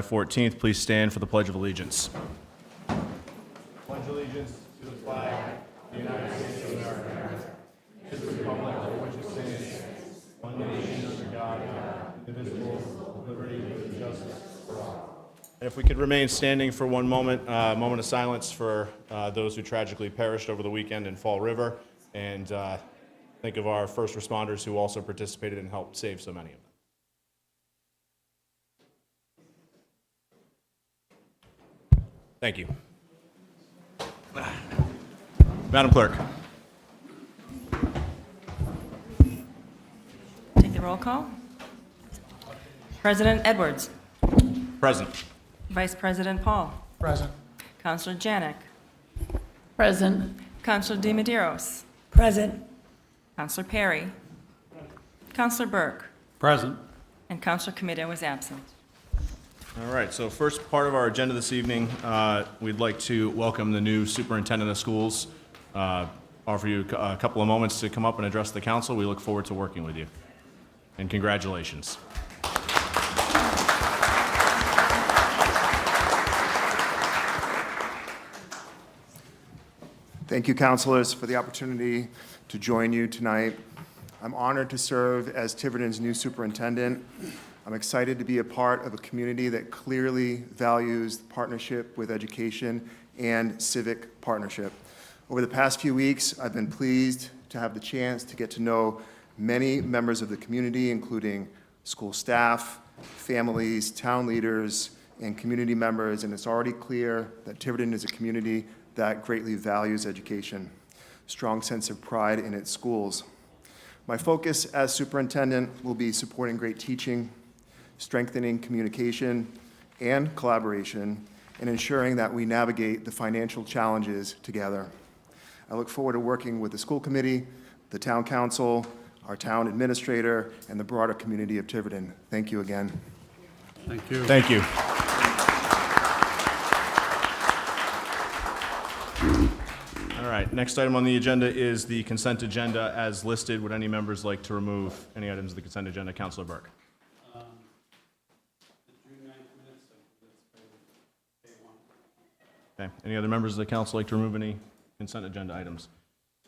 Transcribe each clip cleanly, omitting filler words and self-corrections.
14th, please stand for the Pledge of Allegiance. Pledge allegiance to the flag of the United States of America, to the republic for which it stands, one nation under God, indivisible, with liberty and justice for all. And if we could remain standing for one moment, a moment of silence for those who tragically perished over the weekend in Fall River, and think of our first responders who also participated and helped save so many of them. Thank you. Madam Clerk. Take the roll call. President Edwards. Present. Vice President Paul. Present. Councilor Janik. Present. Councilor DiMedeiros. Present. Councilor Perry. Councilor Burke. Present. And Councilor Comito was absent. All right, so first part of our agenda this evening, we'd like to welcome the new superintendent of schools. Offer you a couple of moments to come up and address the council. We look forward to working with you. And congratulations. Thank you, councilors, for the opportunity to join you tonight. I'm honored to serve as Tiverton's new superintendent. I'm excited to be a part of a community that clearly values partnership with education and civic partnership. Over the past few weeks, I've been pleased to have the chance to get to know many members of the community, including school staff, families, town leaders, and community members, and it's already clear that Tiverton is a community that greatly values education, strong sense of pride in its schools. My focus as superintendent will be supporting great teaching, strengthening communication and collaboration, and ensuring that we navigate the financial challenges together. I look forward to working with the school committee, the town council, our town administrator, and the broader community of Tiverton. Thank you again. Thank you. Thank you. All right, next item on the agenda is the consent agenda as listed. Would any members like to remove any items of the consent agenda? Councilor Burke. Okay, any other members of the council like to remove any consent agenda items?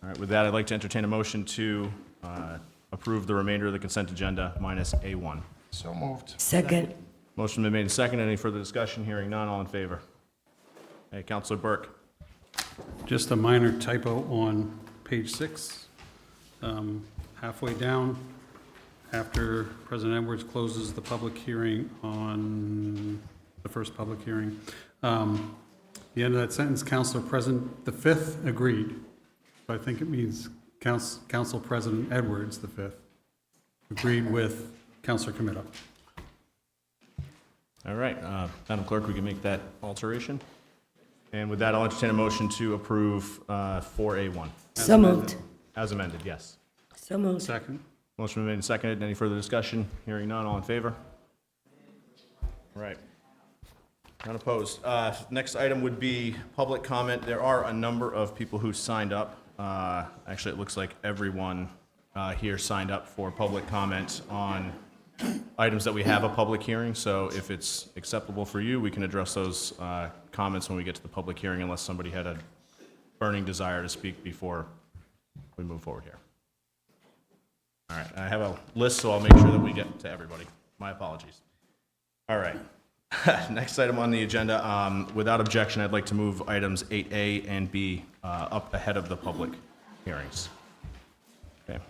All right, with that, I'd like to entertain a motion to approve the remainder of the consent agenda minus A1. So moved. Second. Motion been made and seconded. Any further discussion? Hearing none, all in favor? Hey, Councilor Burke. Just a minor typo on page 6. Halfway down, after President Edwards closes the public hearing on the first public hearing, the end of that sentence, Councilor President the Fifth agreed. So I think it means Council President Edwards the Fifth agreed with Councilor Comito. All right, Madam Clerk, we can make that alteration. And with that, I'll entertain a motion to approve 4A1. So moved. As amended, yes. So moved. Second. Motion been made and seconded. Any further discussion? Hearing none, all in favor? All right. None opposed. Next item would be public comment. There are a number of people who signed up. Actually, it looks like everyone here signed up for public comment on items that we have a public hearing. So if it's acceptable for you, we can address those comments when we get to the public hearing, unless somebody had a burning desire to speak before we move forward here. All right, I have a list, so I'll make sure that we get to everybody. My apologies. All right. Next item on the agenda, without objection, I'd like to move items 8A and B up ahead of the public hearings. Okay.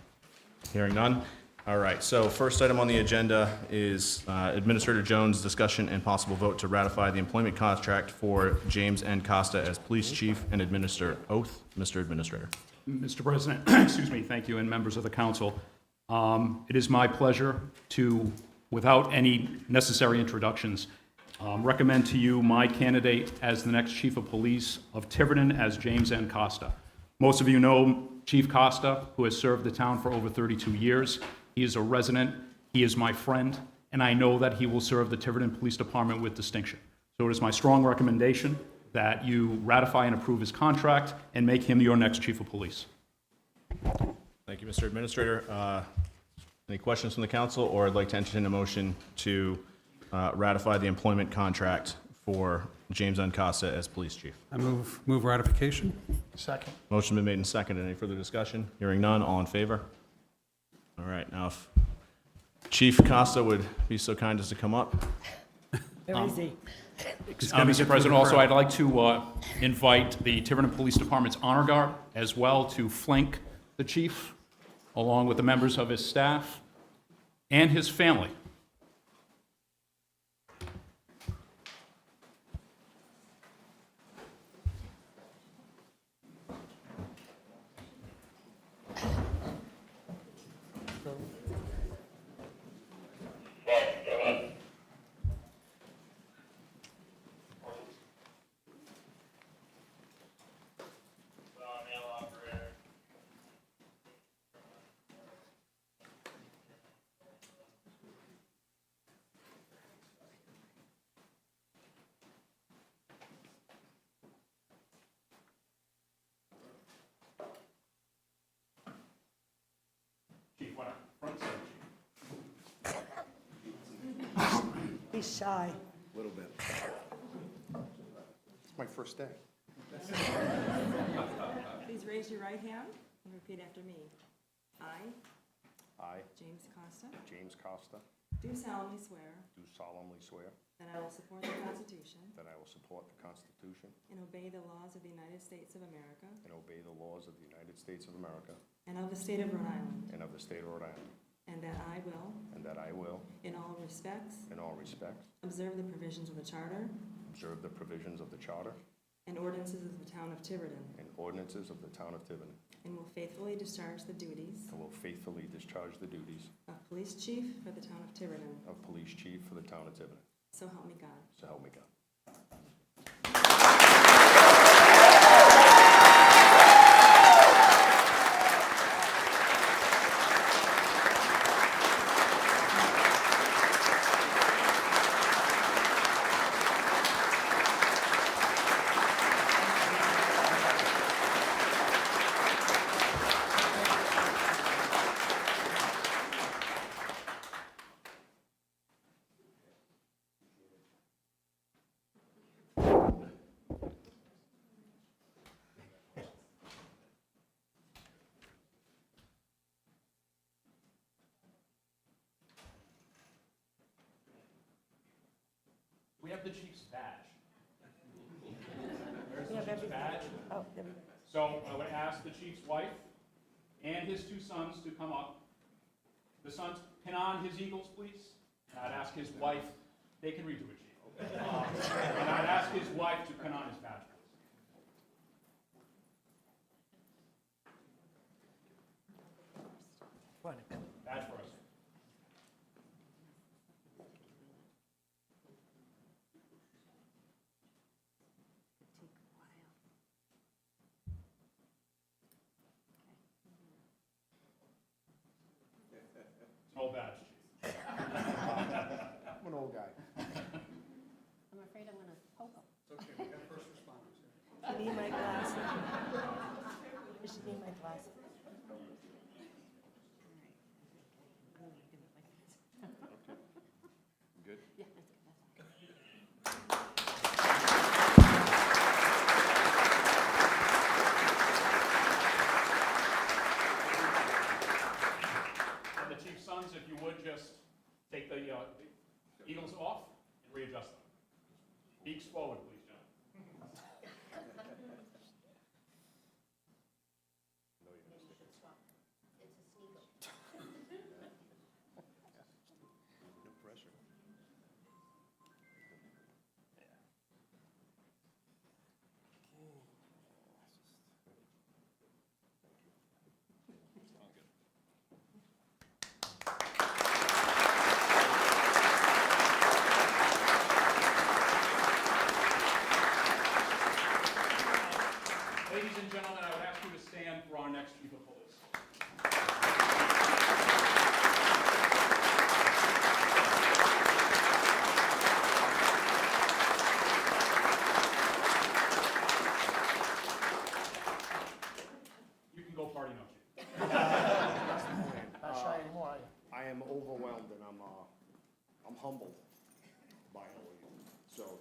Hearing none. All right, so first item on the agenda is Administrator Jones' discussion and possible vote to ratify the employment contract for James N. Costa as police chief and administer oath. Mr. Administrator. Mr. President, excuse me, thank you, and members of the council. It is my pleasure to, without any necessary introductions, recommend to you my candidate as the next chief of police of Tiverton as James N. Costa. Most of you know Chief Costa, who has served the town for over 32 years. He is a resident, he is my friend, and I know that he will serve the Tiverton Police Department with distinction. So it is my strong recommendation that you ratify and approve his contract and make him your next chief of police. Thank you, Mr. Administrator. Any questions from the council, or I'd like to entertain a motion to ratify the employment contract for James N. Costa as police chief. I move ratification. Second. Motion been made and seconded. Any further discussion? Hearing none, all in favor? All right, now if Chief Costa would be so kind as to come up. Where is he? Mr. President, also, I'd like to invite the Tiverton Police Department's Honor Guard as well to flank the chief, along with the members of his staff and his family. Chief, why not front center, Chief? He's shy. A little bit. It's my first day. Please raise your right hand and repeat after me. I, James Costa, James Costa, do solemnly swear do solemnly swear that I will support the Constitution that I will support the Constitution and obey the laws of the United States of America and obey the laws of the United States of America and of the state of Rhode Island, and of the state of Rhode Island, and that I will, and that I will, in all respects, in all respects, observe the provisions of the Charter observe the provisions of the Charter and ordinances of the town of Tiverton, and ordinances of the town of Tiverton, and will faithfully discharge the duties and will faithfully discharge the duties of police chief for the town of Tiverton. of police chief for the town of Tiverton. So help me God. So help me God. We have the chief's badge. There's We the have chief's everything. badge. Oh, there we go. So I would ask the chief's wife and his two sons to come up. The sons, pin on his eagles, please. And I'd ask his wife, they can redo it, chief. And I'd ask his wife to pin on his badge, please. Badge for us. Small badge, chief. I'm an old guy. I'm afraid I'm gonna poke him. You need my glasses. You should need my glasses. Good? Yeah, that's good. And the chief's sons, if you would, just take the eagles off and readjust them. Beaks forward, please, John. No pressure. Ladies and gentlemen, I would ask you to stand for our next chief of police. You can go party now, chief. Not shy anymore, are you? I am overwhelmed and I'm humbled.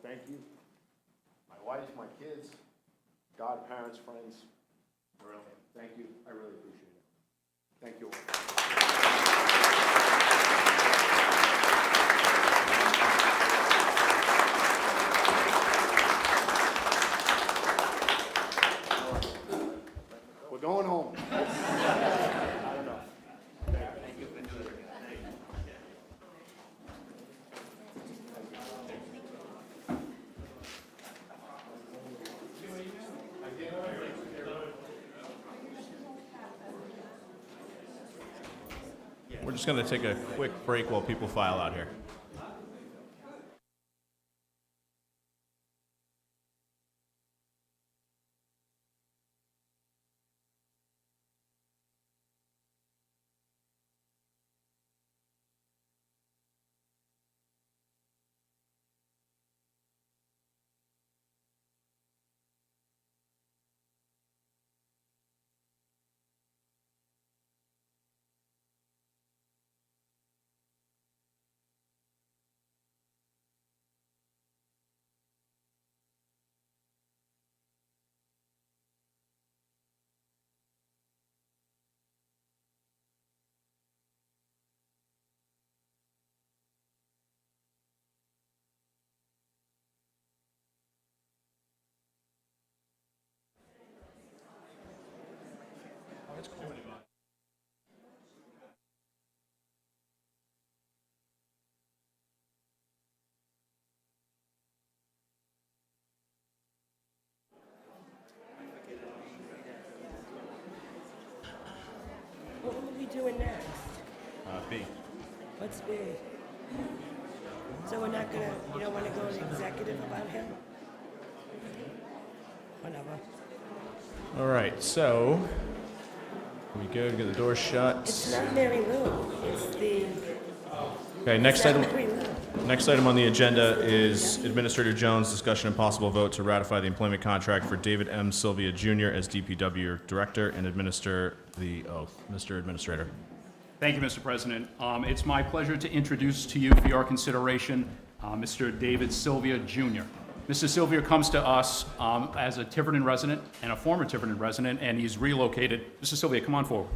thank you. My wife, my kids, godparents, friends, brilliant. Thank you. I really appreciate it. Thank you all. We're going home. I don't know. Thank you for doing it. We're just going to take a quick break while people file out here. What will we be doing next? B. What's B? So we're not gonna, you don't wanna go to executive about him? Whatever. All right, so we go to get the door shut. It's not Mary Lou, it's the, Okay, next it's not item. Mary Lou. Next item on the agenda is Administrator Jones' discussion and possible vote to ratify the employment contract for David M. Silvia Jr. as DPW Director and administer the oath. Mr. Administrator. Thank you, Mr. President. It's my pleasure to introduce to you for your consideration Mr. David Silvia Jr. Mr. Silvia comes to us as a Tiverton resident and a former Tiverton resident, and he's relocated. Mr. Silvia, come on forward.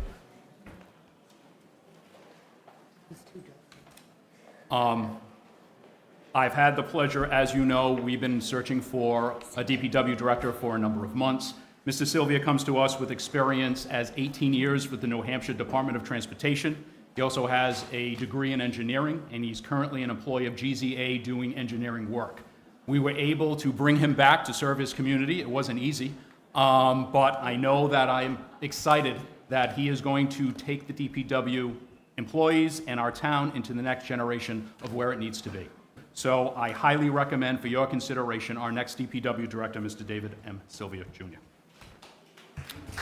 I've had the pleasure, as you know, we've been searching for a DPW director for a number of months. Mr. Silvia comes to us with experience as 18 years with the New Hampshire Department of Transportation. He also has a degree in engineering, and he's currently an employee of GZA doing engineering work. We were able to bring him back to serve his community. It wasn't easy, but I know that I'm excited that he is going to take the DPW employees and our town into the next generation of where it needs to be. So I highly recommend for your consideration our next DPW director, Mr. David M. Silvia Jr.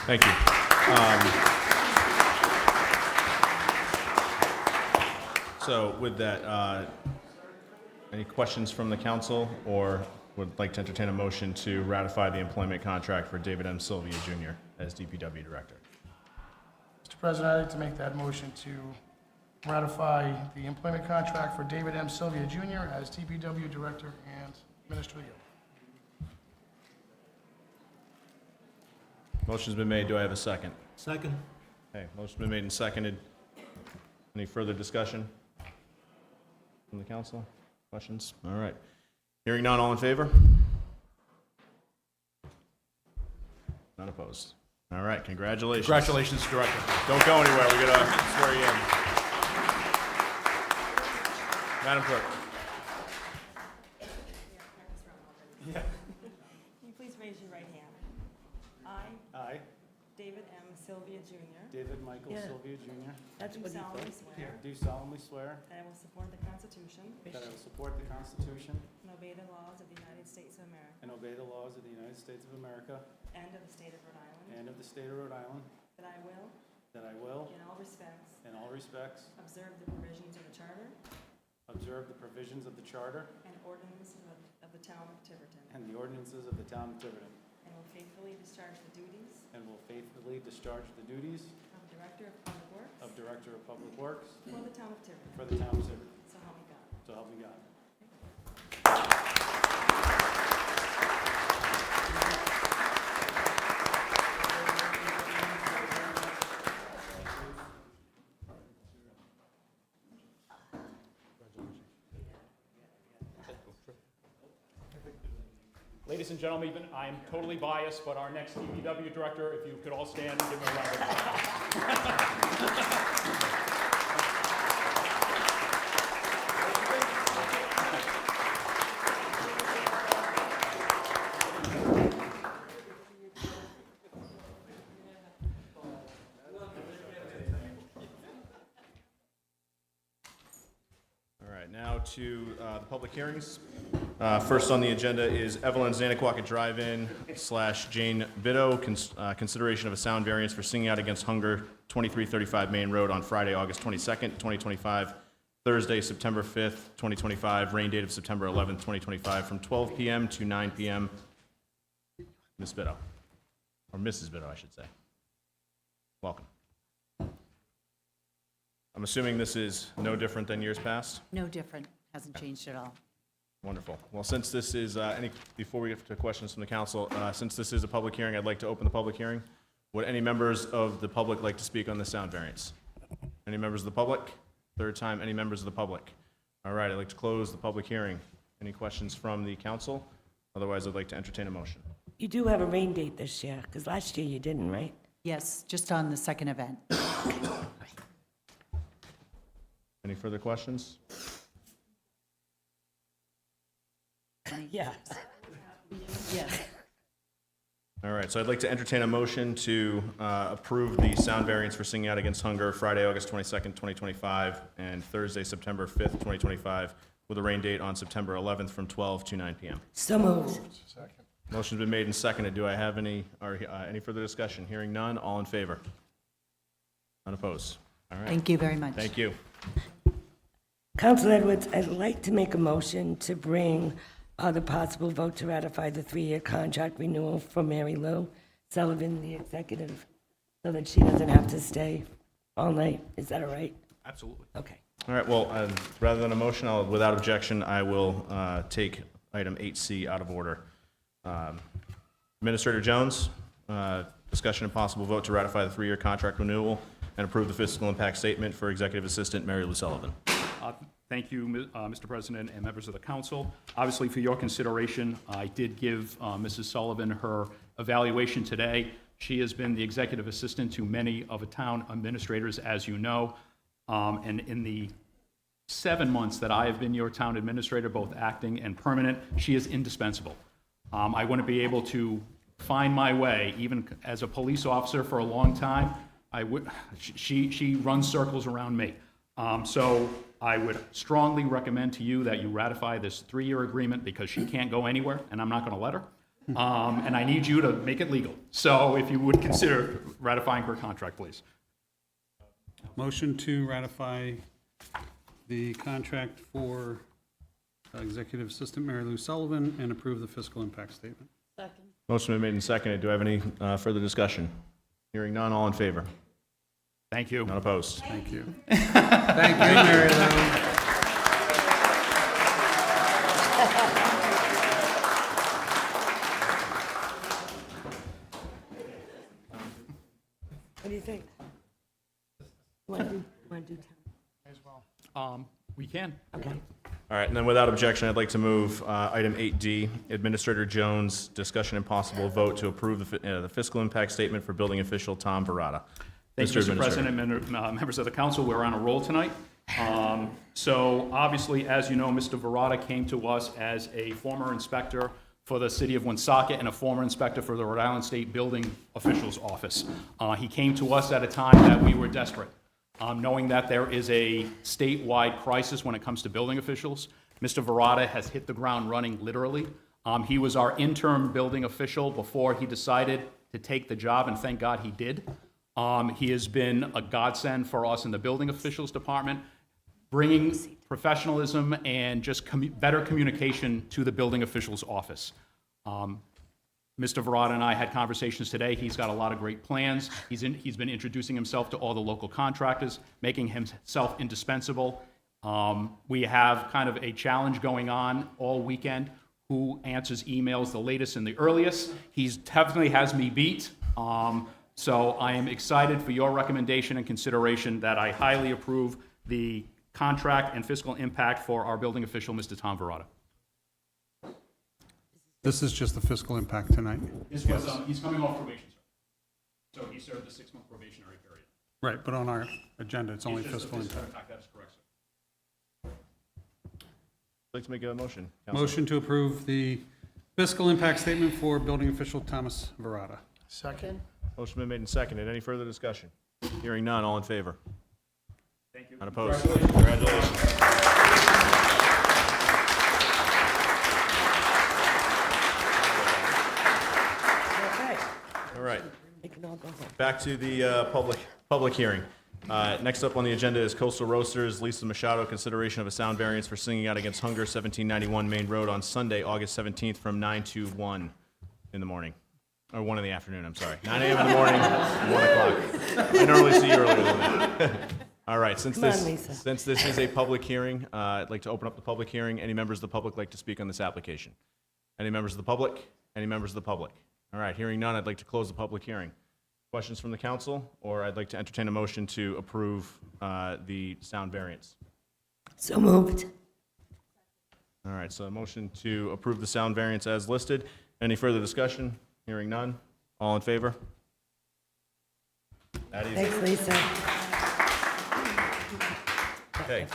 Thank you. So with that, any questions from the council, or would like to entertain a motion to ratify the employment contract for David M. Silvia Jr. as DPW Director? Mr. President, I'd like to make that motion to ratify the employment contract for David M. Silvia Jr. as DPW Director and Administer the oath. Motion's been made. Do I have a second? Second. Okay, motion's been made and seconded. Any further discussion from the council? Questions? All right. Hearing none, all in favor? None opposed. All right, congratulations. Congratulations, Director. Don't go anywhere. We're gonna swear you in. Madam Clerk. Can you please raise your right hand? I, I, David M. Silvia Jr., David Michael Yeah. Silvia Jr., That's do what he solemnly thought. swear do solemnly swear that I will support the Constitution that I will support the Constitution and obey the laws of the United States of America and obey the laws of the United States of America and of the state of Rhode Island, and of the state of Rhode Island, that I will, that I will, in all respects, in all respects, observe the provisions of the Charter observe the provisions of the Charter and ordinances of the town of Tiverton, and the ordinances of the town of Tiverton, and will faithfully discharge the duties and will faithfully discharge the duties of Director of Public Works of Director of Public Works for the town of Tiverton. for the town of Tiverton. So help me God. So help me God. Ladies and gentlemen, even I am totally biased, but our next DPW director, if you could all stand and give him a round of applause. All right, now to the public hearings. First on the agenda is Evelyn's Nanaquaket Drive-In / Jane Bitto, consideration of a sound variance for singing out against hunger, 2335 Main Road on Friday, August 22nd, 2025, Thursday, September 5th, 2025, rain date of September 11th, 2025, from 12 p.m. to 9 p.m. Ms. Bitto, or Mrs. Bitto, I should say. Welcome. I'm assuming this is no different than years past? No different, hasn't changed at all. Wonderful. Well, since this is, before we get to questions from the council, since this is a public hearing, I'd like to open the public hearing. Would any members of the public like to speak on the sound variance? Any members of the public? Third time, any members of the public? All right, I'd like to close the public hearing. Any questions from the council? Otherwise, I'd like to entertain a motion. You do have a rain date this year, because last year you didn't, right? Yes, just on the second event. Any further questions? Yeah. Yes. All right, so I'd like to entertain a motion to approve the sound variance for Singing Out Against Hunger, Friday, August 22nd, 2025, and Thursday, September 5th, 2025, with a rain date on September 11th from 12 to 9 p.m. So moved. Motion's been made and seconded. Do I have any further discussion? Hearing none, all in favor? Unopposed? All right. Thank you very much. Thank you. Council Edwards, I'd like to make a motion to bring the possible vote to ratify the 3-year contract renewal for Mary Lou Sullivan, the executive, so that she doesn't have to stay all night. Is that all right? Absolutely. Okay. All right, well, rather than a motion, without objection, I will take item 8C out of order. Administrator Jones, discussion and possible vote to ratify the 3-year contract renewal and approve the fiscal impact statement for Executive Assistant Mary Lou Sullivan. Thank you, Mr. President and members of the council. Obviously, for your consideration, I did give Mrs. Sullivan her evaluation today. She has been the executive assistant to many of the town administrators, as you know. And in the 7 months that I have been your town administrator, both acting and permanent, she is indispensable. I wouldn't be able to find my way, even as a police officer for a long time. She runs circles around me. So I would strongly recommend to you that you ratify this 3-year agreement because she can't go anywhere, and I'm not going to let her. And I need you to make it legal. So if you would consider ratifying her contract, please. Motion to ratify the contract for Executive Assistant Mary Lou Sullivan and approve the fiscal impact statement. Second. Motion been made and seconded. Do I have any further discussion? Hearing none, all in favor? Thank you. None opposed? Thank you. Thank you, Mary Lou. What do you think? Want to do town? As well. We can. Okay. All right, and then without objection, I'd like to move item 8D, Administrator Jones, discussion and possible vote to approve the fiscal impact statement for Building Official Tom Varatta. Thank you, Mr. President, and members of the council. We're on a roll tonight. So obviously, as you know, Mr. Varatta came to us as a former inspector for the city of Woonsocket and a former inspector for the Rhode Island State Building Officials Office. He came to us at a time that we were desperate. Knowing that there is a statewide crisis when it comes to building officials, Mr. Varatta has hit the ground running, literally. He was our interim building official before he decided to take the job, and thank God he did. He has been a godsend for us in the building officials department, bringing professionalism and just better communication to the building officials office. Mr. Varatta and I had conversations today. He's got a lot of great plans. He's been introducing himself to all the local contractors, making himself indispensable. We have kind of a challenge going on all weekend. Who answers emails the latest and the earliest? He definitely has me beat. So I am excited for your recommendation and consideration that I highly approve the contract and fiscal impact for our building official, Mr. Tom Varatta. This is just the fiscal impact tonight. This was, he's coming off probation, sir. So he served a 6-month probationary period. Right, but on our agenda, it's only It's just a fiscal fiscal impact. impact, that is correct, sir. I'd like to make a motion. Counselor. Motion to approve the fiscal impact statement for Building Official Thomas Varatta. Second. Motion been made and seconded. Any further discussion? Hearing none, all in favor? Thank you. Unopposed? Congratulations. Okay, All right, they can all go home. back to the public hearing. Next up on the agenda is Coastal Roasters, Lisa Machado, consideration of a sound variance for singing out against hunger, 1791 Main Road on Sunday, August 17th, from 9 to 1 in the morning. Or 1 in the afternoon, I'm sorry. 9 a.m. in the morning, 1 o'clock. I normally see you earlier than that. All right, since Come on, Lisa. this is a public hearing, I'd like to open up the public hearing. Any members of the public like to speak on this application? Any members of the public? Any members of the public? All right, hearing none, I'd like to close the public hearing. Questions from the council, or I'd like to entertain a motion to approve the sound variance. So moved. All right, so a motion to approve the sound variance as listed. Any further discussion? Hearing none. All in favor? That easy. Thanks, Lisa. Okay.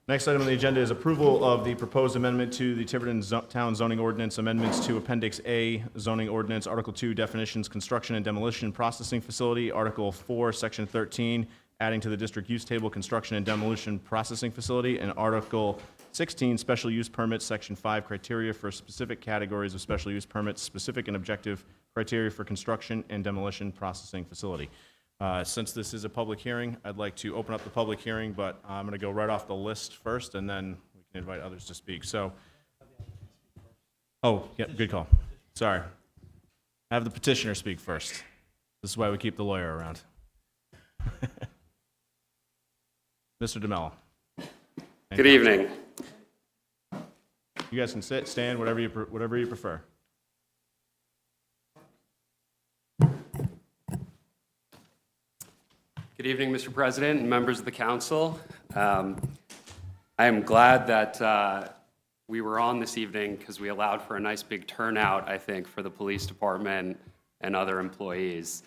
Next item on the agenda is approval of the proposed amendment to the Tiverton Town zoning ordinance, amendments to Appendix A zoning ordinance, Article 2 definitions, construction and demolition processing facility, Article 4, Section 13, adding to the district use table, construction and demolition processing facility, and Article 16, special use permits, Section 5, criteria for specific categories of special use permits, specific and objective criteria for construction and demolition processing facility. Since this is a public hearing, I'd like to open up the public hearing, but I'm going to go right off the list first, and then we can invite others to speak. So, oh, yeah, good call. Sorry. Have the petitioner speak first. This is why we keep the lawyer around. Mr. DeMello. Good evening. You guys can sit, stand, whatever you prefer. Good evening, Mr. President and members of the council. I am glad that we were on this evening because we allowed for a nice big turnout, I think, for the police department and other employees.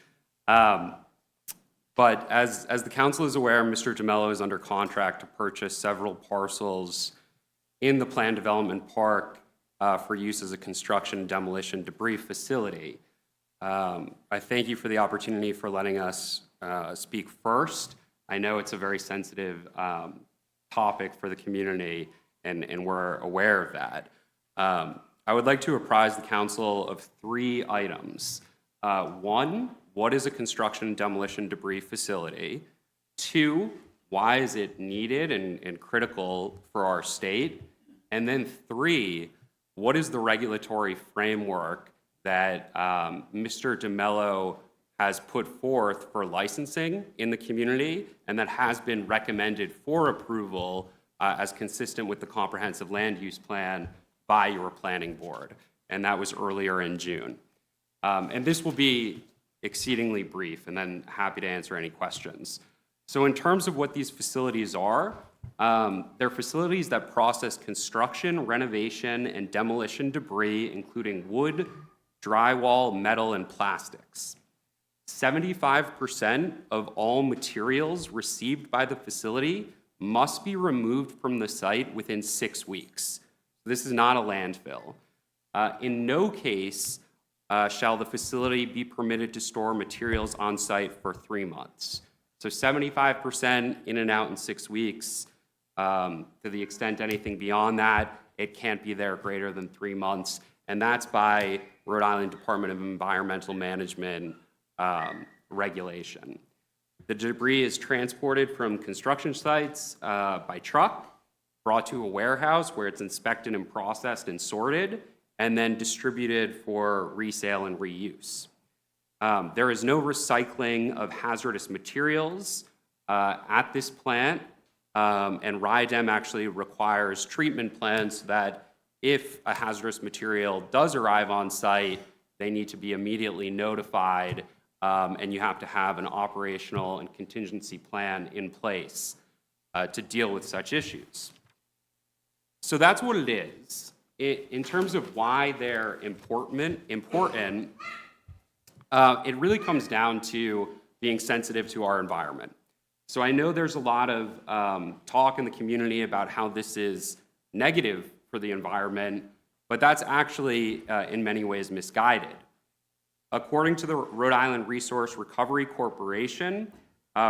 But as the council is aware, Mr. DeMello is under contract to purchase several parcels in the planned development park for use as a construction and demolition debris facility. I thank you for the opportunity for letting us speak first. I know it's a very sensitive topic for the community, and we're aware of that. I would like to apprise the council of 3 items. 1, what is a construction and demolition debris facility? 2, why is it needed and critical for our state? And then 3, what is the regulatory framework that Mr. DeMello has put forth for licensing in the community and that has been recommended for approval as consistent with the comprehensive land use plan by your planning board? And that was earlier in June. And this will be exceedingly brief, and then happy to answer any questions. So in terms of what these facilities are, they're facilities that process construction, renovation, and demolition debris, including wood, drywall, metal, and plastics. 75% of all materials received by the facility must be removed from the site within 6 weeks. This is not a landfill. In no case shall the facility be permitted to store materials on site for 3 months. So 75% in and out in 6 weeks. To the extent anything beyond that, it can't be there greater than 3 months. And that's by Rhode Island Department of Environmental Management regulation. The debris is transported from construction sites by truck, brought to a warehouse where it's inspected and processed and sorted, and then distributed for resale and reuse. There is no recycling of hazardous materials at this plant, and RIDEM actually requires treatment plans so that if a hazardous material does arrive on site, they need to be immediately notified, and you have to have an operational and contingency plan in place to deal with such issues. So that's what it is. in terms of why they're important, it really comes down to being sensitive to our environment. So I know there's a lot of talk in the community about how this is negative for the environment, but that's actually in many ways misguided. According to the Rhode Island Resource Recovery Corporation,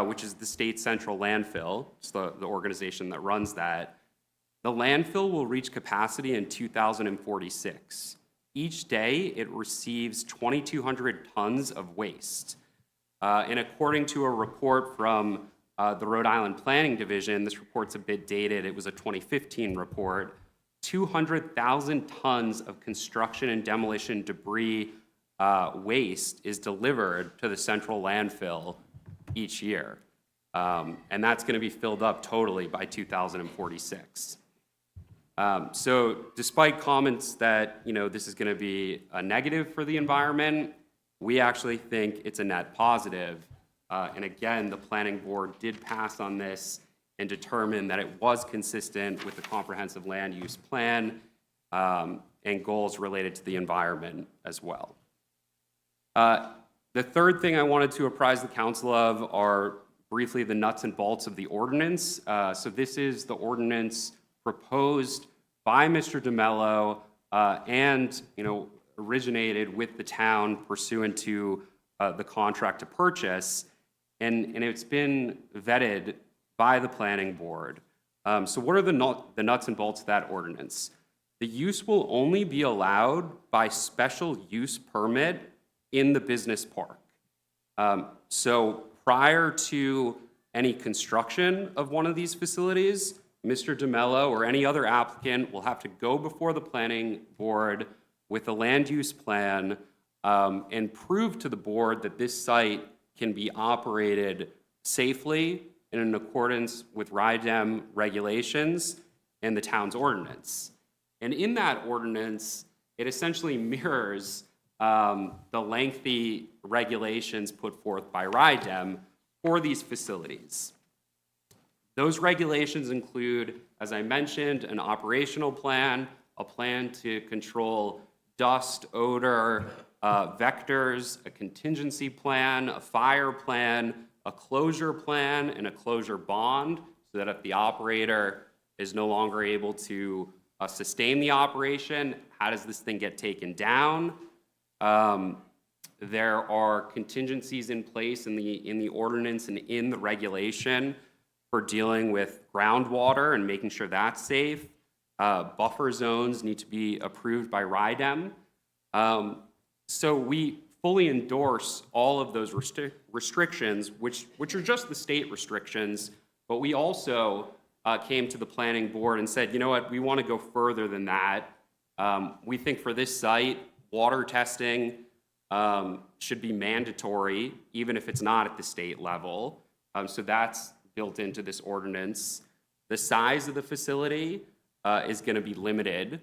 which is the state central landfill, it's the organization that runs that, the landfill will reach capacity in 2046. Each day, it receives 2,200 tons of waste. And according to a report from the Rhode Island Planning Division, this report's a bit dated, it was a 2015 report, 200,000 tons of construction and demolition debris waste is delivered to the central landfill each year. And that's going to be filled up totally by 2046. So despite comments that, this is going to be a negative for the environment, we actually think it's a net positive. And again, the planning board did pass on this and determined that it was consistent with the comprehensive land use plan and goals related to the environment as well. The third thing I wanted to apprise the council of are briefly the nuts and bolts of the ordinance. So this is the ordinance proposed by Mr. DeMello and originated with the town pursuant to the contract to purchase, and it's been vetted by the planning board. So what are the nuts and bolts of that ordinance? The use will only be allowed by special use permit in the business park. So prior to any construction of one of these facilities, Mr. DeMello or any other applicant will have to go before the planning board with a land use plan and prove to the board that this site can be operated safely and in accordance with RIDEM regulations and the town's ordinance. And in that ordinance, it essentially mirrors the lengthy regulations put forth by RIDEM for these facilities. Those regulations include, as I mentioned, an operational plan, a plan to control dust, odor, vectors, a contingency plan, a fire plan, a closure plan, and a closure bond, so that if the operator is no longer able to sustain the operation, how does this thing get taken down? There are contingencies in place in the ordinance and in the regulation for dealing with groundwater and making sure that's safe. Buffer zones need to be approved by RIDEM. So we fully endorse all of those restrictions, which are just the state restrictions, but we also came to the planning board and said, you know what, we want to go further than that. We think for this site, water testing should be mandatory, even if it's not at the state level. So that's built into this ordinance. The size of the facility is going to be limited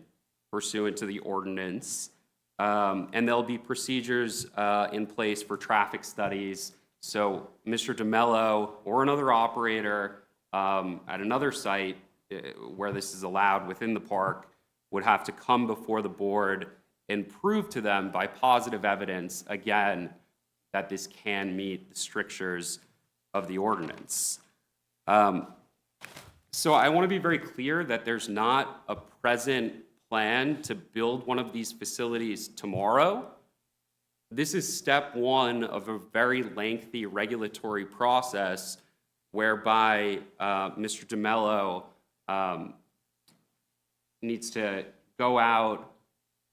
pursuant to the ordinance. And there'll be procedures in place for traffic studies. So Mr. DeMello or another operator at another site where this is allowed within the park would have to come before the board and prove to them by positive evidence, again, that this can meet the strictures of the ordinance. So I want to be very clear that there's not a present plan to build one of these facilities tomorrow. This is step one of a very lengthy regulatory process whereby Mr. DeMello needs to go out,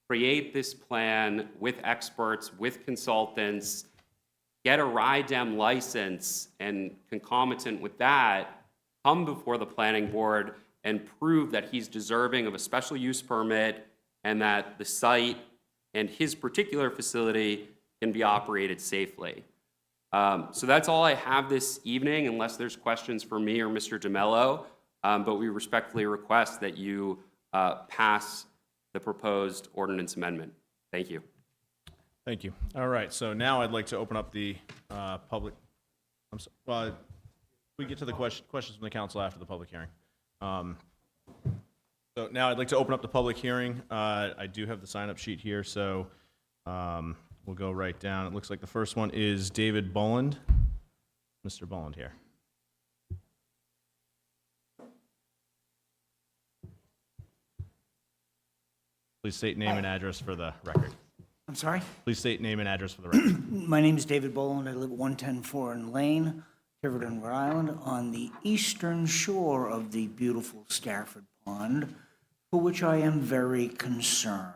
create this plan with experts, with consultants, get a RIDEM license, and concomitant with that, come before the planning board and prove that he's deserving of a special use permit and that the site and his particular facility can be operated safely. So that's all I have this evening, unless there's questions for me or Mr. DeMello, but we respectfully request that you pass the proposed ordinance amendment. Thank you. Thank you. All right, so now I'd like to open up the public, we get to the questions from the council after the public hearing. So now I'd like to open up the public hearing. I do have the sign-up sheet here, so we'll go right down. It looks like the first one is David Bolland. Mr. Bolland here. Please state name and address for the record. I'm sorry? Please state name and address for the record. My name is David Boland. I live at 110 Foreign Lane, Tiverton, Rhode Island, on the eastern shore of the beautiful Stafford Pond, for which I am very concerned.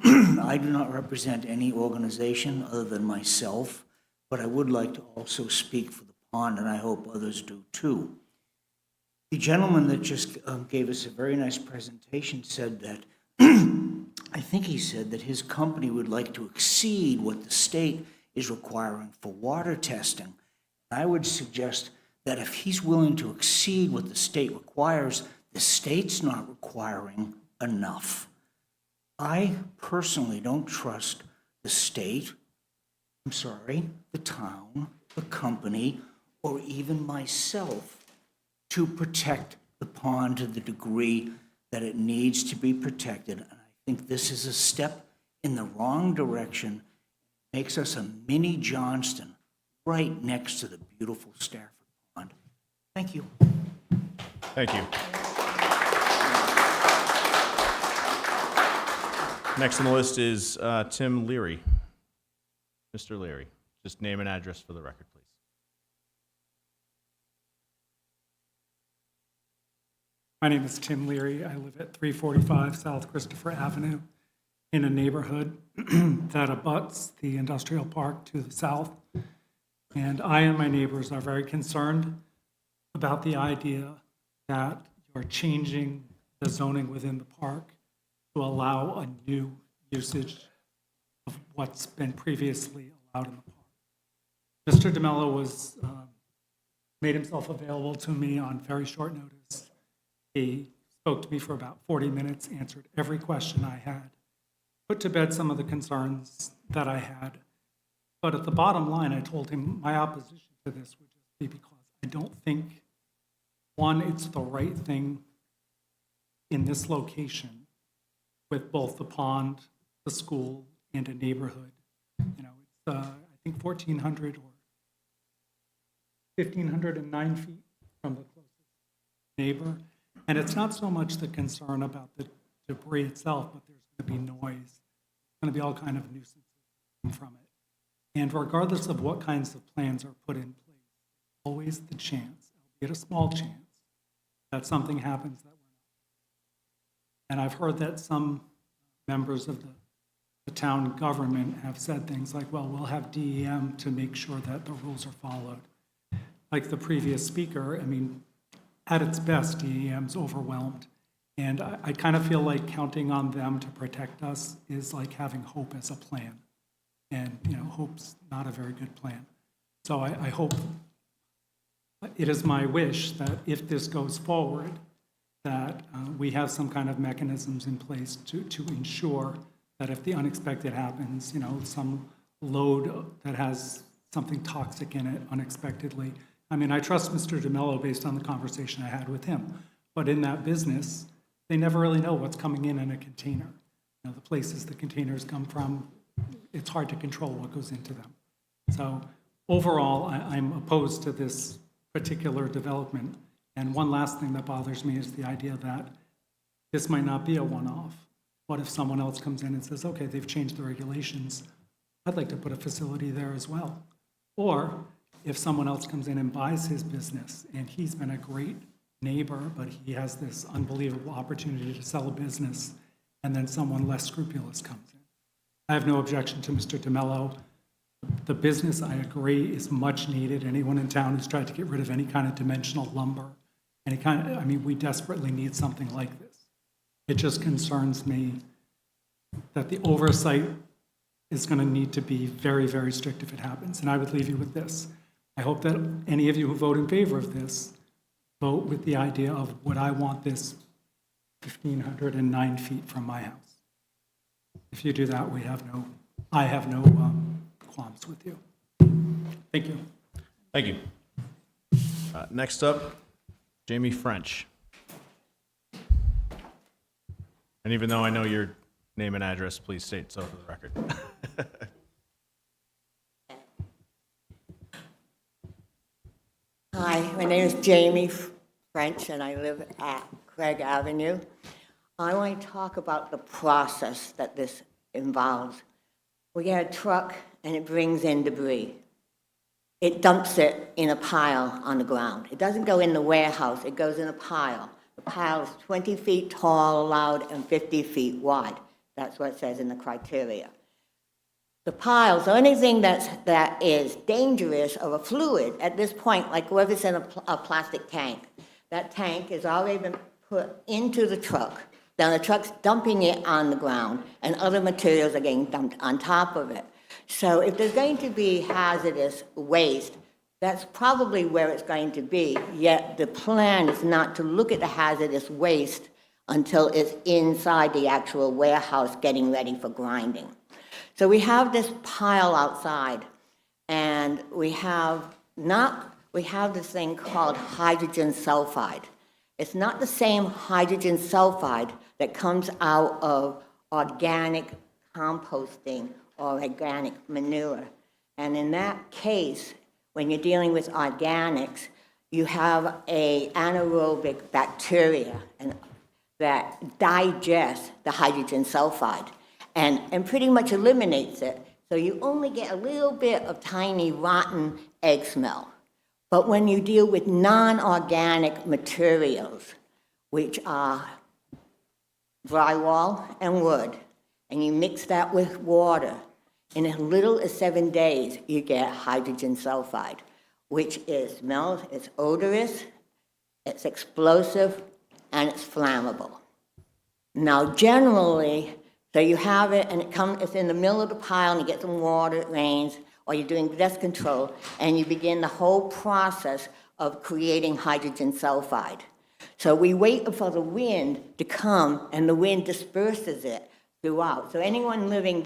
I do not represent any organization other than myself, but I would like to also speak for the pond, and I hope others do too. The gentleman that just gave us a very nice presentation said that, I think he said that his company would like to exceed what the state is requiring for water testing. I would suggest that if he's willing to exceed what the state requires, the state's not requiring enough. I personally don't trust the state, the town, the company, or even myself to protect the pond to the degree that it needs to be protected. And I think this is a step in the wrong direction, makes us a mini Johnston right next to the beautiful Stafford Pond. Thank you. Thank you. Next on the list is Tim Leary. Mr. Leary, just name and address for the record, please. My name is Tim Leary. I live at 345 South Christopher Avenue in a neighborhood that abuts the industrial park to the south. And I and my neighbors are very concerned about the idea that you're changing the zoning within the park to allow a new usage of what's been previously allowed in the park. Mr. DeMello was made himself available to me on very short notice. He spoke to me for about 40 minutes, answered every question I had, put to bed some of the concerns that I had. But at the bottom line, I told him my opposition to this would just be because I don't think, one, it's the right thing in this location with both the pond, the school, and a neighborhood. You know, it's, I think 1,400 or 1,509 feet from the closest neighbor. And it's not so much the concern about the debris itself, but there's going to be noise. There's going to be all kind of nuisances from it. And regardless of what kinds of plans are put in place, always the chance, albeit a small chance, that something happens that we're not. And I've heard that some members of the town government have said things like, well, we'll have DEM to make sure that the rules are followed. Like the previous speaker, I mean, at its best, DEM's overwhelmed. And I kind of feel like counting on them to protect us is like having hope as a plan. And, you know, hope's not a very good plan. So I hope, it is my wish that if this goes forward, that we have some kind of mechanisms in place to ensure that if the unexpected happens, you know, some load that has something toxic in it unexpectedly. I mean, I trust Mr. DeMello based on the conversation I had with him. But in that business, they never really know what's coming in a container. You know, the places the containers come from, it's hard to control what goes into them. So overall, I'm opposed to this particular development. And one last thing that bothers me is the idea that this might not be a one-off. What if someone else comes in and says, okay, they've changed the regulations, I'd like to put a facility there as well. Or if someone else comes in and buys his business, and he's been a great neighbor, but he has this unbelievable opportunity to sell a business, and then someone less scrupulous comes in. I have no objection to Mr. DeMello. The business, I agree, is much needed. Anyone in town who's tried to get rid of any kind of dimensional lumber, I mean, we desperately need something like this. It just concerns me that the oversight is going to need to be very, very strict if it happens. And I would leave you with this. I hope that any of you who vote in favor of this vote with the idea of would I want this 1,509 feet from my house. If you do that, I have no qualms with you. Thank you. Thank you. Next up, Jamie French. And even though I know your name and address, please state so for the record. Hi, my name is Jamie French, and I live at Craig Avenue. I want to talk about the process that this involves. We get a truck, and it brings in debris. It dumps it in a pile on the ground. It doesn't go in the warehouse, it goes in a pile. The pile is 20 feet tall allowed and 50 feet wide. That's what it says in the criteria. The piles, or anything that is dangerous or a fluid at this point, like whether it's in a plastic tank, that tank has already been put into the truck. Then the truck's dumping it on the ground, and other materials are getting dumped on top of it. So if there's going to be hazardous waste, that's probably where it's going to be, yet the plan is not to look at the hazardous waste until it's inside the actual warehouse getting ready for grinding. So we have this pile outside, and we have this thing called hydrogen sulfide. It's not the same hydrogen sulfide that comes out of organic composting or organic manure. And in that case, when you're dealing with organics, you have an anaerobic bacteria that digests the hydrogen sulfide and pretty much eliminates it. So you only get a little bit of tiny rotten egg smell. But when you deal with non-organic materials, which are drywall and wood, and you mix that with water, in as little as 7 days, you get hydrogen sulfide, which smells, it's odorous, it's explosive, and it's flammable. Now, generally, so you have it, and it's in the middle of the pile, and you get some water, it rains, or you're doing dust control, and you begin the whole process of creating hydrogen sulfide. So we wait for the wind to come, and the wind disperses it throughout. So anyone living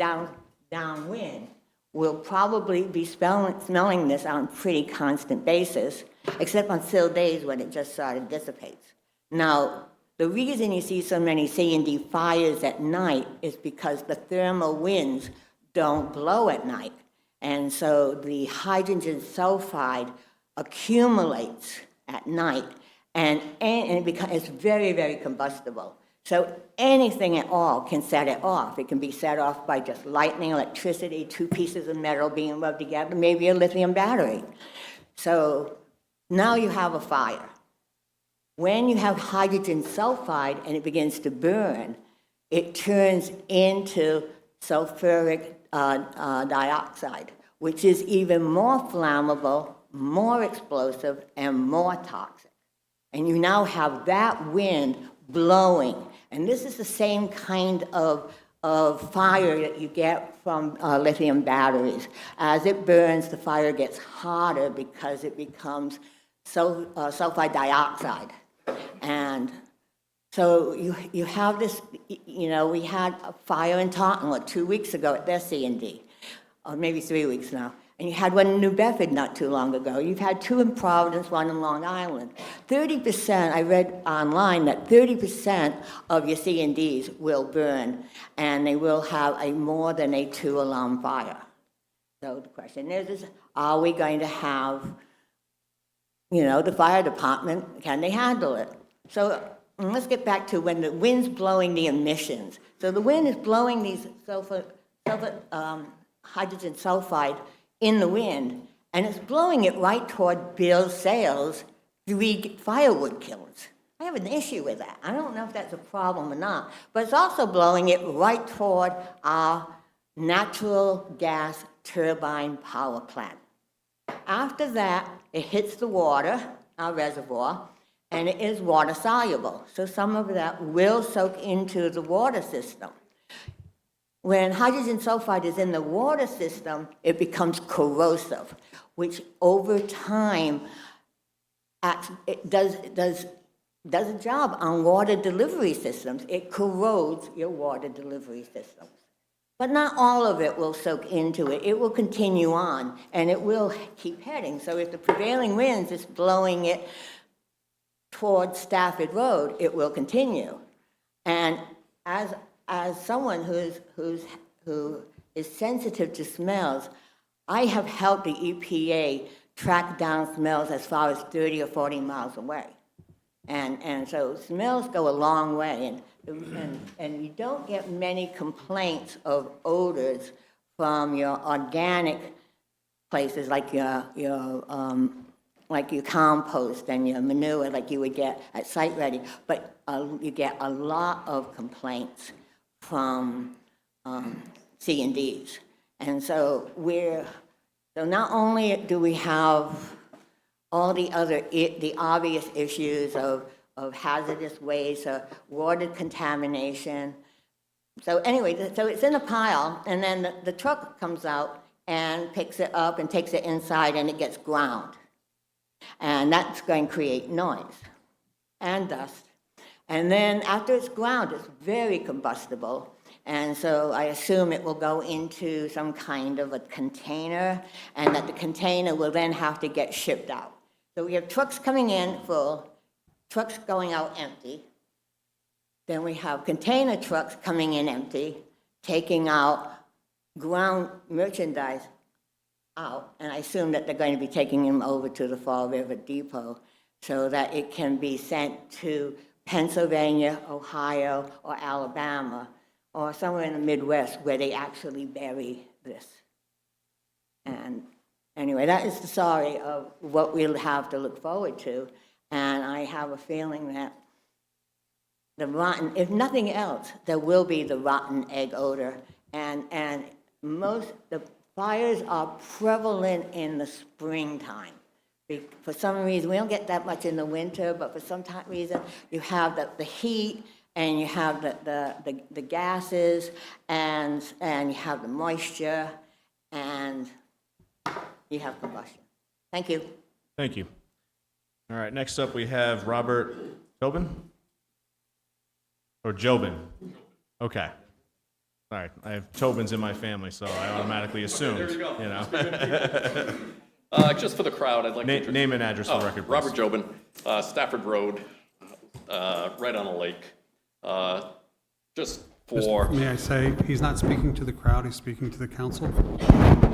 downwind will probably be smelling this on a pretty constant basis, except on still days when it just sort of dissipates. Now, the reason you see so many C&D fires at night is because the thermal winds don't blow at night. And so the hydrogen sulfide accumulates at night, and it's very, very combustible. So anything at all can set it off. It can be set off by just lightning, electricity, 2 pieces of metal being rubbed together, maybe a lithium battery. So now you have a fire. When you have hydrogen sulfide and it begins to burn, it turns into sulfuric dioxide, which is even more flammable, more explosive, and more toxic. And you now have that wind blowing. And this is the same kind of fire that you get from lithium batteries. As it burns, the fire gets hotter because it becomes sulfide dioxide. And so you have this, we had a fire in Taunton 2 weeks ago at their C&D, or maybe 3 weeks now. And you had one in New Bedford not too long ago. You've had 2 in Providence, 1 in Long Island. 30%, I read online that 30% of your C&Ds will burn, and they will have more than a 2-alarm fire. So the question is are we going to have, the fire department, can they handle it? So let's get back to when the wind's blowing the emissions. So the wind is blowing these hydrogen sulfide in the wind, and it's blowing it right toward Bill Sales' 3 firewood kilns. I have an issue with that. I don't know if that's a problem or not, but it's also blowing it right toward our natural gas turbine power plant. After that, it hits the water, our reservoir, and it is water soluble. So some of that will soak into the water system. When hydrogen sulfide is in the water system, it becomes corrosive, which over time it does a job on water delivery systems. It corrodes your water delivery systems. But not all of it will soak into it. It will continue on, and it will keep heading. So if the prevailing winds is blowing it towards Stafford Road, it will continue. And as someone who is sensitive to smells, I have helped the EPA track down smells as far as 30 or 40 miles away. And so smells go a long way, and you don't get many complaints of odors from your organic places like your compost and your manure like you would get at Site Ready, but you get a lot of complaints from C&Ds. And so so not only do we have all the obvious issues of hazardous waste, water contamination. So anyway, so it's in a pile, and then the truck comes out and picks it up and takes it inside, and it gets ground. And that's going to create noise and dust. And then after it's ground, it's very combustible. And so I assume it will go into some kind of a container, and that the container will then have to get shipped out. So we have trucks coming in full, trucks going out empty. Then we have container trucks coming in empty, taking out ground merchandise out. And I assume that they're going to be taking them over to the Fall River Depot so that it can be sent to Pennsylvania, Ohio, or Alabama, or somewhere in the Midwest where they actually bury this. And anyway, that is the story of what we'll have to look forward to. And I have a feeling that the rotten, if nothing else, there will be the rotten egg odor. And the fires are prevalent in the springtime. For some reason, we don't get that much in the winter, but for some reason, you have the heat, and you have the gases, and you have the moisture, and you have combustion. Thank you. Thank you. All right, next up we have Robert Tobin? Or Jobin? Okay. All right, I have Tobins in my family, so I automatically assumed, There you go. you know. Just for the crowd, I'd like to... Name and address for the record, please. Robert Jobin, Stafford Road, right on a lake. Just for... May I say, he's not speaking to the crowd, he's speaking to the council?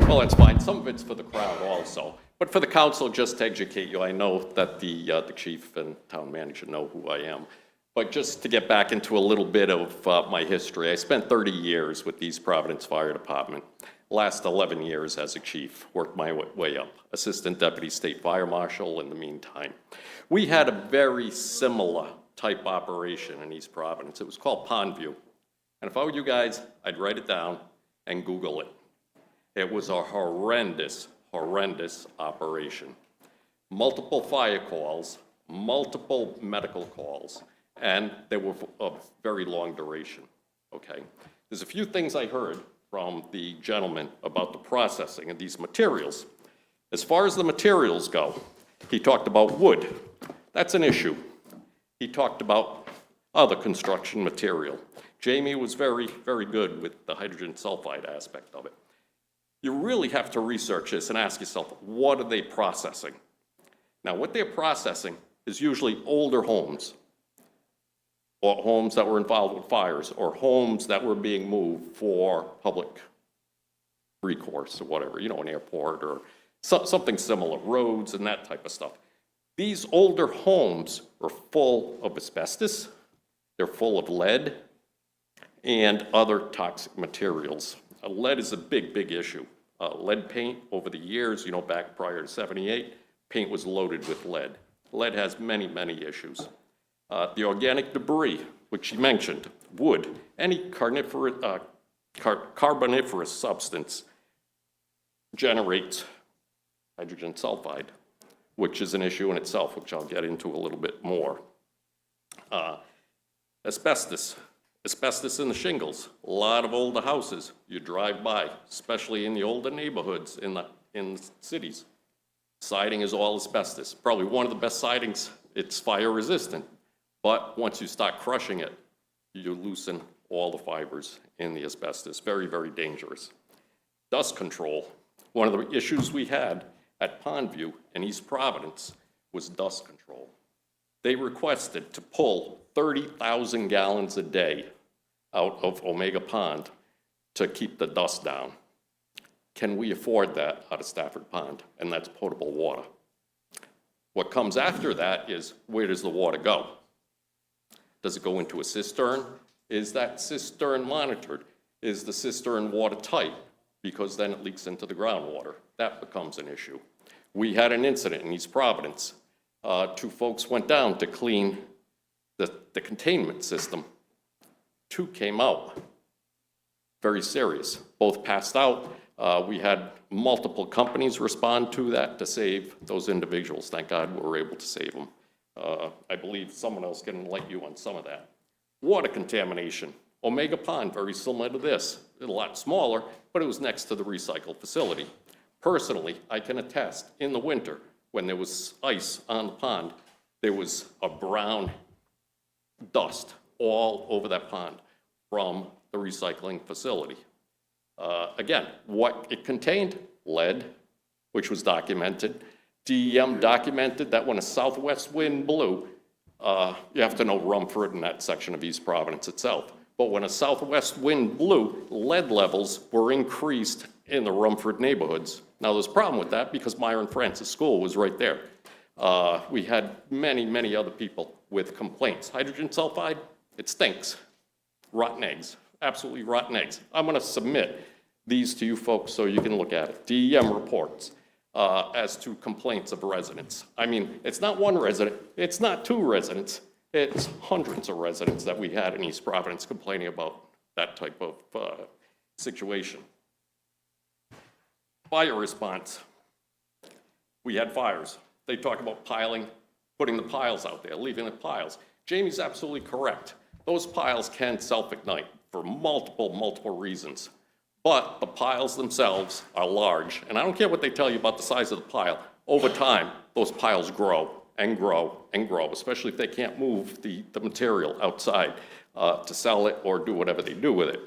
Well, that's fine. Some of it's for the crowd also. But for the council, just to educate you, I know that the chief and town manager know who I am. But just to get back into a little bit of my history, I spent 30 years with East Providence Fire Department. Last 11 years as a chief, worked my way up. Assistant Deputy State Fire Marshal in the meantime. We had a very similar type operation in East Providence. It was called Pondview. And if I were you guys, I'd write it down and Google it. It was a horrendous operation. Multiple fire calls, multiple medical calls, and they were of very long duration, okay? There's a few things I heard from the gentleman about the processing of these materials. As far as the materials go, he talked about wood. That's an issue. He talked about other construction material. Jamie was very, very good with the hydrogen sulfide aspect of it. You really have to research this and ask yourself, what are they processing? Now, what they're processing is usually older homes, or homes that were involved with fires, or homes that were being moved for public recourse or whatever, you know, an airport or something similar, roads and that type of stuff. These older homes are full of asbestos, they're full of lead, and other toxic materials. Lead is a big, big issue. Lead paint over the years, you know, back prior to '78, paint was loaded with lead. Lead has many, many issues. The organic debris, which you mentioned, wood, any carboniferous substance generates hydrogen sulfide, which is an issue in itself, which I'll get into a little bit more. Asbestos in the shingles. A lot of older houses you drive by, especially in the older neighborhoods in the cities. Siding is all asbestos. Probably one of the best sidings. It's fire resistant. But once you start crushing it, you loosen all the fibers in the asbestos. Very, very dangerous. Dust control. One of the issues we had at Pondview in East Providence was dust control. They requested to pull 30,000 gallons a day out of Omega Pond to keep the dust down. Can we afford that out of Stafford Pond? And that's potable water. What comes after that is, where does the water go? Does it go into a cistern? Is that cistern monitored? Is the cistern watertight? Because then it leaks into the groundwater. That becomes an issue. We had an incident in East Providence. 2 folks went down to clean the containment system. 2 came out. Very serious. Both passed out. We had multiple companies respond to that to save those individuals. Thank God we were able to save them. I believe someone else can enlighten you on some of that. Water contamination. Omega Pond, very similar to this. A lot smaller, but it was next to the recycle facility. Personally, I can attest, in the winter, when there was ice on the pond, there was a brown dust all over that pond from the recycling facility. Again, what it contained? Lead, which was documented. DEM documented that when a southwest wind blew, you have to know Rumford and that section of East Providence itself, but when a southwest wind blew, lead levels were increased in the Rumford neighborhoods. Now, there's a problem with that because Myron Francis School was right there. We had many, many other people with complaints. Hydrogen sulfide, it stinks. Rotten eggs, absolutely rotten eggs. I'm going to submit these to you folks so you can look at it. DEM reports as to complaints of residents. I mean, it's not one resident, it's not 2 residents, it's hundreds of residents that we had in East Providence complaining about that type of situation. Fire response. We had fires. They talk about piling, putting the piles out there, leaving the piles. Jamie's absolutely correct. Those piles can self-ignite for multiple reasons. But the piles themselves are large. And I don't care what they tell you about the size of the pile. Over time, those piles grow and grow and grow, especially if they can't move the material outside to sell it or do whatever they do with it.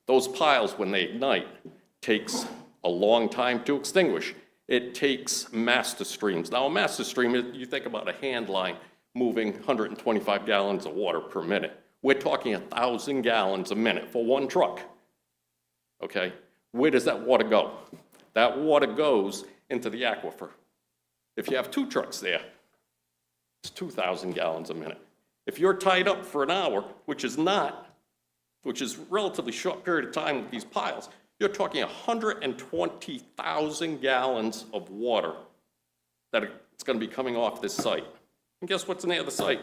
Those piles, when they ignite, takes a long time to extinguish. It takes master streams. Now, a master stream, you think about a hand line moving 125 gallons of water per minute. We're talking 1,000 gallons a minute for one truck. Okay? Where does that water go? That water goes into the aquifer. If you have 2 trucks there, it's 2,000 gallons a minute. If you're tied up for an hour, which is relatively short period of time with these piles, you're talking 120,000 gallons of water that it's going to be coming off this site. And guess what's near the site?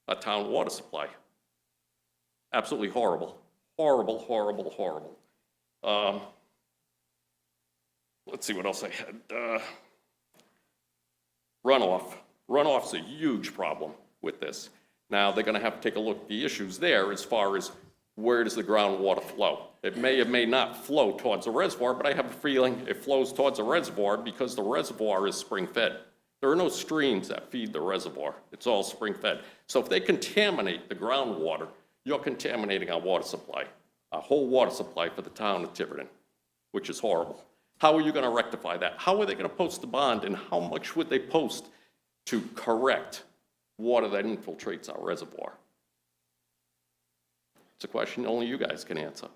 A town water supply. Absolutely horrible. Horrible, horrible, horrible. Let's see what else I had. Runoff. Runoff's a huge problem with this. Now, they're going to have to take a look at the issues there as far as where does the groundwater flow. It may or may not flow towards the reservoir, but I have a feeling it flows towards the reservoir because the reservoir is spring-fed. There are no streams that feed the reservoir. It's all spring-fed. So if they contaminate the groundwater, you're contaminating our water supply, our whole water supply for the town of Tiverton, which is horrible. How are you going to rectify that? How are they going to post the bond, and how much would they post to correct water that infiltrates our reservoir? It's a question only you guys can answer.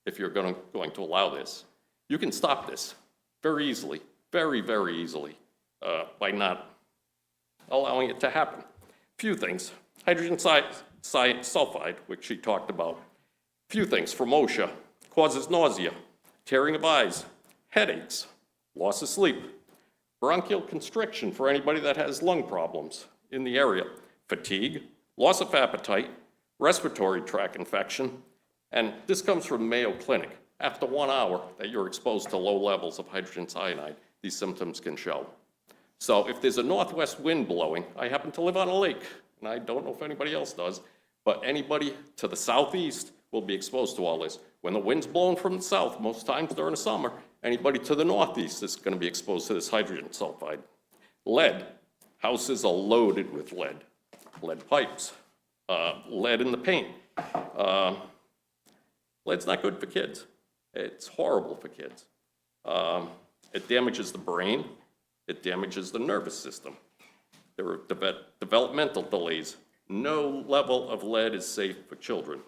If you're going to allow this, you can stop this very easily, very, very easily, by not allowing it to happen. Few things. Hydrogen sulfide, which she talked about. Few things from OSHA. Causes nausea, tearing of eyes, headaches, loss of sleep, bronchial constriction for anybody that has lung problems in the area, fatigue, loss of appetite, respiratory tract infection, and this comes from Mayo Clinic. After 1 hour that you're exposed to low levels of hydrogen cyanide, these symptoms can show. So if there's a northwest wind blowing, I happen to live on a lake, and I don't know if anybody else does, but anybody to the southeast will be exposed to all this. When the wind's blowing from the south, most times during the summer, anybody to the northeast is going to be exposed to this hydrogen sulfide. Lead. Houses are loaded with lead. Lead pipes. Lead in the paint. Lead's not good for kids. It's horrible for kids. It damages the brain. It damages the nervous system. There are developmental delays No level of lead is safe for children.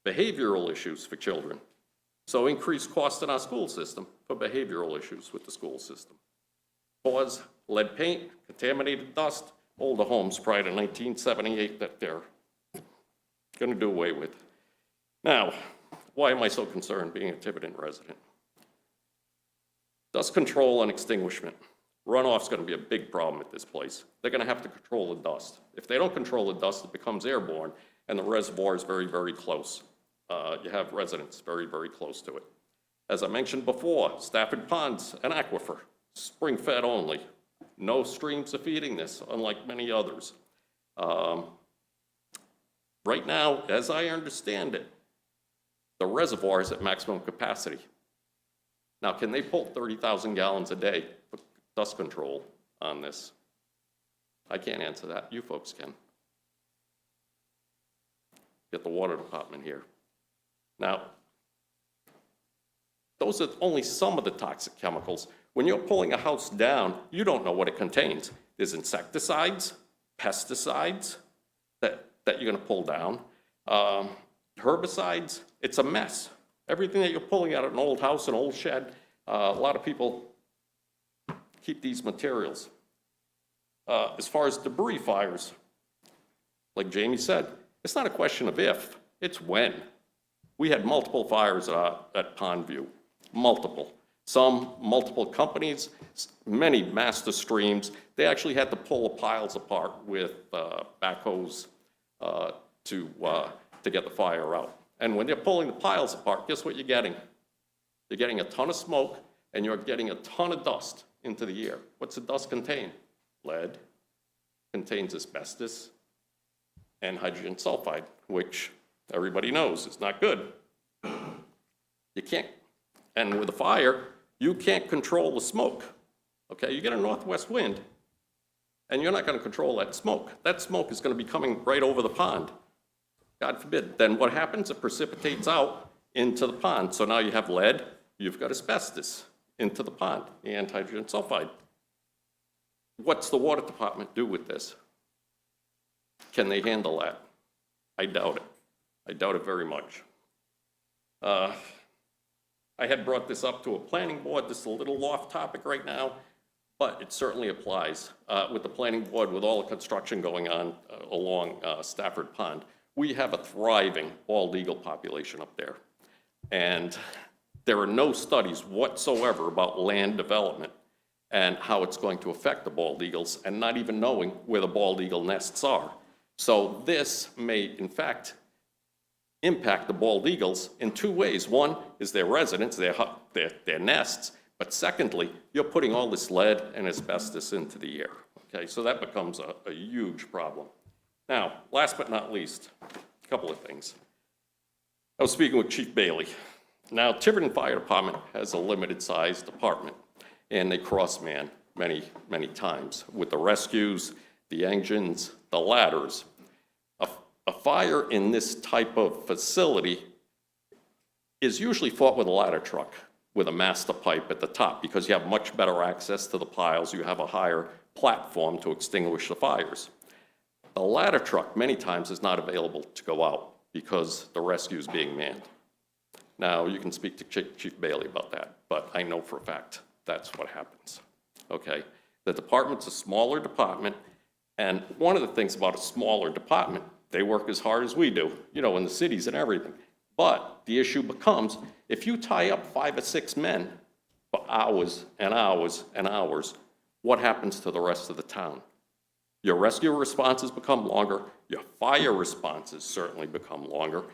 Behavioral issues for children. So increased cost in our school system for behavioral issues with the school system. Cause lead paint, contaminated dust, older homes prior to 1978 that they're going to do away with. Now, why am I so concerned being a Tiverton resident? Dust control and extinguishment. Runoff's going to be a big problem at this place. They're going to have to control the dust. If they don't control the dust, it becomes airborne, and the reservoir is very, very close. You have residents very, very close to it. As I mentioned before, Stafford Pond's an aquifer, spring-fed only. No streams are feeding this, unlike many others. Right now, as I understand it, the reservoir is at maximum capacity. Now, can they pull 30,000 gallons a day for dust control on this? I can't answer that. You folks can. Get the water department here. Now, those are only some of the toxic chemicals. When you're pulling a house down, you don't know what it contains. There's insecticides, pesticides that you're going to pull down, herbicides. It's a mess. Everything that you're pulling out of an old house, an old shed, a lot of people keep these materials. As far as debris fires, like Jamie said, it's not a question of if, it's when. We had multiple fires at Pondview, multiple. Some multiple companies, many master streams. They actually had to pull the piles apart with backhoes to get the fire out. And when they're pulling the piles apart, guess what you're getting? You're getting a ton of smoke, and you're getting a ton of dust into the air. What's the dust contain? Lead, contains asbestos, and hydrogen sulfide, which everybody knows is not good. You can't, and with a fire, you can't control the smoke. Okay, you get a northwest wind, and you're not going to control that smoke. That smoke is going to be coming right over the pond. God forbid. Then what happens? It precipitates out into the pond. So now you have lead, you've got asbestos into the pond, and hydrogen sulfide. What's the water department do with this? Can they handle that? I doubt it. I doubt it very much. I had brought this up to a planning board. This is a little off topic right now, but it certainly applies. With the planning board, with all the construction going on along Stafford Pond, we have a thriving bald eagle population up there. And there are no studies whatsoever about land development and how it's going to affect the bald eagles, and not even knowing where the bald eagle nests are. So this may, in fact, impact the bald eagles in two ways. One is their residence, their nests, but secondly, you're putting all this lead and asbestos into the air. Okay, so that becomes a huge problem. Now, last but not least, a couple of things. I was speaking with Chief Bailey. Now, Tiverton Fire Department has a limited-sized department, and they cross-man many, many times with the rescues, the engines, the ladders. A fire in this type of facility is usually fought with a ladder truck with a master pipe at the top because you have much better access to the piles. You have a higher platform to extinguish the fires. The ladder truck many times is not available to go out because the rescue is being manned. Now, you can speak to Chief Bailey about that, but I know for a fact that's what happens, okay? The department's a smaller department, and one of the things about a smaller department, they work as hard as we do, you know, in the cities and everything. But the issue becomes, if you tie up 5 or 6 men for hours and hours and hours, what happens to the rest of the town? Your rescue responses become longer, your fire responses certainly become longer,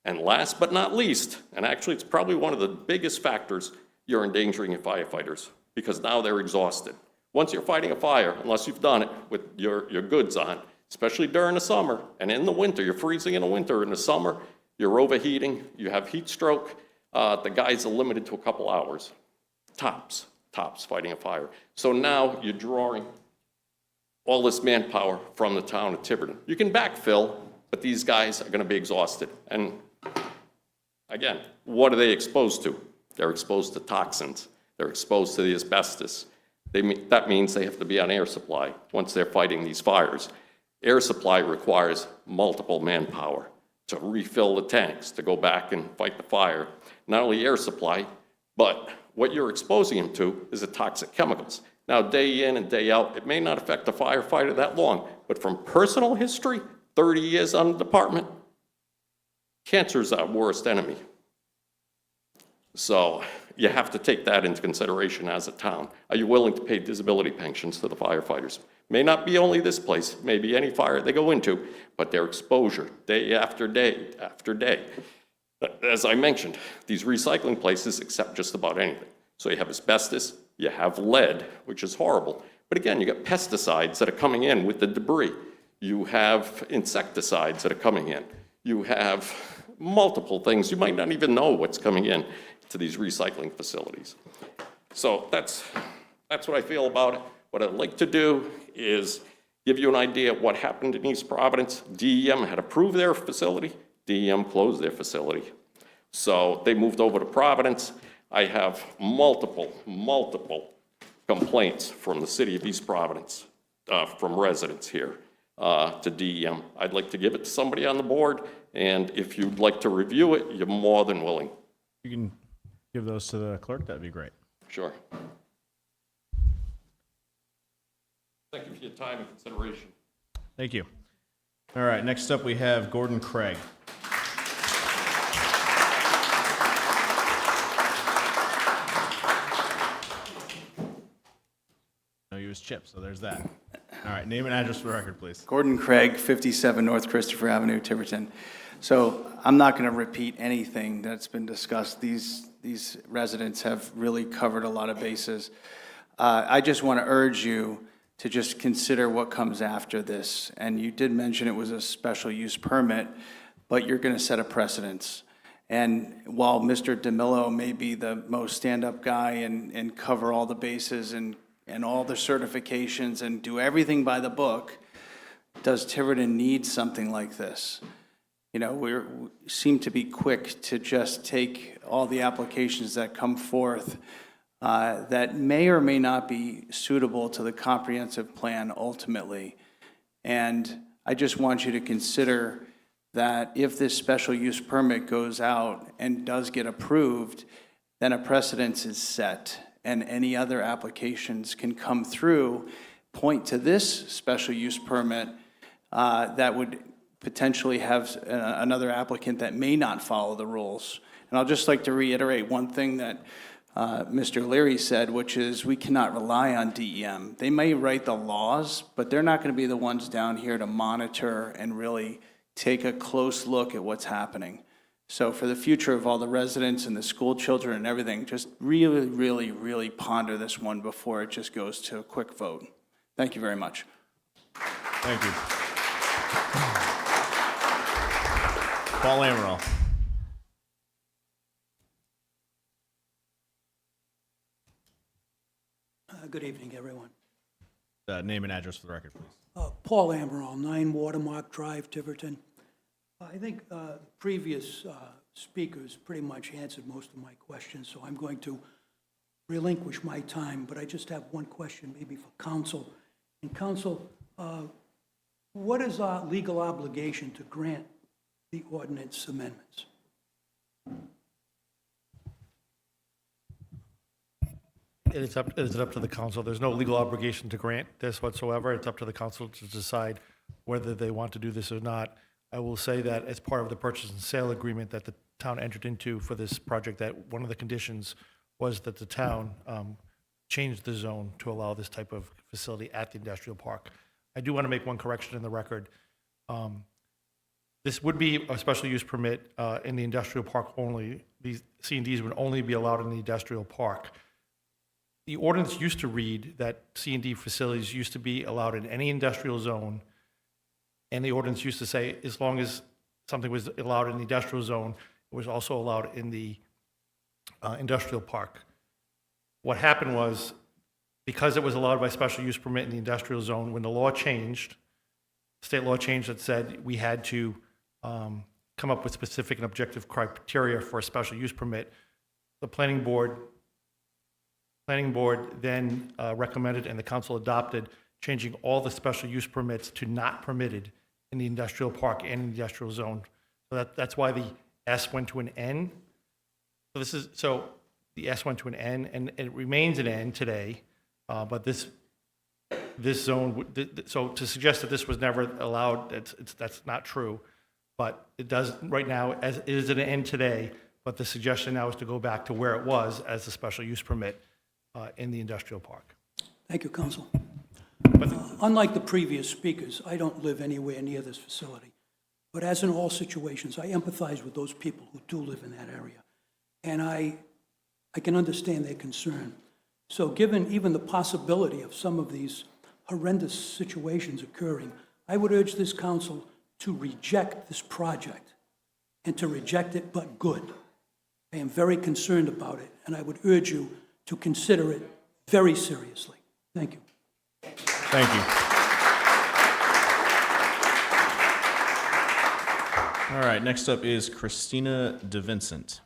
and last but not least, and actually it's probably one of the biggest factors, you're endangering your firefighters because now they're exhausted. Once you're fighting a fire, unless you've done it with your goods on, especially during the summer and in the winter, you're freezing in the winter, in the summer, you're overheating, you have heat stroke, the guys are limited to a couple hours, tops fighting a fire. So now you're drawing all this manpower from the town of Tiverton. You can backfill, but these guys are gonna be exhausted. And again, what are they exposed to? They're exposed to toxins. They're exposed to the asbestos. That means they have to be on air supply once they're fighting these fires. Air supply requires multiple manpower to refill the tanks, to go back and fight the fire. Not only air supply, but what you're exposing them to is the toxic chemicals. Now, day in and day out, it may not affect the firefighter that long, but from personal history, 30 years on the department, cancer is our worst enemy. So you have to take that into consideration as a town. Are you willing to pay disability pensions to the firefighters? May not be only this place, maybe any fire they go into, but their exposure day after day after day. As I mentioned, these recycling places accept just about anything. So you have asbestos, you have lead, which is horrible. But again, you got pesticides that are coming in with the debris. You have insecticides that are coming in. You have multiple things. You might not even know what's coming in to these recycling facilities. So that's what I feel about it. What I'd like to do is give you an idea of what happened in East Providence. DEM had approved their facility. DEM closed their facility. So they moved over to Providence. I have multiple complaints from the city of East Providence, from residents here to DEM. I'd like to give it to somebody on the board, and if you'd like to review it, you're more than willing. You can give those to the clerk, that'd be great. Sure. Thank you for your time and consideration. Thank you. All right, next up we have Gordon Craig. No, you was Chip, so there's that. All right, name and address for the record, please. Gordon Craig, 57 North Christopher Avenue, Tiverton. So I'm not going to repeat anything that's been discussed. These residents have really covered a lot of bases. I just want to urge you to just consider what comes after this. And you did mention it was a special use permit, but you're going to set a precedence. And while Mr. DeMillo may be the most stand-up guy and cover all the bases and all the certifications and do everything by the book, does Tiverton need something like this? You know, we seem to be quick to just take all the applications that come forth that may or may not be suitable to the comprehensive plan ultimately. And I just want you to consider that if this special use permit goes out and does get approved, then a precedence is set, and any other applications can come through, point to this special use permit that would potentially have another applicant that may not follow the rules. And I'll just like to reiterate one thing that Mr. Leary said, which is we cannot rely on DEM. They may write the laws, but they're not going to be the ones down here to monitor and really take a close look at what's happening. So for the future of all the residents and the school children and everything, just really, really, really ponder this one before it just goes to a quick vote. Thank you very much. Thank you. Paul Amaral. Good evening, everyone. Name and address for the record, please. Paul Amaral, 9 Watermark Drive, Tiverton. I think previous speakers pretty much answered most of my questions, so I'm going to relinquish my time, but I just have one question maybe for council. And council, what is our legal obligation to grant the ordinance amendments? It is up to the council. There's no legal obligation to grant this whatsoever. It's up to the council to decide whether they want to do this or not. I will say that as part of the purchase and sale agreement that the town entered into for this project, that one of the conditions was that the town change the zone to allow this type of facility at the industrial park. I do want to make one correction in the record. This would be a special use permit in the industrial park only. These C&Ds would only be allowed in the industrial park. The ordinance used to read that C&D facilities used to be allowed in any industrial zone, and the ordinance used to say as long as something was allowed in the industrial zone, it was also allowed in the industrial park. What happened was, because it was allowed by special use permit in the industrial zone, when the law changed, state law changed that said we had to come up with specific and objective criteria for a special use permit, the planning board then recommended and the council adopted changing all the special use permits to not permitted in the industrial park and industrial zone. So that's why the S went to an N. So the S went to an N, and it remains an N today, but this zone, so to suggest that this was never allowed, that's not true. But it does, right now, as it is an N today, but the suggestion now is to go back to where it was as a special use permit in the industrial park. Thank you, Counsel. Unlike the previous speakers, I don't live anywhere near this facility. But as in all situations, I empathize with those people who do live in that area. And I can understand their concern. So given even the possibility of some of these horrendous situations occurring, I would urge this council to reject this project, and to reject it but good. I am very concerned about it, and I would urge you to consider it very seriously. Thank you. Thank you. All right, next up is Christina DeVincent.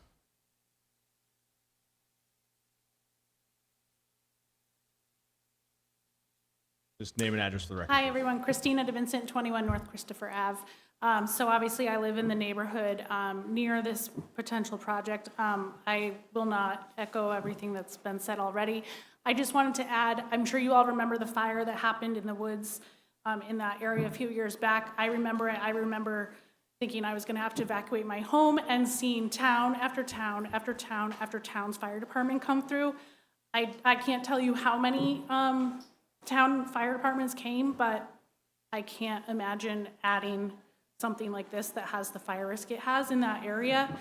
Just name and address for the record. Hi, everyone. Christina DeVincent, 21 North Christopher Ave. So obviously, I live in the neighborhood near this potential project. I will not echo everything that's been said already. I just wanted to add, I'm sure you all remember the fire that happened in the woods in that area a few years back. I remember it. I remember thinking I was going to have to evacuate my home and seeing town after town after town after town's fire department come through. I can't tell you how many town fire departments came, but I can't imagine adding something like this that has the fire risk it has in that area.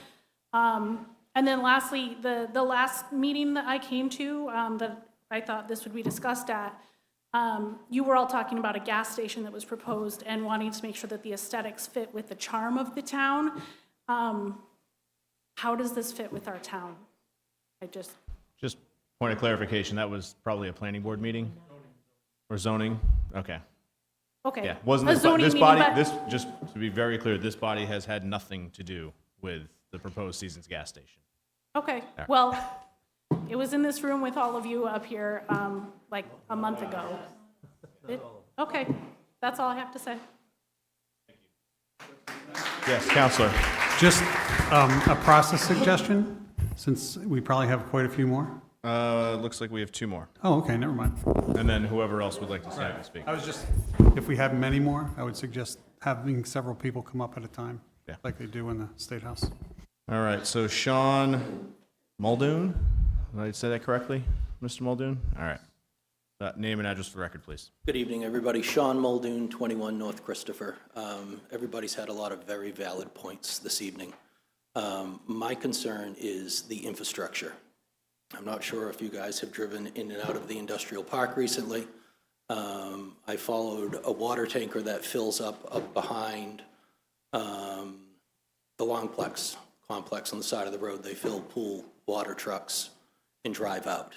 And then lastly, the last meeting that I came to that I thought this would be discussed at, you were all talking about a gas station that was proposed and wanting to make sure that the aesthetics fit with the charm of the town. How does this fit with our town? Just point of clarification, that was probably a planning board meeting? Or zoning? Okay. Okay. Yeah, wasn't A this, zoning this meeting, body, but- this, just to be very clear, this body has had nothing to do with the proposed Seasons gas station. Okay, Yeah. well, it was in this room with all of you up here like a month ago. Okay, that's all I have to say. Yes, Counselor. Just a process suggestion, since we probably have quite a few more. Looks like we have two more. Oh, okay, never mind. And then whoever else would like to say to speak. I was just, if we have many more, I would suggest having several people come up at a time, Yeah. like they do in the State House. All right, so Sean Muldoon, did I say that correctly, Mr. Muldoon? All right. Name and address for the record, please. Good evening, everybody. Sean Muldoon, 21 North Christopher. Everybody's had a lot of very valid points this evening. My concern is the infrastructure. I'm not sure if you guys have driven in and out of the industrial park recently. I followed a water tanker that fills up behind the Longplex complex on the side of the road. They fill pool water trucks and drive out.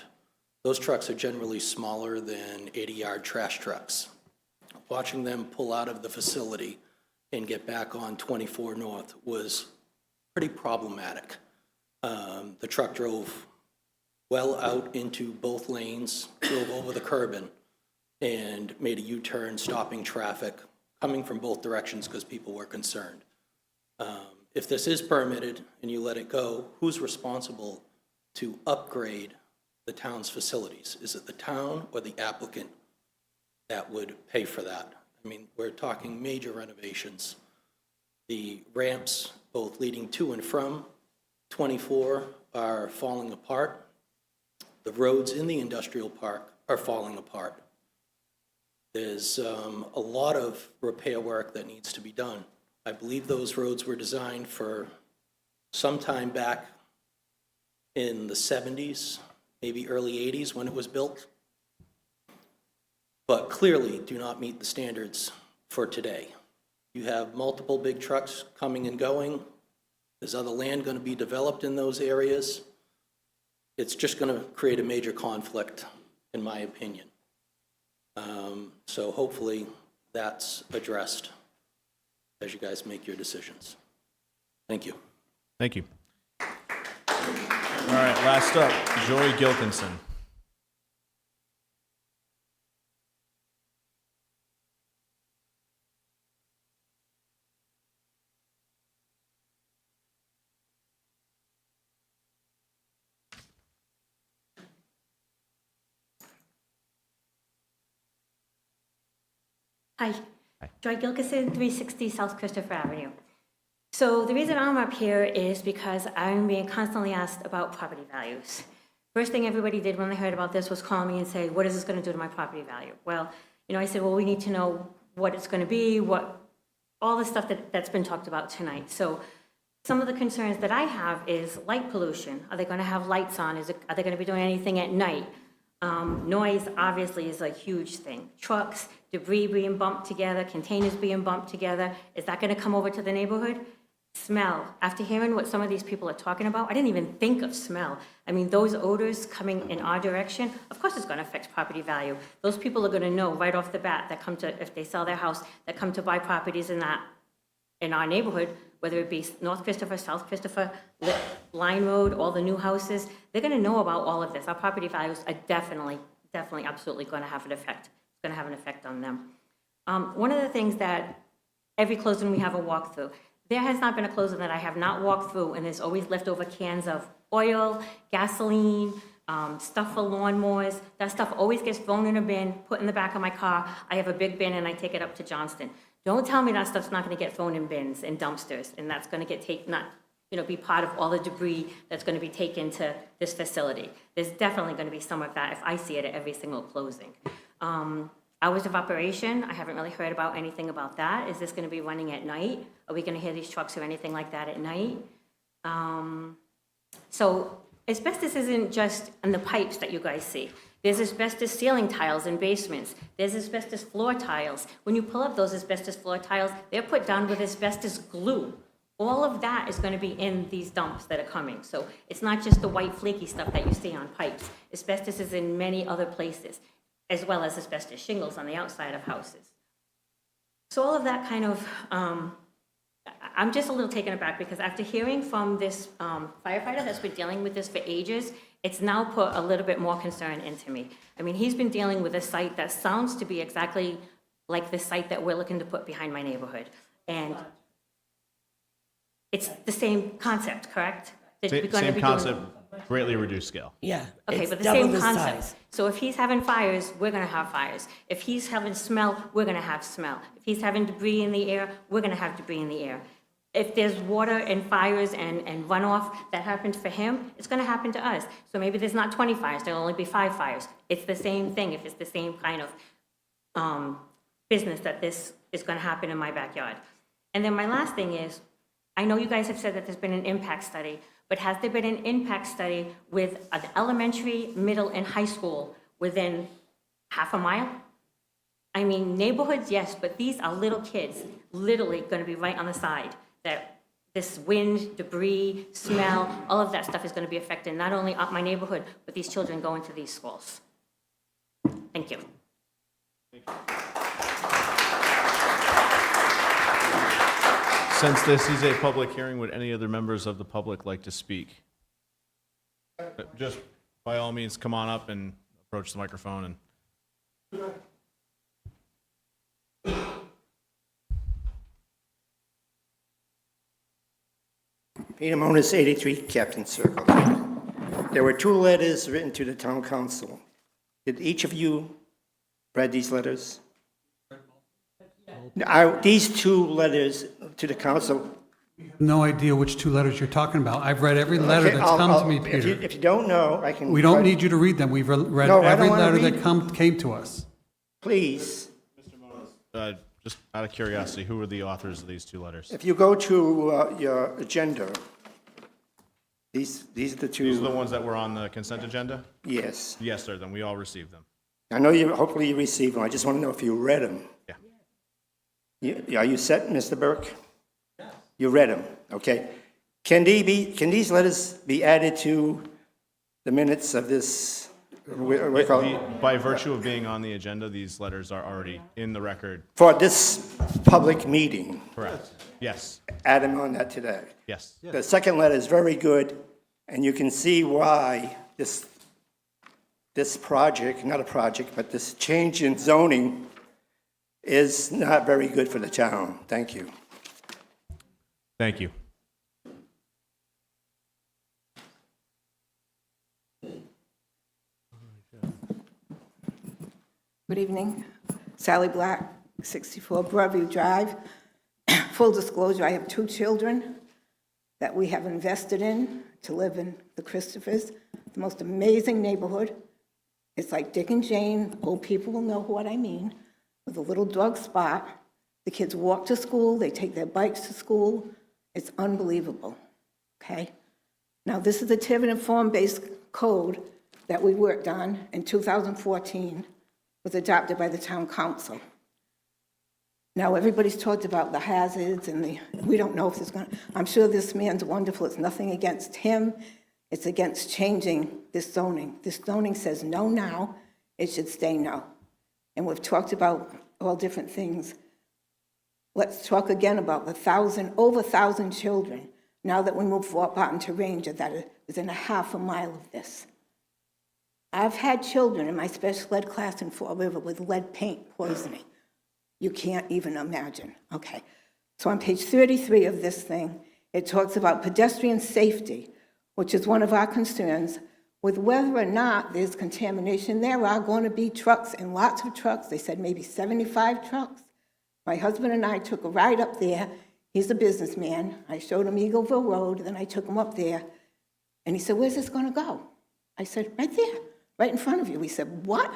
Those trucks are generally smaller than 80-yard trash trucks. Watching them pull out of the facility and get back on 24 North was pretty problematic. The truck drove well out into both lanes, drove over the curb and made a U-turn, stopping traffic, coming from both directions because people were concerned. If this is permitted and you let it go, who's responsible to upgrade the town's facilities? Is it the town or the applicant that would pay for that? I mean, we're talking major renovations. The ramps, both leading to and from 24, are falling apart. The roads in the industrial park are falling apart. There's a lot of repair work that needs to be done. I believe those roads were designed for some time back in the 70s, maybe early 80s when it was built, but clearly do not meet the standards for today. You have multiple big trucks coming and going. There's other land going to be developed in those areas. It's just going to create a major conflict, in my opinion. So hopefully that's addressed as you guys make your decisions. Thank you. Thank you. All right, last up, Joy Gilkinson. Hi, Joy Gilkison, 360 South Christopher Avenue. So the reason I'm up here is because I'm being constantly asked about property values. First thing everybody did when they heard about this was call me and say, what is this going to do to my property value? Well, I said, well, we need to know what it's going to be, all the stuff that's been talked about tonight. So some of the concerns that I have is light pollution. Are they going to have lights on? Are they going to be doing anything at night? Noise, obviously, is a huge thing. Trucks, debris being bumped together, containers being bumped together. Is that going to come over to the neighborhood? Smell. After hearing what some of these people are talking about, I didn't even think of smell. I mean, those odors coming in our direction, of course it's going to affect property value. Those people are going to know right off the bat that come to, if they sell their house, that come to buy properties in our neighborhood, whether it be North Christopher, South Christopher, Line Road, all the new houses, they're going to know about all of this. Our property values are definitely, absolutely going to have an effect. It's going to have an effect on them. One of the things that every closing we have a walkthrough, there has not been a closing that I have not walked through, and there's always leftover cans of oil, gasoline, stuff for lawnmowers. That stuff always gets thrown in a bin, put in the back of my car. I have a big bin, and I take it up to Johnston. Don't tell me that stuff's not going to get thrown in bins and dumpsters, and that's going to be part of all the debris that's going to be taken to this facility. There's definitely going to be some of that if I see it at every single closing. Hours of operation, I haven't really heard about anything about that. Is this going to be running at night? Are we going to hear these trucks or anything like that at night? So asbestos isn't just in the pipes that you guys see. There's asbestos ceiling tiles in basements. There's asbestos floor tiles. When you pull up those asbestos floor tiles, they're put down with asbestos glue. All of that is going to be in these dumps that are coming. So it's not just the white flaky stuff that you see on pipes. Asbestos is in many other places, as well as asbestos shingles on the outside of houses. So all of that kind of, I'm just a little taken aback because after hearing from this firefighter that's been dealing with this for ages, it's now put a little bit more concern into me. I mean, he's been dealing with a site that sounds to be exactly like the site that we're looking to put behind my neighborhood. And it's the same concept, correct? That we're gonna Same be concept, greatly reduced scale. Yeah. Okay, it's but the double same the concept. size. So if he's having fires, we're gonna have fires. If he's having smell, we're gonna have smell. If he's having debris in the air, we're gonna have debris in the air. If there's water and fires and runoff that happens for him, it's gonna happen to us. So maybe there's not 20 fires, there'll only be 5 fires. It's the same thing if it's the same kind of business that this is gonna happen in my backyard. And then my last thing is, I know you guys have said that there's been an impact study, but has there been an impact study with an elementary, middle, and high school within half a mile? I mean, neighborhoods, yes, but these are little kids, literally going to be right on the side. That this wind, debris, smell, all of that stuff is going to be affecting not only my neighborhood, but these children going to these schools. Thank you. Since this is a public hearing, would any other members of the public like to speak? Just by all means, come on up and approach the microphone and. Peter Monis, 83 Captain Circle. There were 2 letters written to the town council. Did each of you read these letters? These 2 letters to the council. No idea which 2 letters you're talking about. I've read every letter Okay, that's come to me, If Peter. you don't know, I can. We don't need you to read them. We've read No, I don't every wanna letter read. that came to us. Please, Just out of curiosity, who are the authors of these 2 letters? if you go to your agenda, these are the 2. These are the ones that were on the consent agenda? Yes. Yes, sir, then we all received them. I know hopefully you received them. I just want to know if you read them. Are you set, Mr. Burke? You read them, okay. Can these letters be added to the minutes of this? By virtue of being on the agenda, these letters are already in the record. For this public meeting? Correct. Yes. Add them on that today? Yes. The second letter is very good, and you can see why this project, not a project, but this change in zoning is not very good for the town. Thank you. Thank you. Good evening. Sally Black, 64 Broadview Drive. Full disclosure, I have 2 children that we have invested in to live in the Christophers, the most amazing neighborhood. It's like Dick and Jane, old people will know what I mean, with a little dog spot. The kids walk to school, they take their bikes to school. It's unbelievable, okay? Now, this is the Tiverton form-based code that we worked on in 2014, was adopted by the town council. Now, everybody's talked about the hazards and we don't know if there's going to, I'm sure this man's wonderful. It's nothing against him. It's against changing this zoning. This zoning says no now. It should stay no. And we've talked about all different things. Let's talk again about the over 1,000 children, now that we move Fort Barton to Ranger, that is within a half a mile of this. I've had children in my special ed class in Fall River with lead paint poisoning. You can't even imagine. Okay, so on page 33 of this thing, it talks about pedestrian safety, which is one of our concerns. With whether or not there's contamination, there are going to be trucks and lots of trucks. They said maybe 75 trucks. My husband and I took a ride up there. He's a businessman. I showed him Eagleville Road, then I took him up there. And he said, "Where's this going to go?" I said, "Right there, right in front of you." He said, "What?"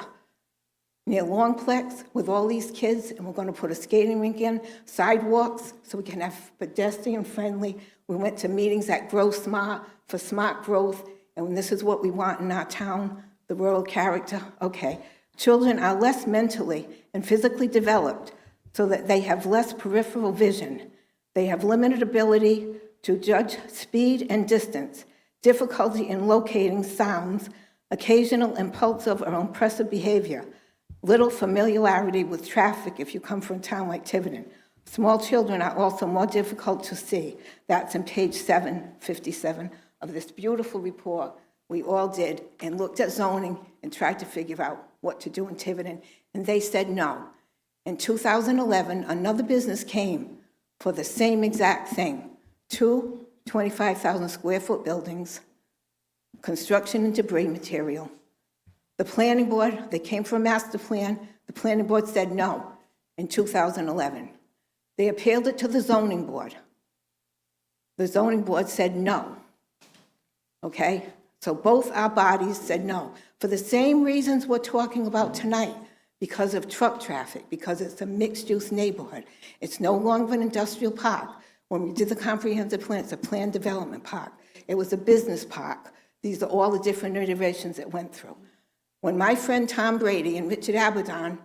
Near Longplex with all these kids, and we're going to put a skating rink in, sidewalks, so we can have pedestrian friendly. We went to meetings at Grow Smart for smart growth, and this is what we want in our town, the rural character. Okay, children are less mentally and physically developed so that they have less peripheral vision. They have limited ability to judge speed and distance, difficulty in locating sounds, occasional impulsive or impressive behavior, little familiarity with traffic if you come from a town like Tiverton. Small children are also more difficult to see. That's on page 757 of this beautiful report we all did and looked at zoning and tried to figure out what to do in Tiverton, and they said no. In 2011, another business came for the same exact thing. 2 25,000 square foot buildings, construction and debris material. The planning board, they came for a master plan. The planning board said no in 2011. They appealed it to the zoning board. The zoning board said no. Okay? So both our bodies said no. For the same reasons we're talking about tonight, because of truck traffic, because it's a mixed-use neighborhood. It's no longer an industrial park. When we did the comprehensive plan, it's a planned development park. It was a business park. These are all the different iterations it went through. When my friend Tom Brady and Richard Abaddon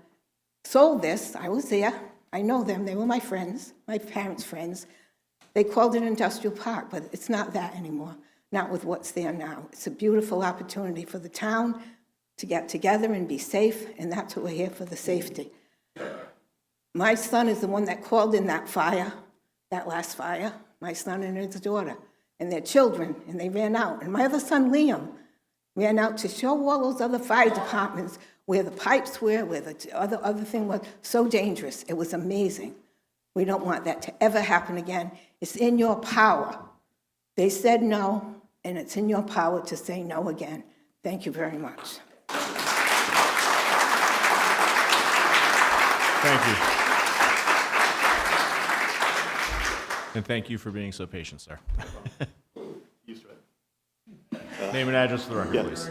sold this, I was there. I know them. They were my friends, my parents' friends. They called it an industrial park, but it's not that anymore, not with what's there now. It's a beautiful opportunity for the town to get together and be safe, and that's what we're here for, the safety. My son is the one that called in that fire, that last fire, my son and his daughter, and their children, and they ran out. And my other son, Liam, ran out to show all those other fire departments where the pipes were, where the other thing was so dangerous. It was amazing. We don't want that to ever happen again. It's in your power. They said no, and it's in your power to say no again. Thank you very much. Thank you. And thank you for being so patient, sir. Name and address for the record, please.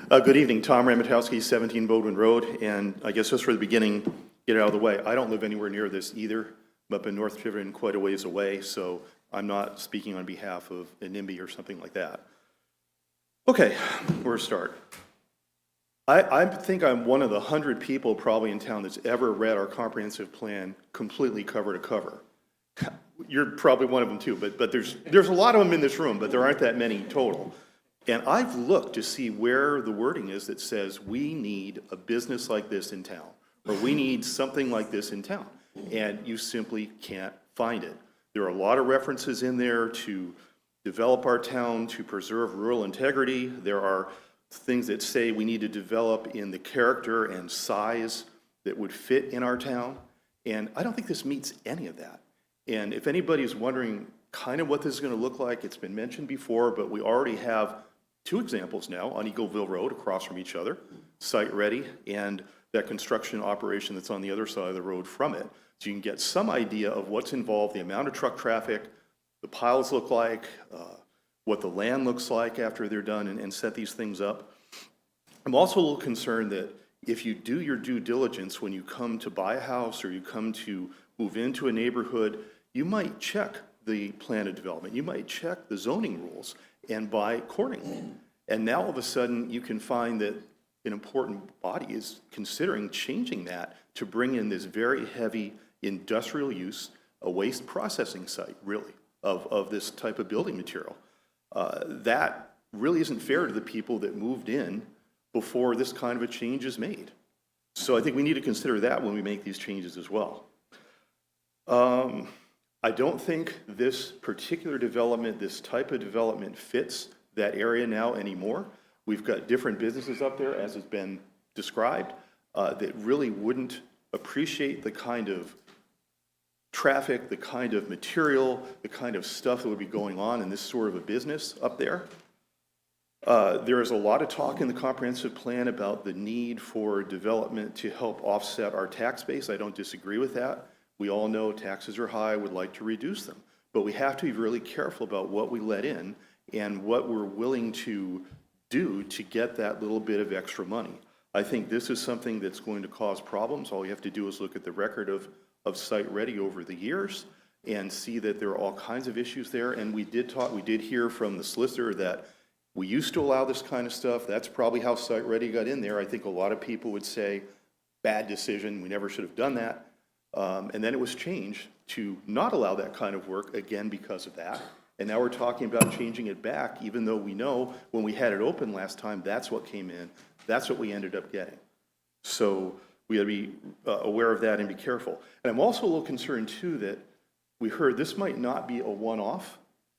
Good evening, Tom Ramatowski, 17 Baldwin Road, and I guess just for the beginning, get it out of the way. I don't live anywhere near this either. I'm up in North Tiverton, quite a ways away, so I'm not speaking on behalf of a NIMBY or something like that. Okay, where to start? I think I'm one of the 100 people probably in town that's ever read our comprehensive plan completely cover to cover. You're probably one of them too, but there's a lot of them in this room, but there aren't that many total. And I've looked to see where the wording is that says we need a business like this in town, or we need something like this in town, and you simply can't find it. There are a lot of references in there to develop our town, to preserve rural integrity. There are things that say we need to develop in the character and size that would fit in our town, and I don't think this meets any of that. And if anybody's wondering kind of what this is going to look like, it's been mentioned before, but we already have 2 examples now on Eagleville Road across from each other, site ready, and that construction operation that's on the other side of the road from it. So you can get some idea of what's involved, the amount of truck traffic, the piles look like, what the land looks like after they're done, and set these things up. I'm also a little concerned that if you do your due diligence when you come to buy a house or you come to move into a neighborhood, you might check the plan of development, you might check the zoning rules and buy accordingly. And now all of a sudden you can find that an important body is considering changing that to bring in this very heavy industrial use, a waste processing site, really, of this type of building material. That really isn't fair to the people that moved in before this kind of a change is made. So I think we need to consider that when we make these changes as well. I don't think this particular development, this type of development fits that area now anymore. We've got different businesses up there, as has been described, that really wouldn't appreciate the kind of traffic, the kind of material, the kind of stuff that would be going on in this sort of a business up there. There is a lot of talk in the comprehensive plan about the need for development to help offset our tax base. I don't disagree with that. We all know taxes are high, would like to reduce them. But we have to be really careful about what we let in and what we're willing to do to get that little bit of extra money. I think this is something that's going to cause problems. All you have to do is look at the record of Site Ready over the years and see that there are all kinds of issues there. And we did hear from the solicitor that we used to allow this kind of stuff. That's probably how Site Ready got in there. I think a lot of people would say, bad decision, we never should have done that. And then it was changed to not allow that kind of work, again, because of that. And now we're talking about changing it back, even though we know when we had it open last time, that's what came in. That's what we ended up getting. So we gotta be aware of that and be careful. And I'm also a little concerned too that we heard this might not be a one-off.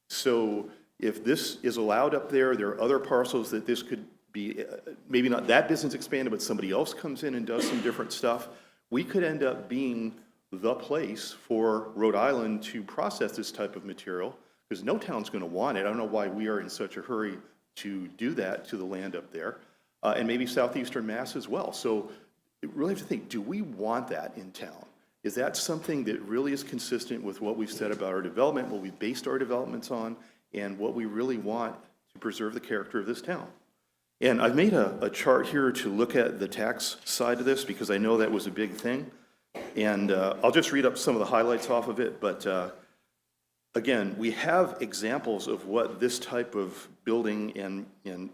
So if this is allowed up there, there are other parcels that this could be, maybe not that business expanded, but somebody else comes in and does some different stuff. We could end up being the place for Rhode Island to process this type of material, because no town's going to want it. I don't know why we are in such a hurry to do that to the land up there, and maybe southeastern Mass as well. So you really have to think, do we want that in town? Is that something that really is consistent with what we've said about our development, what we've based our developments on, and what we really want to preserve the character of this town? And I've made a chart here to look at the tax side of this, because I know that was a big thing. And I'll just read up some of the highlights off of it, but again, we have examples of what this type of building and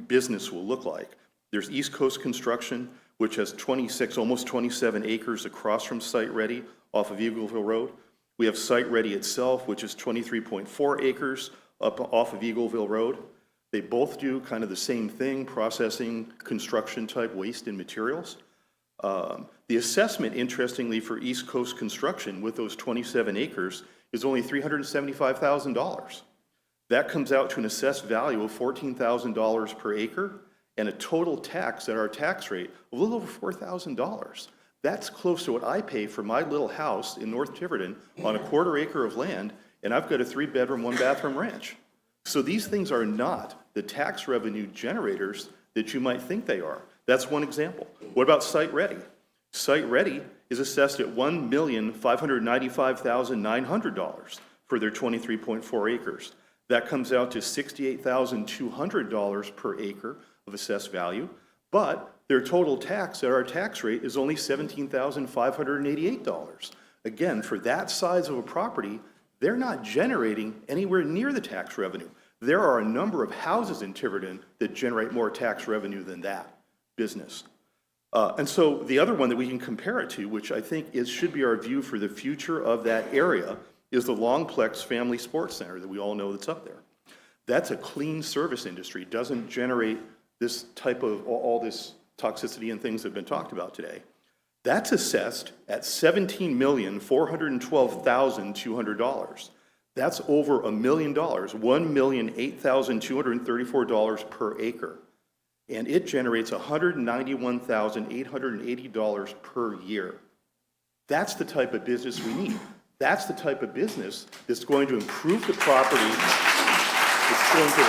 business will look like. There's East Coast Construction, which has 26, almost 27 acres across from Site Ready off of Eagleville Road. We have Site Ready itself, which is 23.4 acres up off of Eagleville Road. They both do kind of the same thing, processing construction type waste and materials. The assessment, interestingly, for East Coast Construction with those 27 acres is only $375,000. That comes out to an assessed value of $14,000 per acre and a total tax at our tax rate of a little over $4,000. That's close to what I pay for my little house in North Tiverton on a quarter acre of land, and I've got a 3-bedroom, 1-bathroom ranch. So these things are not the tax revenue generators that you might think they are. That's one example. What about Site Ready? Site Ready is assessed at $1,595,900 for their 23.4 acres. That comes out to $68,200 per acre of assessed value, but their total tax at our tax rate is only $17,588. Again, for that size of a property, they're not generating anywhere near the tax revenue. There are a number of houses in Tiverton that generate more tax revenue than that business. And so the other one that we can compare it to, which I think should be our view for the future of that area, is the Longplex Family Sports Center that we all know that's up there. That's a clean service industry, doesn't generate this type of, all this toxicity and things that have been talked about today. That's assessed at $17,412,200. That's over $1 million, $1,008,234 per acre. And it generates $191,880 per year. That's the type of business we need. That's the type of business that's going to improve the property. It's going to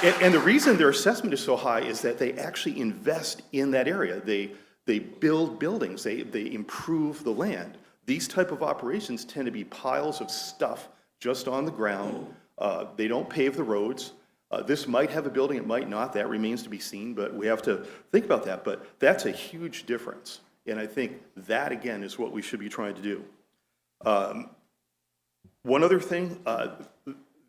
And the reason their assessment is so high is that they actually invest in that area. They build buildings, they improve the land. These type of operations tend to be piles of stuff just on the ground. They don't pave the roads. This might have a building, it might not, that remains to be seen, but we have to think about that. But that's a huge difference. And I think that, again, is what we should be trying to do. One other thing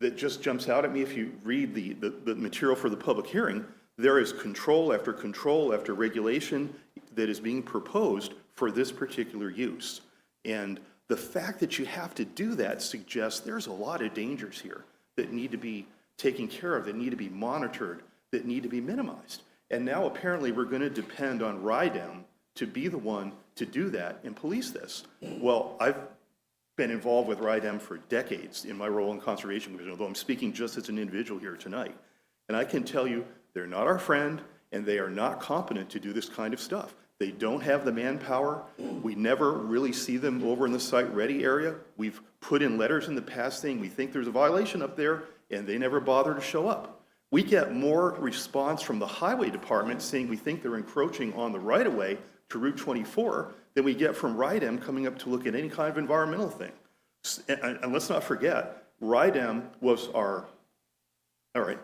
that just jumps out at me, if you read the material for the public hearing, there is control after regulation that is being proposed for this particular use. And the fact that you have to do that suggests there's a lot of dangers here that need to be taken care of, that need to be monitored, that need to be minimized. And now apparently we're going to depend on RIDEM to be the one to do that and police this. Well, I've been involved with RIDEM for decades in my role in Conservation Commission, although I'm speaking just as an individual here tonight. And I can tell you, they're not our friend, and they are not competent to do this kind of stuff. They don't have the manpower. We never really see them over in the site-ready area. We've put in letters in the past saying we think there's a violation up there, and they never bother to show up. We get more response from the Highway Department saying we think they're encroaching on the right-of-way to Route 24 than we get from RIDEM coming up to look at any kind of environmental thing. And let's not forget, RIDEM was our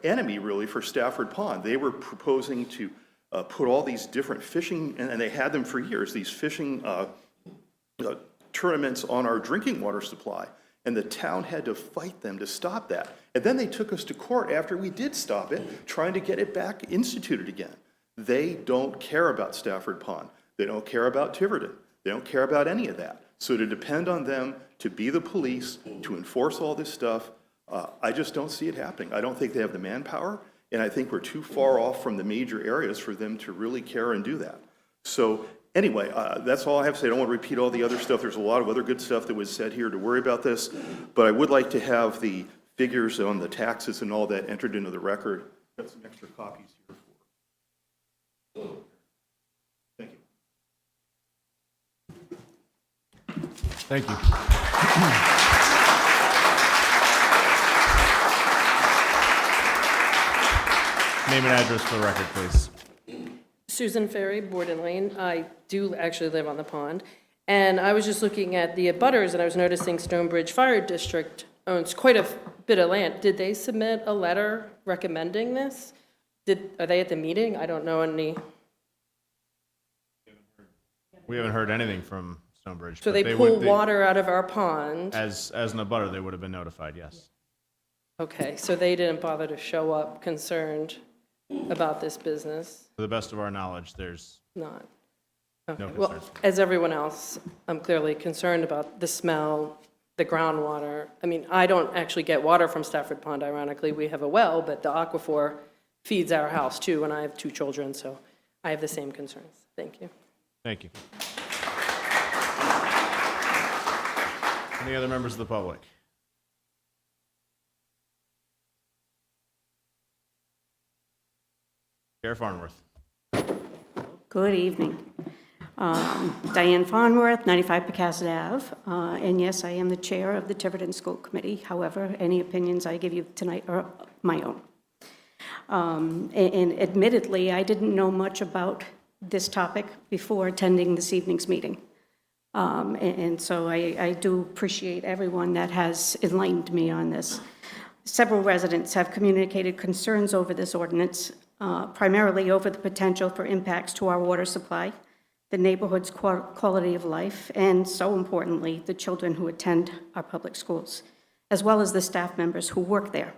enemy, really, for Stafford Pond. They were proposing to put all these different fishing, and they had them for years, these fishing tournaments on our drinking water supply. And the town had to fight them to stop that. And then they took us to court after we did stop it, trying to get it back instituted again. They don't care about Stafford Pond. They don't care about Tiverton. They don't care about any of that. So to depend on them to be the police, to enforce all this stuff, I just don't see it happening. I don't think they have the manpower, and I think we're too far off from the major areas for them to really care and do that. So anyway, that's all I have to say. I don't want to repeat all the other stuff. There's a lot of other good stuff that was said here to worry about this, but I would like to have the figures on the taxes and all that entered into the record. Got some extra copies here for. Thank you. Thank you. Name and address for the record, please. Susan Ferry, Borden Lane. I do actually live on the pond. And I was just looking at the abutters, and I was noticing Stonebridge Fire District owns quite a bit of land. Did they submit a letter recommending this? Are they at the meeting? I don't know any. We haven't heard anything from Stonebridge. So but they pull would- water out of our pond. As an abutter, they would have been notified, yes. Okay, so they didn't bother to show up concerned about this business? To the best of our knowledge, there's Not. no Okay. Well, concerns. as everyone else, I'm clearly concerned about the smell, the groundwater. I mean, I don't actually get water from Stafford Pond, ironically. We have a well, but the aquifer feeds our house too, and I have 2 children, so I have the same concerns. Thank you. Thank you. Any other members of the public? Sheriff Farnworth. Good evening. Diane Farnworth, 95 Pocasset Ave. And yes, I am the chair of the Tiverton School Committee. However, any opinions I give you tonight are my own. And admittedly, I didn't know much about this topic before attending this evening's meeting. And so I do appreciate everyone that has enlightened me on this. Several residents have communicated concerns over this ordinance, primarily over the potential for impacts to our water supply, the neighborhood's quality of life, and so importantly, the children who attend our public schools, as well as the staff members who work there.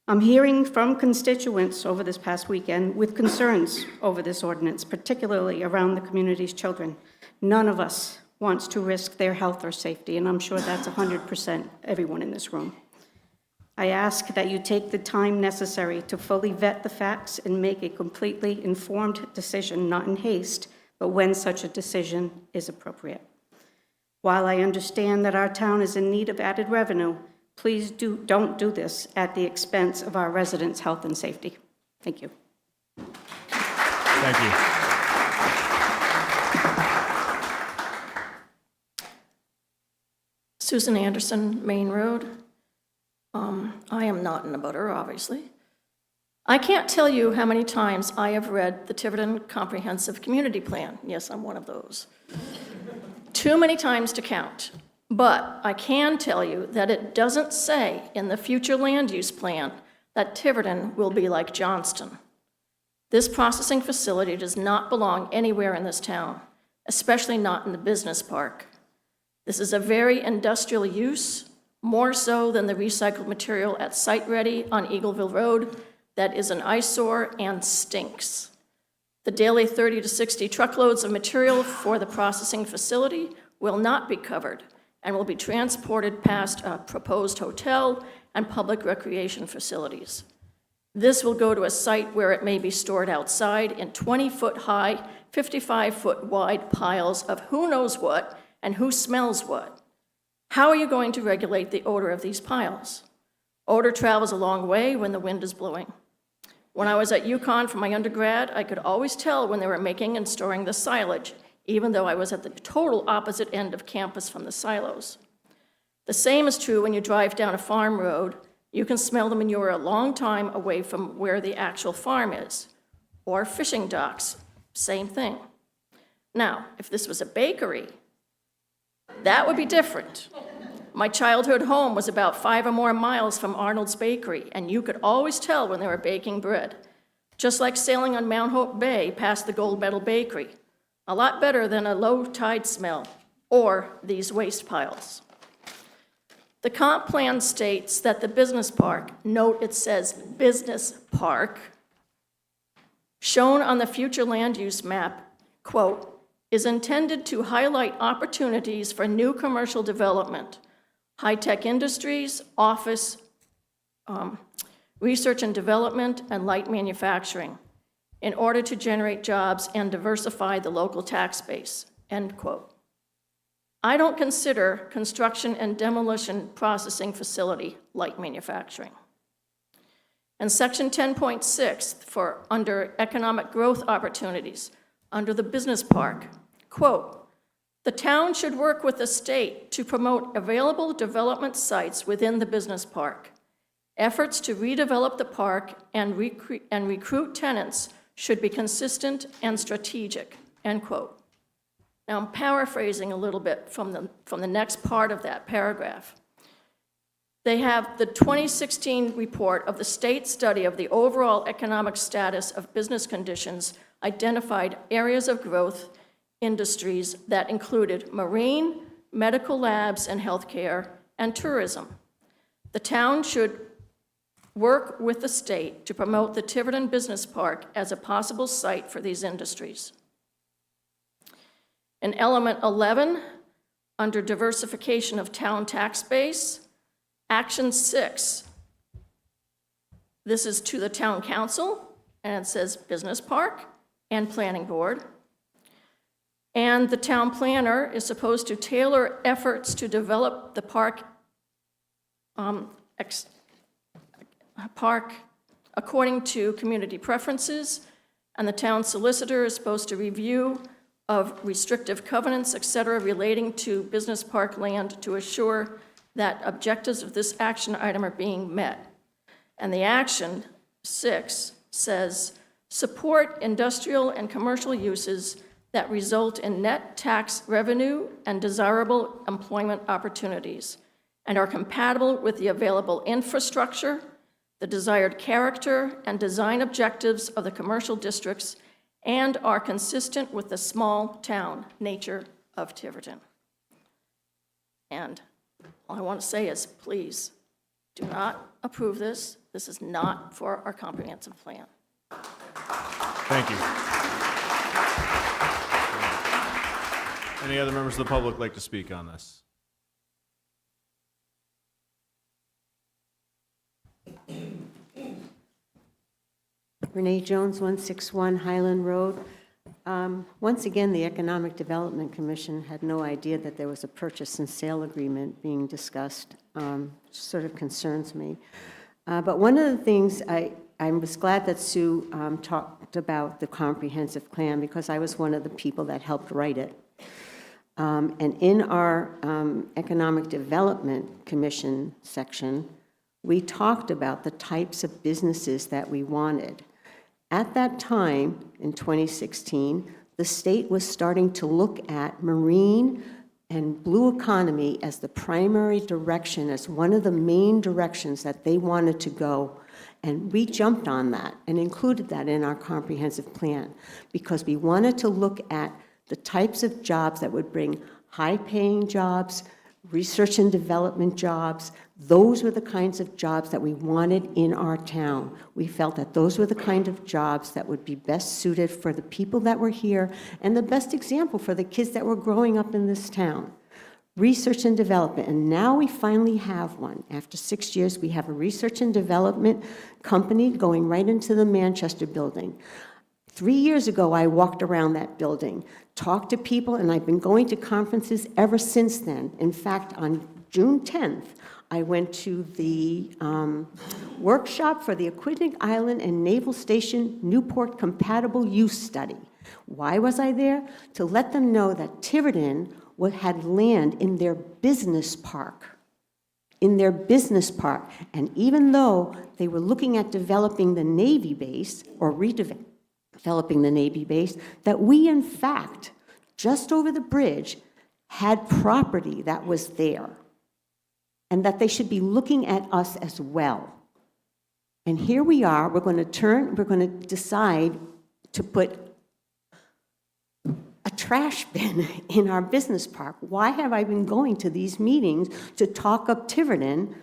I'm hearing from constituents over this past weekend with concerns over this ordinance, particularly around the community's children. None of us wants to risk their health or safety, and I'm sure that's 100% everyone in this room. I ask that you take the time necessary to fully vet the facts and make a completely informed decision, not in haste, but when such a decision is appropriate. While I understand that our town is in need of added revenue, please don't do this at the expense of our residents' health and safety. Thank you. Thank you. Susan Anderson, Main Road. I am not an abutter, obviously. I can't tell you how many times I have read the Tiverton Comprehensive Community Plan. Yes, I'm one of those. Too many times to count. But I can tell you that it doesn't say in the future land use plan that Tiverton will be like Johnston. This processing facility does not belong anywhere in this town, especially not in the business park. This is a very industrial use, more so than the recycled material at Site Ready on Eagleville Road that is an eyesore and stinks. The daily 30 to 60 truckloads of material for the processing facility will not be covered and will be transported past a proposed hotel and public recreation facilities. This will go to a site where it may be stored outside in 20-foot high, 55-foot wide piles of who knows what and who smells what. How are you going to regulate the odor of these piles? Odor travels a long way when the wind is blowing. When I was at UConn for my undergrad, I could always tell when they were making and storing the silage, even though I was at the total opposite end of campus from the silos. The same is true when you drive down a farm road. You can smell the manure a long time away from where the actual farm is. Or fishing docks, same thing. Now, if this was a bakery, that would be different. My childhood home was about 5 or more miles from Arnold's Bakery, and you could always tell when they were baking bread. Just like sailing on Mount Hope Bay past the Gold Medal Bakery. A lot better than a low tide smell or these waste piles. The comp plan states that the business park, note it says business park, shown on the future land use map, quote, is intended to highlight opportunities for new commercial development, high-tech industries, office, research and development, and light manufacturing, in order to generate jobs and diversify the local tax base, end quote. I don't consider construction and demolition processing facility light manufacturing. And section 10.6 for under economic growth opportunities, under the business park, quote, the town should work with the state to promote available development sites within the business park. Efforts to redevelop the park and recruit tenants should be consistent and strategic, end quote. Now, I'm paraphrasing a little bit from the next part of that paragraph. They have the 2016 report of the state study of the overall economic status of business conditions identified areas of growth industries that included marine, medical labs and healthcare, and tourism. The town should work with the state to promote the Tiverton Business Park as a possible site for these industries. In element 11, under diversification of town tax base, action 6. This is to the town council, and it says business park and planning board. And the town planner is supposed to tailor efforts to develop the park according to community preferences, and the town solicitor is supposed to review of restrictive covenants, et cetera, relating to business park land to assure that objectives of this action item are being met. And the action 6 says, support industrial and commercial uses that result in net tax revenue and desirable employment opportunities, and are compatible with the available infrastructure, the desired character and design objectives of the commercial districts, and are consistent with the small town nature of Tiverton. And all I want to say is, please, do not approve this. This is not for our comprehensive plan. Thank you. Any other members of the public like to speak on this? Renee Jones, 161 Highland Road. Once again, the Economic Development Commission had no idea that there was a purchase and sale agreement being discussed. Sort of concerns me. But one of the things, I was glad that Sue talked about the comprehensive plan, because I was one of the people that helped write it. And in our Economic Development Commission section, we talked about the types of businesses that we wanted. At that time, in 2016, the state was starting to look at marine and blue economy as the primary direction, as one of the main directions that they wanted to go. And we jumped on that and included that in our comprehensive plan because we wanted to look at the types of jobs that would bring high-paying jobs, research and development jobs. Those were the kinds of jobs that we wanted in our town. We felt that those were the kind of jobs that would be best suited for the people that were here and the best example for the kids that were growing up in this town. Research and development, and now we finally have one. After 6 years, we have a research and development company going right into the Manchester building. 3 years ago, I walked around that building, talked to people, and I've been going to conferences ever since then. In fact, on June 10th, I went to the workshop for the Aquatic Island and Naval Station Newport Compatible Use Study. Why was I there? To let them know that Tiverton had land in their business park. And even though they were looking at developing the Navy base or redeveloping the Navy base, that we, in fact, just over the bridge, had property that was there. And that they should be looking at us as well. And here we are, we're going to decide to put a trash bin in our business park. Why have I been going to these meetings to talk up Tiverton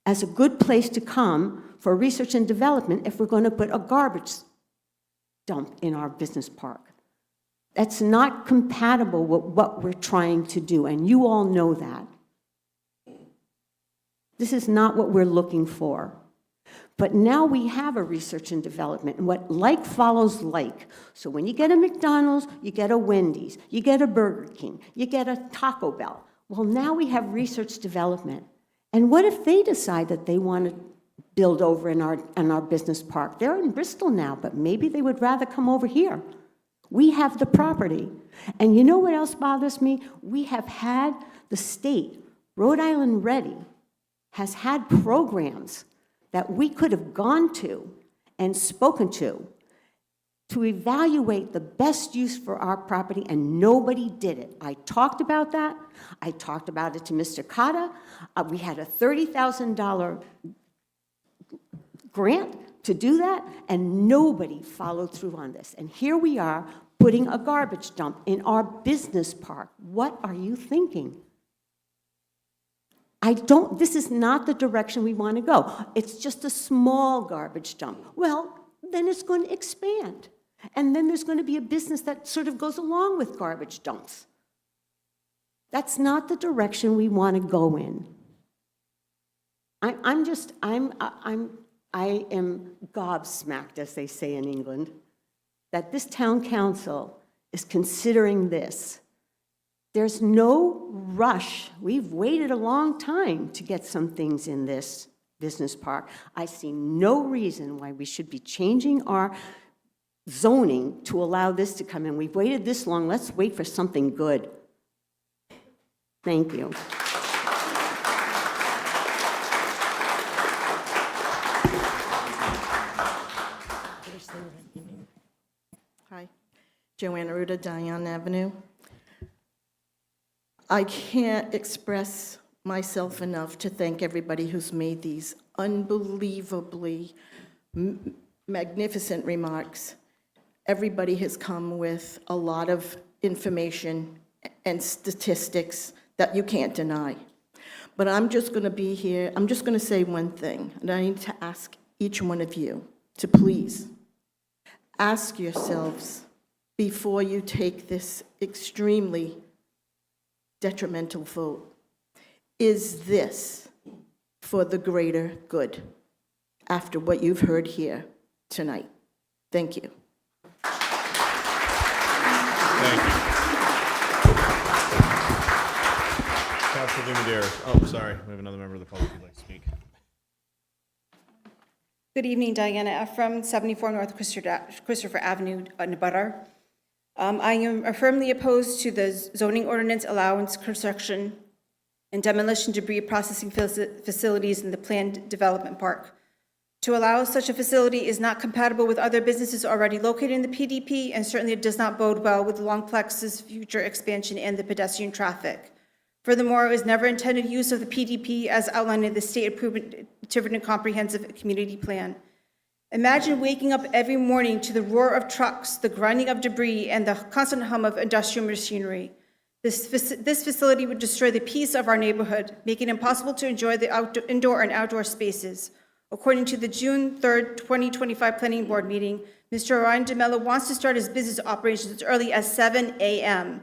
as a good place to come for research and development if we're going to put a garbage dump in our business park? That's not compatible with what we're trying to do, and you all know that. This is not what we're looking for. But now we have a research and development, and what like follows like. So when you get a McDonald's, you get a Wendy's, you get a Burger King, you get a Taco Bell. Well, now we have research development. And what if they decide that they want to build over in our business park? They're in Bristol now, but maybe they would rather come over here. We have the property. And you know what else bothers me? We have had the state, Rhode Island Ready, has had programs that we could have gone to and spoken to evaluate the best use for our property, and nobody did it. I talked about that. I talked about it to Mr. Costa. We had a $30,000 grant to do that, and nobody followed through on this. And here we are putting a garbage dump in our business park. What are you thinking? This is not the direction we want to go. It's just a small garbage dump. Well, then it's going to expand. And then there's going to be a business that sort of goes along with garbage dumps. That's not the direction we want to go in. I am gobsmacked, as they say in England, that this town council is considering this. There's no rush. We've waited a long time to get some things in this business park. I see no reason why we should be changing our zoning to allow this to come in. We've waited this long. Let's wait for something good. Thank you. Hi, Joanna Ruda, Diane Avenue. I can't express myself enough to thank everybody who's made these unbelievably magnificent remarks. Everybody has come with a lot of information and statistics that you can't deny. But I'm just going to be here, I'm just going to say one thing, and I need to ask each one of you to please ask yourselves before you take this extremely detrimental vote. Is this for the greater good after what you've heard here tonight? Thank you. Thank you. Councilor Dumidere. Oh, sorry. We have another member of the public who'd like to speak. Good evening, Diana. From 74 North Christopher Avenue, Butter. I am firmly opposed to the zoning ordinance allowance construction and demolition debris processing facilities in the planned development park. To allow such a facility is not compatible with other businesses already located in the PDP, and certainly it does not bode well with Longplex's future expansion and the pedestrian traffic. Furthermore, it was never intended use of the PDP as outlined in the state-approved Tiverton Comprehensive Community Plan. Imagine waking up every morning to the roar of trucks, the grinding of debris, and the constant hum of industrial machinery. This facility would destroy the peace of our neighborhood, making it impossible to enjoy the indoor and outdoor spaces. According to the June 3rd, 2025 Planning Board meeting, Mr. Orion DeMello wants to start his business operations as early as 7 a.m.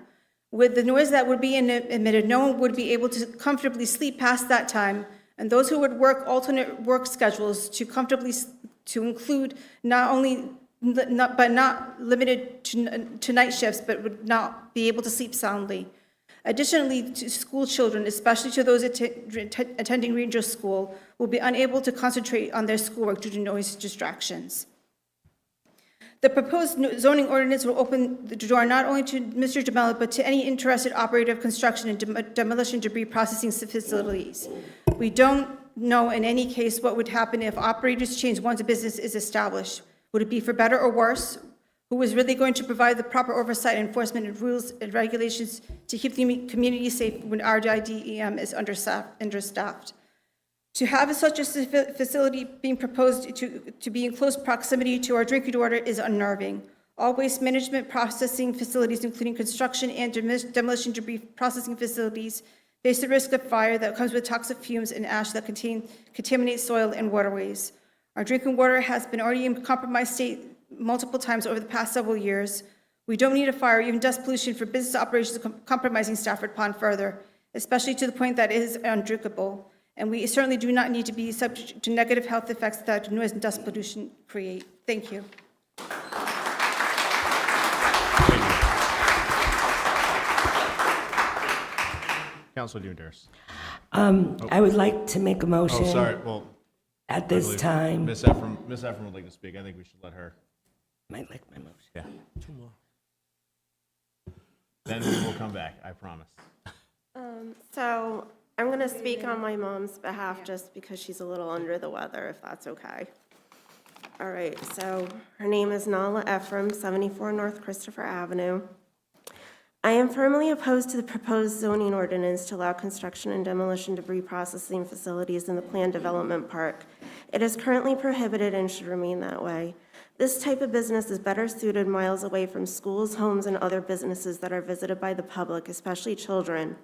With the noise that would be emitted, no one would be able to comfortably sleep past that time, and those who would work alternate work schedules to include but not limited to night shifts, but would not be able to sleep soundly. Additionally, to school children, especially to those attending regional school, will be unable to concentrate on their schoolwork due to noise distractions. The proposed zoning ordinance will open the door not only to Mr. DeMello, but to any interested operator of construction and demolition debris processing facilities. We don't know in any case what would happen if operators change once a business is established. Would it be for better or worse? Who is really going to provide the proper oversight, enforcement, and rules and regulations to keep the community safe when our DEM is understaffed? To have such a facility being proposed to be in close proximity to our drinking water is unnerving. All waste management processing facilities, including construction and demolition debris processing facilities, face the risk of fire that comes with toxic fumes and ash that contaminate soil and waterways. Our drinking water has been already in compromised state multiple times over the past several years. We don't need a fire or even dust pollution for business operations compromising Stafford Pond further, especially to the point that it is undrinkable. And we certainly do not need to be subject to negative health effects that noise and dust pollution create. Thank you. Councilor Dunidaris. I would like to make a motion. Oh, sorry, well. At this time. Ms. Ephraim would like to speak. I think we should let her. Might like my motion. Yeah. Two more. Then we will come back, I promise. So I'm going to speak on my mom's behalf just because she's a little under the weather, if that's okay. All right, so her name is Nala Ephraim, 74 North Christopher Avenue. I am firmly opposed to the proposed zoning ordinance to allow construction and demolition debris processing facilities in the planned development park. It is currently prohibited and should remain that way. This type of business is better suited miles away from schools, homes, and other businesses that are visited by the public, especially children.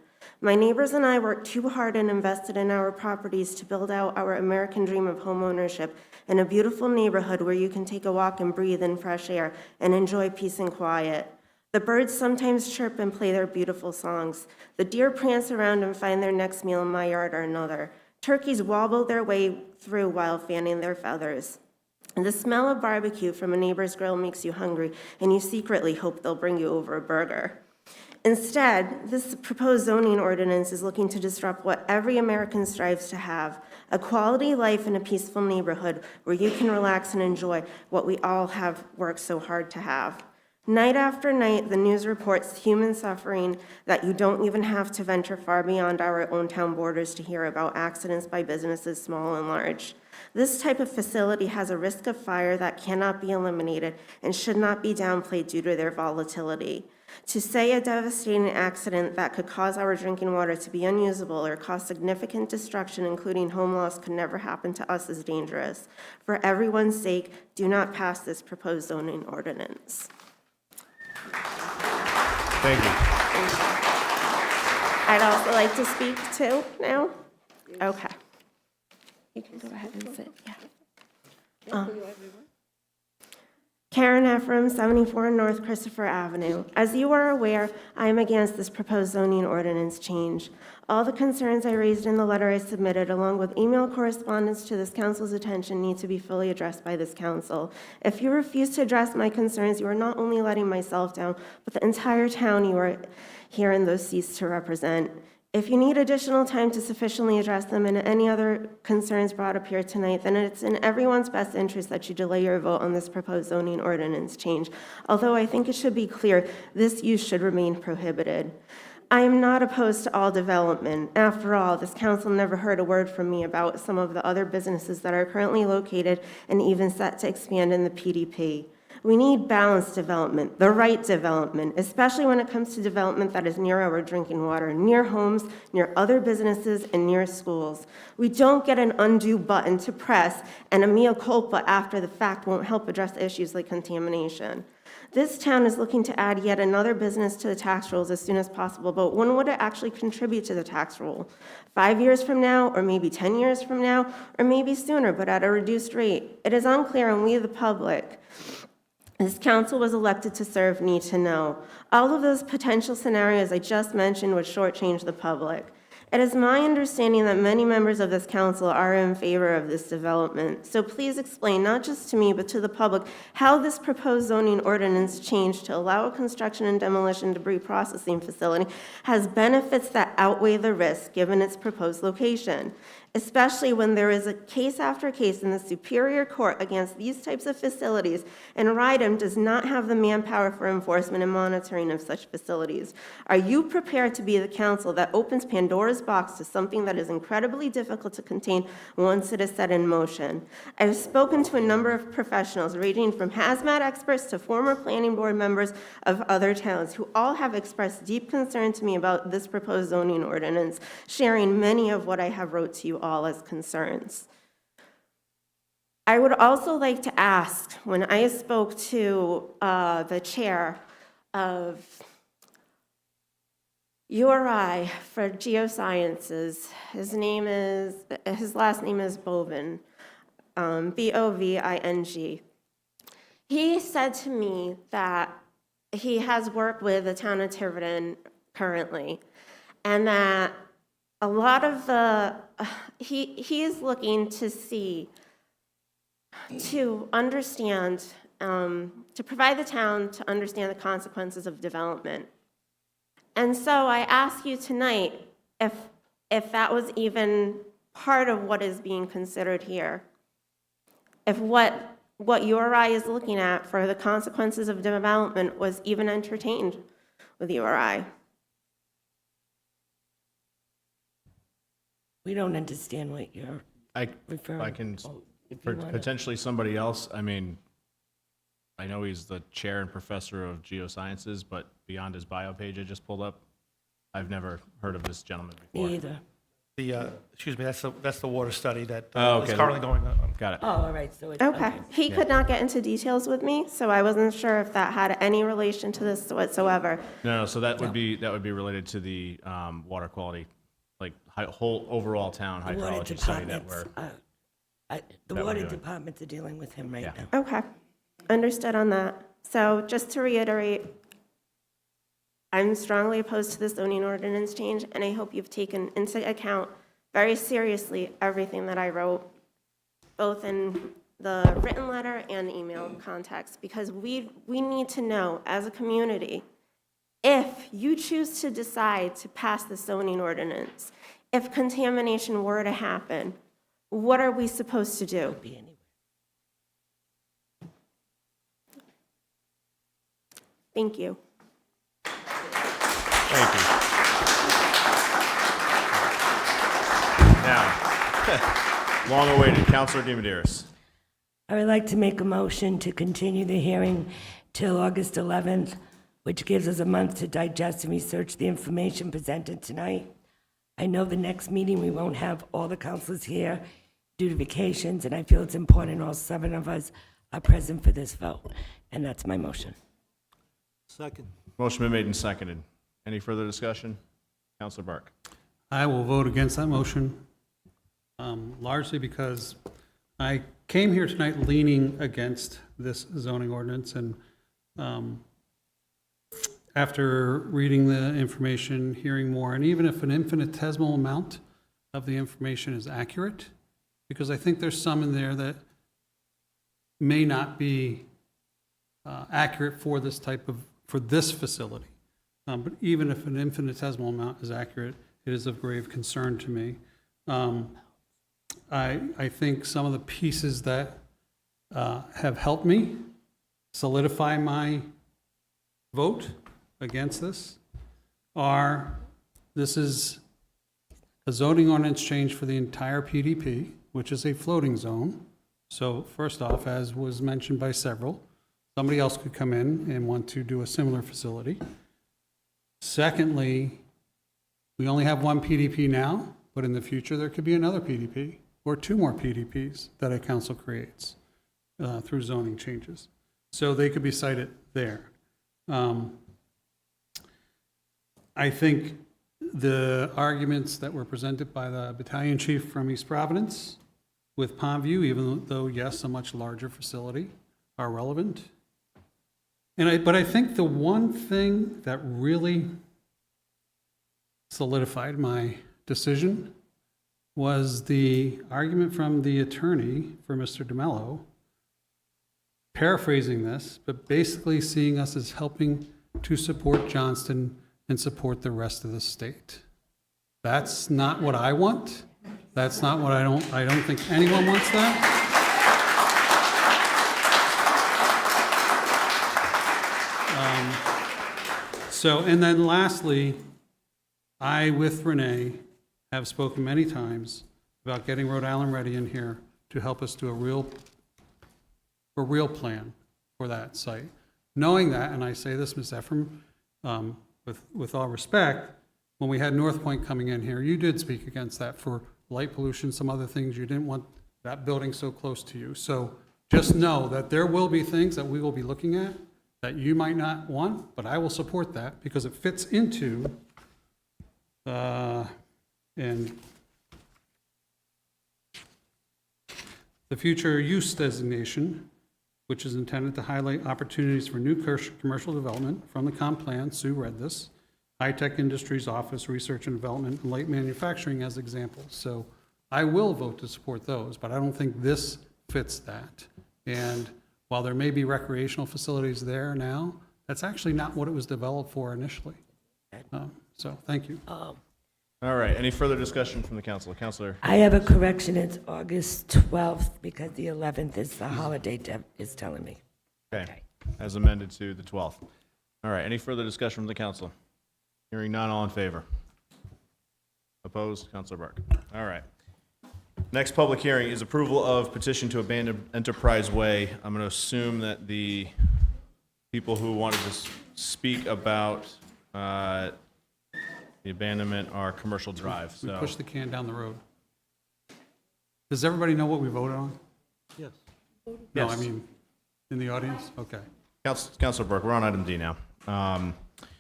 My neighbors and I worked too hard and invested in our properties to build out our American dream of home ownership in a beautiful neighborhood where you can take a walk and breathe in fresh air and enjoy peace and quiet. The birds sometimes chirp and play their beautiful songs. The deer prance around and find their next meal in my yard or another. Turkeys wobble their way through while fanning their feathers. And the smell of barbecue from a neighbor's grill makes you hungry, and you secretly hope they'll bring you over a burger. Instead, this proposed zoning ordinance is looking to disrupt what every American strives to have, a quality life in a peaceful neighborhood where you can relax and enjoy what we all have worked so hard to have. Night after night, the news reports human suffering that you don't even have to venture far beyond our own town borders to hear about accidents by businesses small and large. This type of facility has a risk of fire that cannot be eliminated and should not be downplayed due to their volatility. To say a devastating accident that could cause our drinking water to be unusable or cause significant destruction, including home loss, could never happen to us is dangerous. For everyone's sake, do not pass this proposed zoning ordinance. Thank you. I'd also like to speak too now. Okay. You can go ahead and sit, yeah. Karen Ephraim, 74 North Christopher Avenue. As you are aware, I am against this proposed zoning ordinance change. All the concerns I raised in the letter I submitted, along with email correspondence to this council's attention, need to be fully addressed by this council. If you refuse to address my concerns, you are not only letting myself down, but the entire town you are here in those seats to represent. If you need additional time to sufficiently address them and any other concerns brought up here tonight, then it's in everyone's best interest that you delay your vote on this proposed zoning ordinance change. Although I think it should be clear, this use should remain prohibited. I am not opposed to all development. After all, this council never heard a word from me about some of the other businesses that are currently located and even set to expand in the PDP. We need balanced development, the right development, especially when it comes to development that is near our drinking water, near homes, near other businesses, and near schools. We don't get an undo button to press, and a mea culpa after the fact won't help address issues like contamination. This town is looking to add yet another business to the tax rolls as soon as possible, but when would it actually contribute to the tax roll? 5 years from now, or maybe 10 years from now, or maybe sooner, but at a reduced rate? It is unclear, and we, the public, this council was elected to serve, need to know. All of those potential scenarios I just mentioned would shortchange the public. It is my understanding that many members of this council are in favor of this development. So please explain, not just to me, but to the public, how this proposed zoning ordinance change to allow a construction and demolition debris processing facility has benefits that outweigh the risk given its proposed location, especially when there is a case after case in the Superior Court against these types of facilities, and RIDEM does not have the manpower for enforcement and monitoring of such facilities. Are you prepared to be the council that opens Pandora's box to something that is incredibly difficult to contain once it is set in motion? I've spoken to a number of professionals, ranging from hazmat experts to former planning board members of other towns, who all have expressed deep concern to me about this proposed zoning ordinance, sharing many of what I have wrote to you all as concerns. I would also like to ask, when I spoke to the chair of URI for Geosciences, his last name is Bovin, Boving. He said to me that he has worked with the town of Tiverton currently, and that a lot of the, he is looking to see, to understand, to provide the town to understand the consequences of development. And so I ask you tonight if that was even part of what is being considered here. If what URI is looking at for the consequences of development was even entertained with URI. We don't understand what you're referring to. I can, If for you wanna- potentially somebody else, I mean, I know he's the chair and professor of geosciences, but beyond his bio page I just pulled up, I've never heard of this gentleman before. Me either. Excuse me, that's the water study that Oh, is okay. currently going on. Got it. Oh, all right, so it's. Okay. He could not get into details with me, so I wasn't sure if that had any relation to this whatsoever. No, so that would be related to the water quality, like whole overall town The water hydrology study that departments, we're. the that we're water doing. departments are dealing with him right now. Okay. Understood on that. So just to reiterate, I'm strongly opposed to this zoning ordinance change, and I hope you've taken into account very seriously everything that I wrote, both in the written letter and email context, because we need to know as a community, if you choose to decide to pass the zoning ordinance, if contamination were to happen, what are we supposed to do? Thank you. Thank you. Now, long awaited, Councilor DiMederos. I would like to make a motion to continue the hearing till August 11th, which gives us a month to digest and research the information presented tonight. I know the next meeting, we won't have all the councilors here due to vacations, and I feel it's important all 7 of us are present for this vote, and that's my motion. Second. Motion been made and seconded. Any further discussion? Councilor Burke. I will vote against that motion, largely because I came here tonight leaning against this zoning ordinance, and after reading the information, hearing more, and even if an infinitesimal amount of the information is accurate, because I think there's some in there that may not be accurate for this for this facility. But even if an infinitesimal amount is accurate, it is of grave concern to me. I think some of the pieces that have helped me solidify my vote against this are this is a zoning ordinance change for the entire PDP, which is a floating zone. So first off, as was mentioned by several, somebody else could come in and want to do a similar facility. Secondly, we only have one PDP now, but in the future, there could be another PDP or two more PDPs that a council creates through zoning changes. So they could be cited there. I think the arguments that were presented by the battalion chief from East Providence with Pondview, even though, yes, a much larger facility, are relevant. But I think the one thing that really solidified my decision was the argument from the attorney for Mr. DeMello, paraphrasing this, but basically seeing us as helping to support Johnston and support the rest of the state. That's not what I want. That's not what I don't think anyone wants that. And then lastly, I, with Renee, have spoken many times about getting Rhode Island Ready in here to help us do a real plan for that site. Knowing that, and I say this, Ms. Ephraim, with all respect, when we had North Point coming in here, you did speak against that for light pollution, some other things. You didn't want that building so close to you. So just know that there will be things that we will be looking at that you might not want, but I will support that because it fits into and the future use designation, which is intended to highlight opportunities for new commercial development from the comp plan. Sue read this. High-tech industries, office, research and development, and light manufacturing as examples. So I will vote to support those, but I don't think this fits that. And while there may be recreational facilities there now, that's actually not what it was developed for initially. So thank you. All right, any further discussion from the council? Councilor? I have a correction. It's August 12th because the 11th is the holiday, Deb is telling me. Okay, as amended to the 12th. All right, any further discussion from the council? Hearing none, all in favor? Opposed? Councilor Burke. All right. Next public hearing is approval of petition to abandon Enterprise Way. I'm going to assume that the people who wanted to speak about the abandonment are Commercial Drive. We So push the can down the road. Does everybody know what we voted on? Yes. No, I Yes. mean, in the audience? Okay. Councilor Burke, we're on item D now.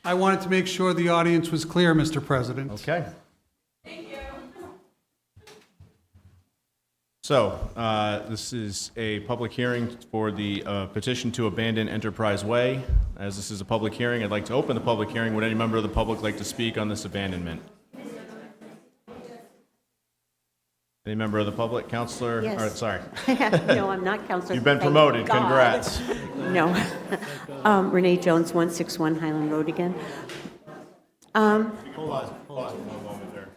I wanted to make sure the audience was clear, Mr. President. Okay. So, this is a public hearing for the petition to abandon Enterprise Way. As this is a public hearing, I'd like to open the public hearing. Would any member of the public like to speak on this abandonment? Any member of the public? Counselor? Yes. Or, sorry. No, I'm not Counselor. You've been Thank promoted. God. Congrats. No. Renee Jones, 161 Highland Road again. Hold on one moment there.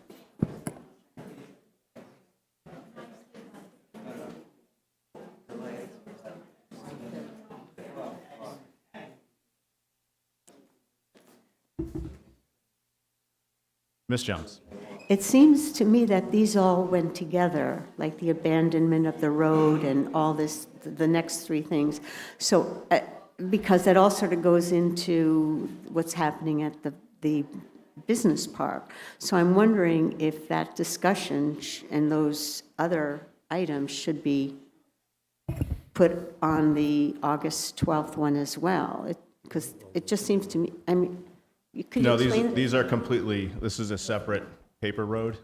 Ms. Jones. It seems to me that these all went together, like the abandonment of the road and all this, the next three things. So, because that all sort of goes into what's happening at the business park. So I'm wondering if that discussion and those other items should be put on the August 12th one as well. Because it just seems to me, I mean, could you No, explain? these are completely, this is a separate paper road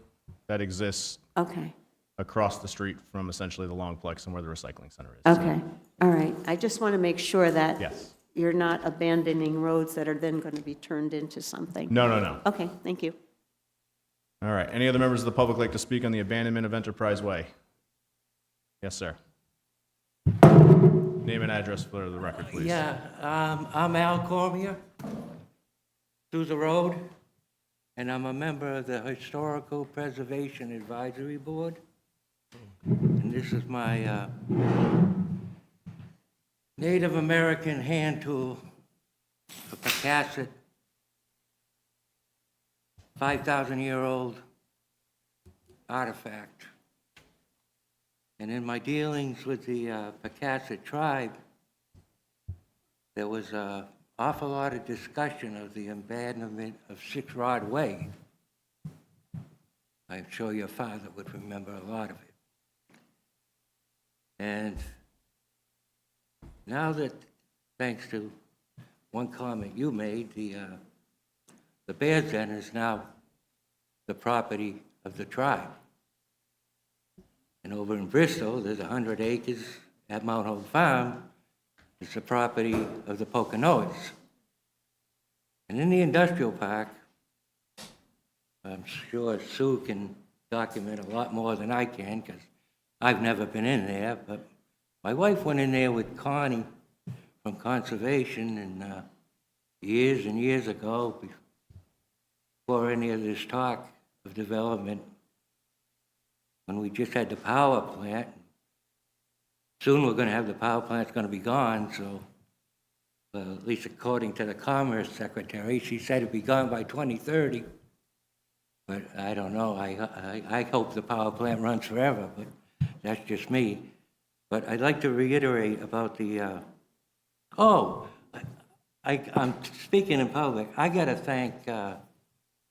that exists Okay. across the street from essentially the Longplex and where the recycling center is. Okay, all right. I just want to make sure that Yes. you're not abandoning roads that are then going to be turned into something. No, no, no. Okay, thank you. All right. Any other members of the public like to speak on the abandonment of Enterprise Way? Yes, sir. Name and address for the record, please. Yeah, I'm Al Cormier, through the road, and I'm a member of the Historical Preservation Advisory Board. And this is my Native American hand tool, a Pocasset 5,000-year-old artifact. And in my dealings with the Pocasset tribe, there was an awful lot of discussion of the abandonment of 6 Rod Way. I'm sure your father would remember a lot of it. And now that, thanks to one comment you made, the Bears Den is now the property of the tribe. And over in Bristol, there's 100 acres at Mount Hope Farm. It's the property of the Poconos. And in the industrial park, I'm sure Sue can document a lot more than I can, because I've never been in there, but my wife went in there with Connie from Conservation and years and years ago, before any of this talk of development, when we just had the power plant. Soon we're going to have the power plant, it's going to be gone, so at least according to the Commerce Secretary, she said it'd be gone by 2030. But I don't know, I hope the power plant runs forever, but that's just me. But I'd like to reiterate about the, I'm speaking in public. I got to thank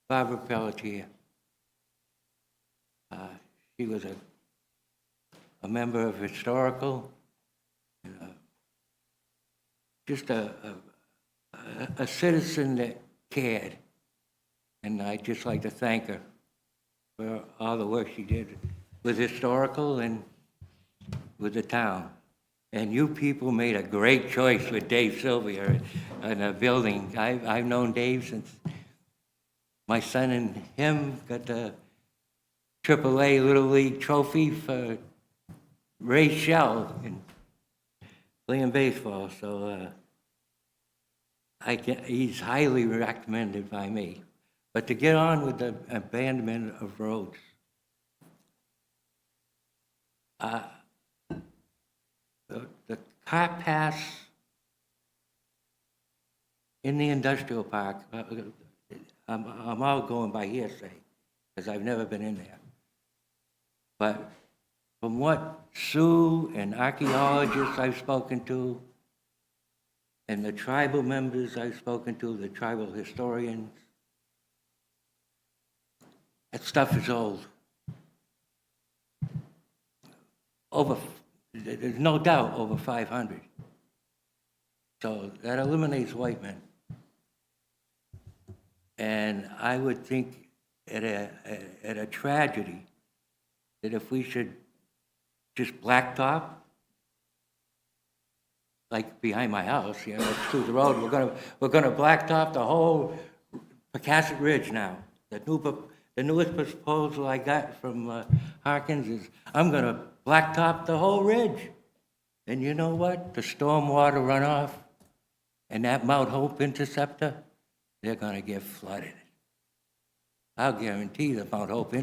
Barbara Pelletier. She was a member of Historical, just a citizen that cared. And I'd just like to thank her for all the work she did with Historical and with the town. And you people made a great choice with Dave Sylvia in a building. I've known Dave since my son and him got the AAA Little League trophy for Ray Shell in playing baseball. So he's highly recommended by me. But to get on with the abandonment of roads, the car pass in the industrial park, I'm all going by hearsay, because I've never been in there. But from what Sue and archaeologists I've spoken to, and the tribal members I've spoken to, the tribal historians, that stuff is old. There's no doubt over 500. So that eliminates white men. And I would think at a tragedy that if we should just blacktop, like behind my house, you know, through the road, we're gonna blacktop the whole Pocasset Ridge now. The newest proposal I got from Harkins is I'm gonna blacktop the whole ridge. And you know what? The stormwater runoff and that Mount Hope interceptor, they're gonna get flooded. I'll guarantee the Mount Hope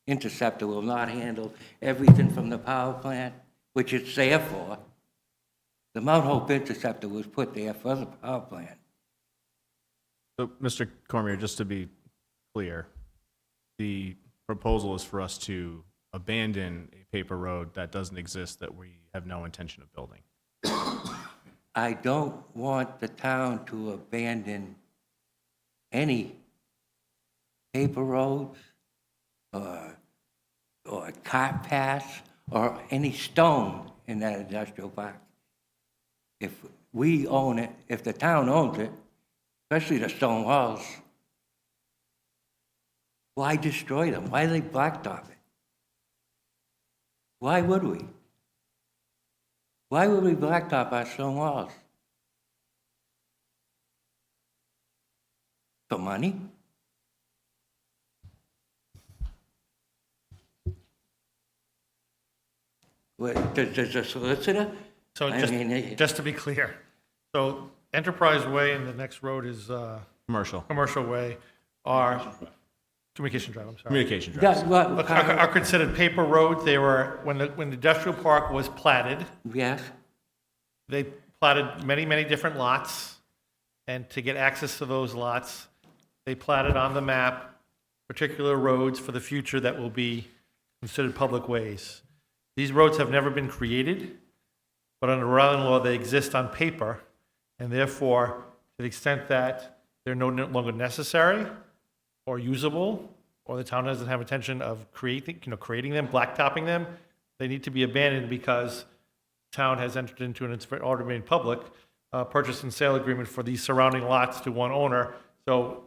interceptor will not handle everything from the power plant, which it's there for. The Mount Hope interceptor was put there for the power plant. So, Mr. Cormier, just to be clear, the proposal is for us to abandon a paper road that doesn't exist, that we have no intention of building. I don't want the town to abandon any paper roads or cart paths or any stone in that industrial park. If we own it, if the town owns it, especially the stone walls, why destroy them? Why do they blacktop it? Why would we? Why would we blacktop our stone walls? For money? Does the solicitor? So just to be clear, so Enterprise Way and the next road is Commercial Way are Communication Drive, I'm sorry. Communication Drive. Are considered paper roads. They were, when the industrial park was platted. Yes. They platted many, many different lots, and to get access to those lots, they platted on the map particular roads for the future that will be considered public ways. These roads have never been created, but under Rhode Island law, they exist on paper, and therefore, to the extent that they're no longer necessary or usable, or the town doesn't have intention of creating them, blacktopping them, they need to be abandoned because the town has entered into an, it's already made public, purchase and sale agreement for these surrounding lots to one owner. So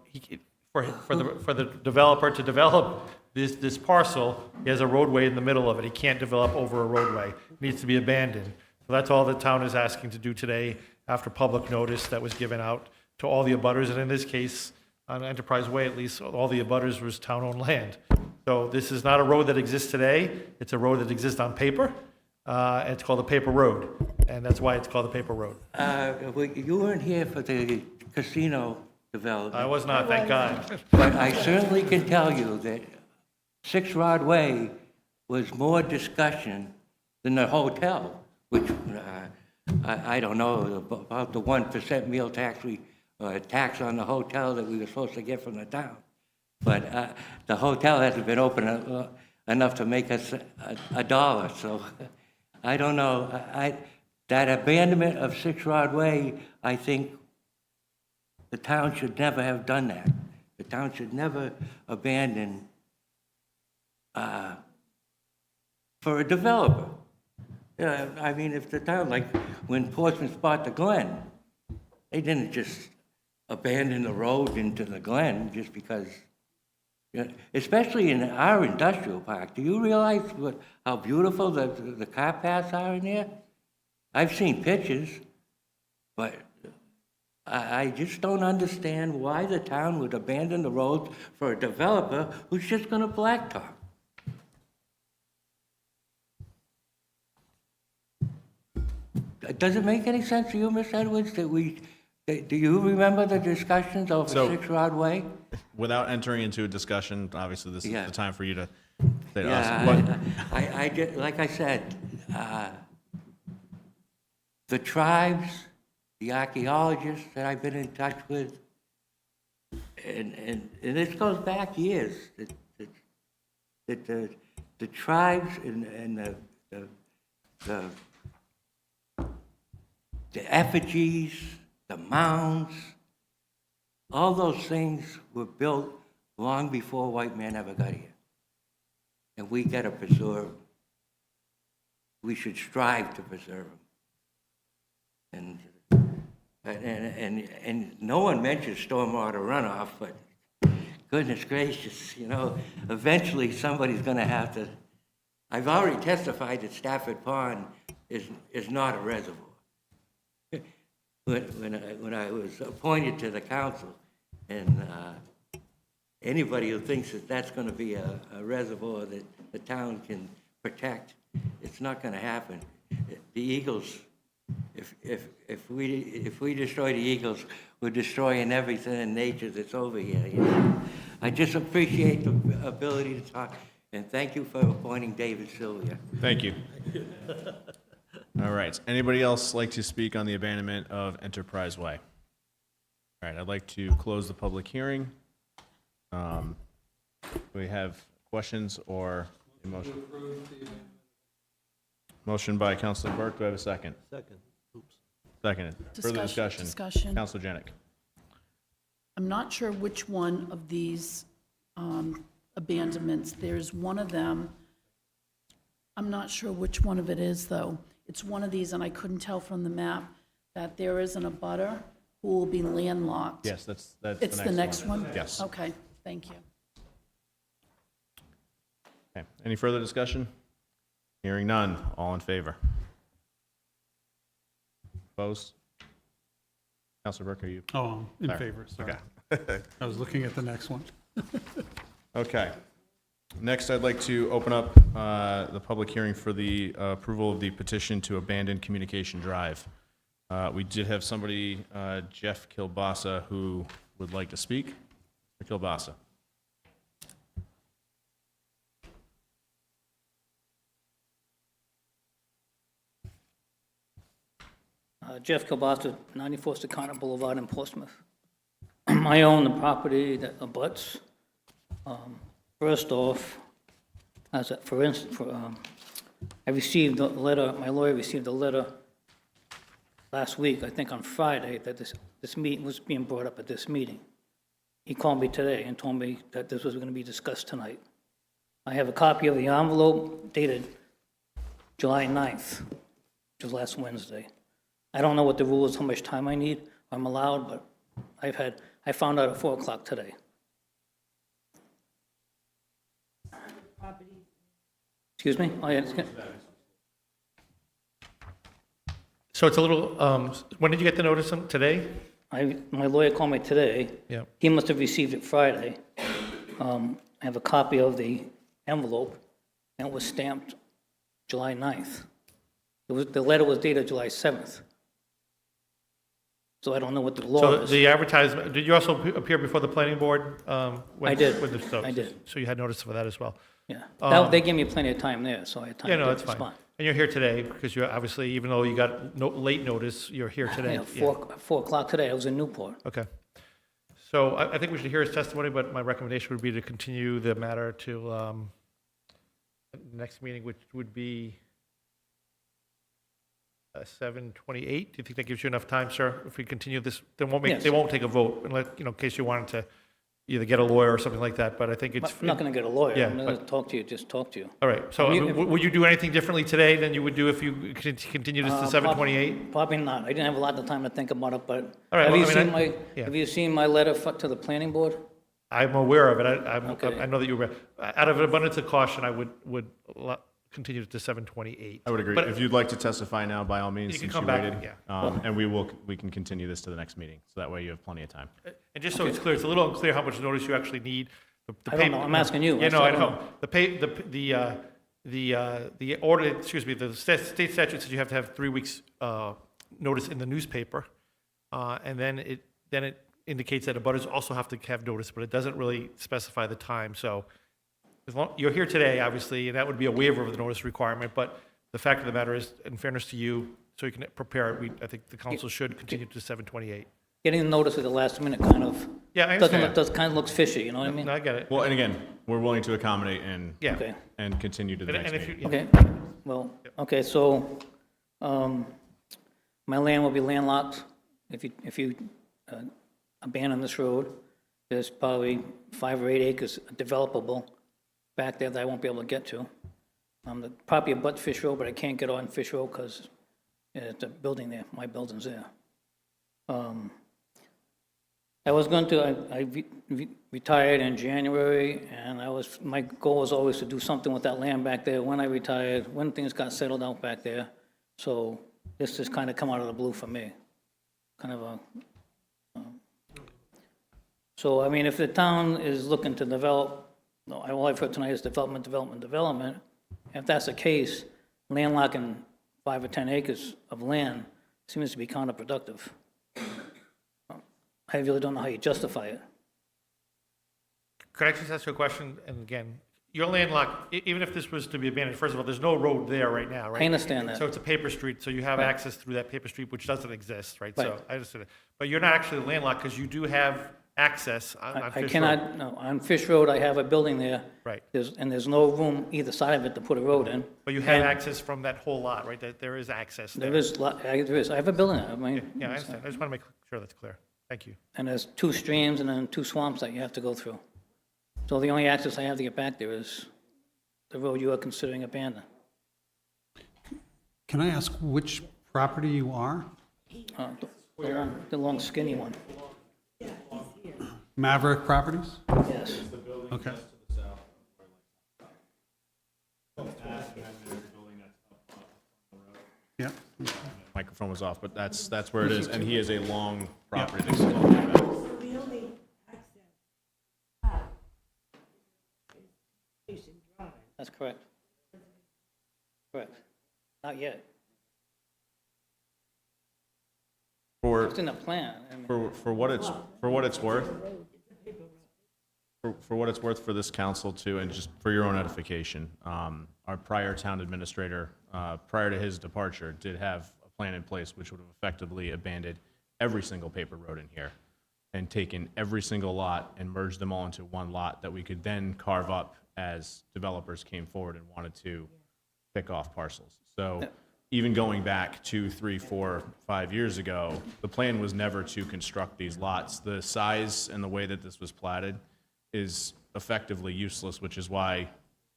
for the developer to develop this parcel, he has a roadway in the middle of it. He can't develop over a roadway. It needs to be abandoned. So that's all the town is asking to do today after public notice that was given out to all the abutters. And in this case, on Enterprise Way, at least, all the abutters was town-owned land. So this is not a road that exists today. It's a road that exists on paper. It's called a paper road, and that's why it's called a paper road. You weren't here for the casino development. I was not, thank God. But I certainly can tell you that 6 Rod Way was more discussion than the hotel, which I don't know about the 1% meal tax tax on the hotel that we were supposed to get from the town. But the hotel hasn't been open enough to make us a dollar, so I don't know. That abandonment of 6 Rod Way, I think the town should never have done that. The town should never abandon for a developer. I mean, if the town, like when Portsmouth bought the Glen, they didn't just abandon the road into the Glen just because, especially in our industrial park. Do you realize how beautiful the car paths are in there? I've seen pictures, but I just don't understand why the town would abandon the roads for a developer who's just going to blacktop. Does it make any sense to you, Ms. Edwards, do you remember the discussions over 6 Rod Way? Without entering into a discussion, obviously this is the time for you to say to us. Yeah, I just, like I said, the tribes, the archaeologists that I've been in touch with, and this goes back years, that the tribes and the effigies, the mounds, all those things were built long before white man ever got here. And we got to preserve them. We should strive to preserve them. And no one mentions stormwater runoff, but goodness gracious, eventually somebody's going to have to. I've already testified that Stafford Pond is not a reservoir. When I was appointed to the council, and anybody who thinks that that's going to be a reservoir that the town can protect, it's not going to happen. The Eagles, if we destroy the Eagles, we're destroying everything in nature that's over here. I just appreciate the ability to talk, and thank you for appointing David Sylvia. Thank you. All right. Anybody else like to speak on the abandonment of Enterprise Way? All right. I'd like to close the public hearing. We have questions or a motion? Motion by Councilor Burke. Do I have a second? Second. Oops. Second. Further discussion. Councilor Janik. I'm not sure which one of these abandonments. There's one of them. I'm not sure which one of it is, though. It's one of these, and I couldn't tell from the map that there is an abutter who will be landlocked. Yes, that's It's the next one? Yes. Okay, thank you. Okay. Any further discussion? Hearing none. All in favor? Opposed? Councilor Burke, are you? Oh, I'm in Sorry. favor, sorry. Okay. I was looking at the next one. Okay. Next, I'd like to open up the public hearing for the approval of the petition to abandon Communication Drive. We did have somebody, Jeff Kilbasa, who would like to speak. Mr. Kilbasa. Jeff Kilbasa, 94 Secana Boulevard in Portsmouth. I own the property that abuts First off, I received a letter, my lawyer received a letter last week, I think on Friday, that this meeting was being brought up at this meeting. He called me today and told me that this was going to be discussed tonight. I have a copy of the envelope dated July 9th, which was last Wednesday. I don't know what the rule is, how much time I need, I'm allowed, but I found out at 4 o'clock today. Excuse me? Oh, yeah, So it's a little, when did you get the notice today? my lawyer called me today. Yeah. He must have received it Friday. I have a copy of the envelope, and it was stamped July 9th. The letter was dated July 7th. So I don't know what the law So is. the advertisement, did you also appear before the planning board? I did. I did. So you had notice for that as well? Yeah. They gave me plenty of time there, so I had time Yeah, to no, that's respond. fine. And you're here today because you're obviously, even though you got late notice, you're here today. Yeah, 4 o'clock today, I was in Newport. Okay. So I think we should hear his testimony, but my recommendation would be to continue the matter to next meeting, which would be 7:28. Do you think that gives you enough time, sir? If we continue this, they won't take a vote, unless, in case you wanted to either get a lawyer or something like that, but I think it's. I'm not going to get a lawyer. Yeah, I'm going to talk to you, just talk to you. All right, so would you do anything differently today than you would do if you continue this to 7:28? Probably not. I didn't have a lot of time to think about it, but All right, have you seen my letter to the planning board? I'm aware of it. Okay. I know that you were, out of an abundance of caution, I would continue to 7:28. I would agree. But If you'd like to testify now, by all means, You can since come you back, waited. yeah. And we can continue this to the next meeting, so that way you have plenty of time. And just so it's clear, it's a little unclear how much notice you actually need. I don't know. I'm asking you. Yeah, no, I I don't know. The ordinance, excuse me, the state statute says you have to have 3 weeks notice in the newspaper, and then it indicates that abutters also have to have notice, but it doesn't really specify the time. So as long, you're here today, obviously, and that would be a waiver of the notice requirement. But the fact of the matter is, in fairness to you, so you can prepare it, I think the council should continue to 7:28. Getting the notice at the last minute kind of, Yeah, I understand. kind of looks fishy, you know what I mean? No, I get it. Well, and again, we're willing to accommodate and Yeah. Okay. and continue to the next And if meeting. you, yeah. Okay, well, okay, so, my land will be landlocked if you abandon this road. There's probably 5 or 8 acres developable back there that I won't be able to get to. The property abuts Fish Road, but I can't get on Fish Road because it's a building there, my building's there. I was going to, I retired in January, and my goal was always to do something with that land back there when I retired, when things got settled out back there. So this has kind of come out of the blue for me. Kind of a, so, I mean, if the town is looking to develop, all I've heard tonight is development. If that's the case, landlocking 5 or 10 acres of land seems to be counterproductive. I really don't know how you justify it. Could I just ask you a question? And again, you're landlocked, even if this was to be abandoned, first of all, there's no road there right now, right? I understand that. So it's a paper street, so you have Right. access through that paper street, which doesn't exist, right? Right. So I understand it. But you're not actually landlocked because you do have access on I Fish Road. cannot, no, on Fish Road, I have a building there. Right. There's no room either side of it to put a road in. But you have And access from that whole lot, right? There is access there. There is, I have a building there, I mean. Yeah, I understand. I just want to make sure that's clear. Thank you. And there's 2 streams and then 2 swamps that you have to go through. So the only access I have to get back there is the road you are considering abandoned. Can I ask which property you are? The long skinny one, Maverick Properties? yes. Okay. Yeah. Microphone was off, but that's where it is, and he is a long property. That's correct. Correct. Not yet. For It's in the plan. I mean, for what it's worth. For what it's worth for this council too, and just for your own edification, our prior town administrator, prior to his departure, did have a plan in place which would have effectively abandoned every single paper road in here. and taken every single lot and merged them all into one lot that we could then carve up as developers came forward and wanted to pick off parcels. So even going back 2, 3, 4, 5 years ago, the plan was never to construct these lots. The size and the way that this was platted is effectively useless, which is why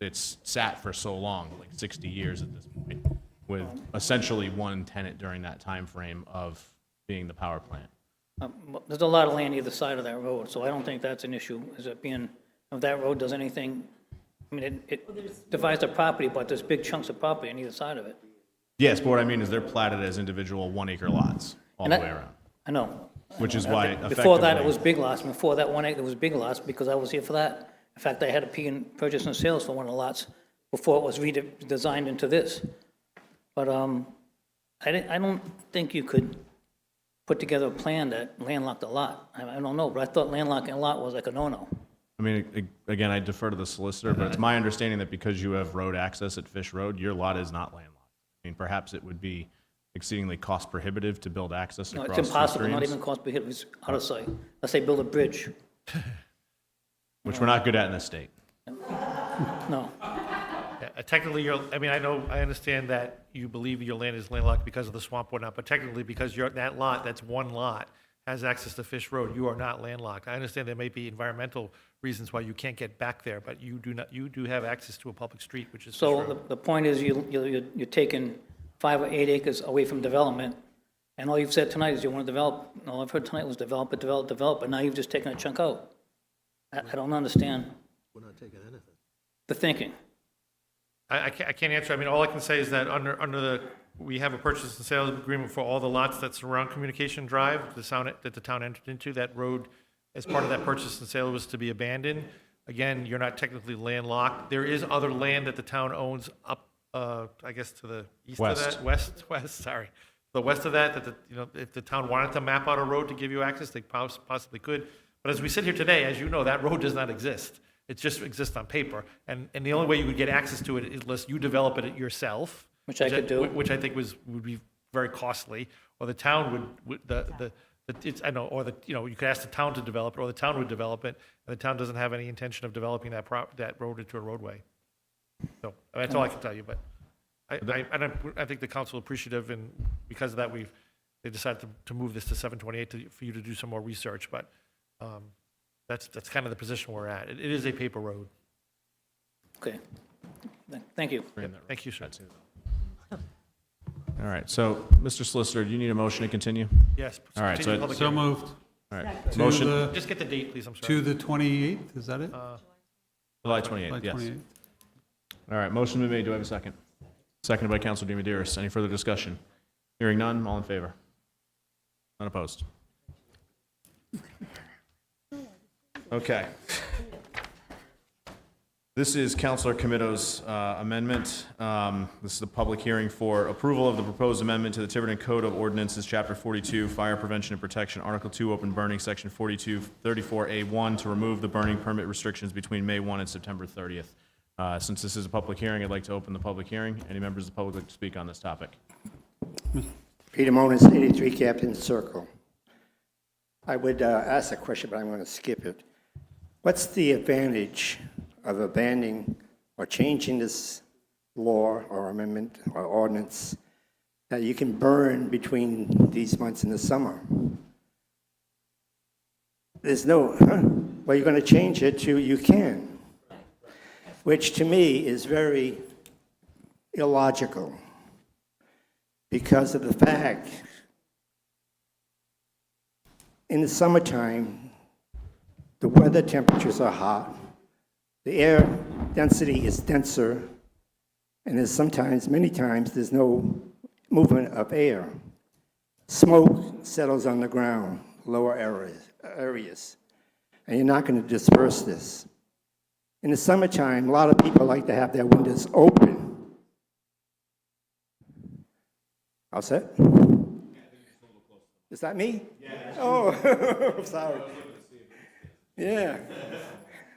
it's sat for so long, like 60 years at this point, with essentially one tenant during that time frame of being the power plant. There's a lot of land either side of that road, so I don't think that's an issue. Is it being, if that road does anything, I mean, it divides the property, but there's big chunks of property on either side of it. Yes, but what I mean is they're platted as individual 1-acre lots all the way around. I know. Which is why Before that, it effectively- was big lots. Before that 1 acre was big lots, because I was here for that. In fact, I had a P in purchase and sales for one of the lots before it was redesigned into this. But I don't think you could put together a plan that landlocked a lot. I don't know, but I thought landlocking a lot was like a no-no. I mean, again, I defer to the solicitor, but it's my understanding that because you have road access at Fish Road, your lot is not landlocked. I mean, perhaps it would be exceedingly cost prohibitive to build access No, across it's two impossible, not streams, even cost prohibitive, it's out of sight. Let's say build a bridge. which we're not good at in this state. No. Yeah, technically, I understand that you believe your land is landlocked because of the swamp or not, but technically, because that lot, that's one lot, has access to Fish Road, you are not landlocked. I understand there may be environmental reasons why you can't get back there, but you do have access to a public street, which is Fish So Road. the point is you're taking 5 or 8 acres away from development, and all you've said tonight is you want to develop, all I've heard tonight was develop it, but now you've just taken a chunk out. I don't understand. We're not taking anything. The thinking. I can't answer. I mean, all I can say is that we have a purchase and sales agreement for all the lots that surround Communication Drive, that the town entered into. That road, as part of that purchase and sale, was to be abandoned. Again, you're not technically landlocked. There is other land that the town owns up, I guess, to the east of that. West, sorry. The west of that, if the town wanted to map out a road to give you access, they possibly could. But as we sit here today, as you know, that road does not exist. It just exists on paper. And the only way you would get access to it is unless you develop it yourself. Which I could do. Which I think would be very costly, or the town you could ask the town to develop it, or the town would develop it, and the town doesn't have any intention of developing that road into a roadway. So, that's all I can tell you, but I think the council appreciative, and because of that, they decided to move this to 728 for you to do some more research, but that's kind of the position we're at. It is a paper road. Okay. Thank you. Thank you, sir. All right, so, Mr. Solicitor, do you need a motion to continue? Yes. All right, continue the public So hearing. moved. All right, To motion, the- Just get the date, please, I'm sorry. To the 28th, is that it? July 28th, July yes. 28th. All right, motion been made, do I have a second? Seconded by Councilor DiMederos. Any further discussion? Hearing none, all in favor? None opposed? Okay. This is Councilor Comito's amendment. This is the public hearing for approval of the proposed amendment to the Tiverton Code of Ordinances, Chapter 42, Fire Prevention and Protection, Article 2, Open Burning, Section 4234A1, to remove the burning permit restrictions between May 1 and September 30th. Since this is a public hearing, I'd like to open the public hearing. Any members of the public like to speak on this topic? Peter Monas, 83 Captain Circle. I would ask a question, but I'm going to skip it. What's the advantage of abandoning or changing this law or amendment or ordinance that you can burn between these months in the summer? There's no, well, you're going to change it to you can, which to me is very illogical because of the fact in the summertime, the weather temperatures are hot, the air density is denser, and there's sometimes, many times, there's no movement of air. Smoke settles on the ground, lower areas, and you're not going to disperse this. In the summertime, a lot of people like to have their windows open. All set? Is that me? Yeah. Oh, I'm sorry. Yeah.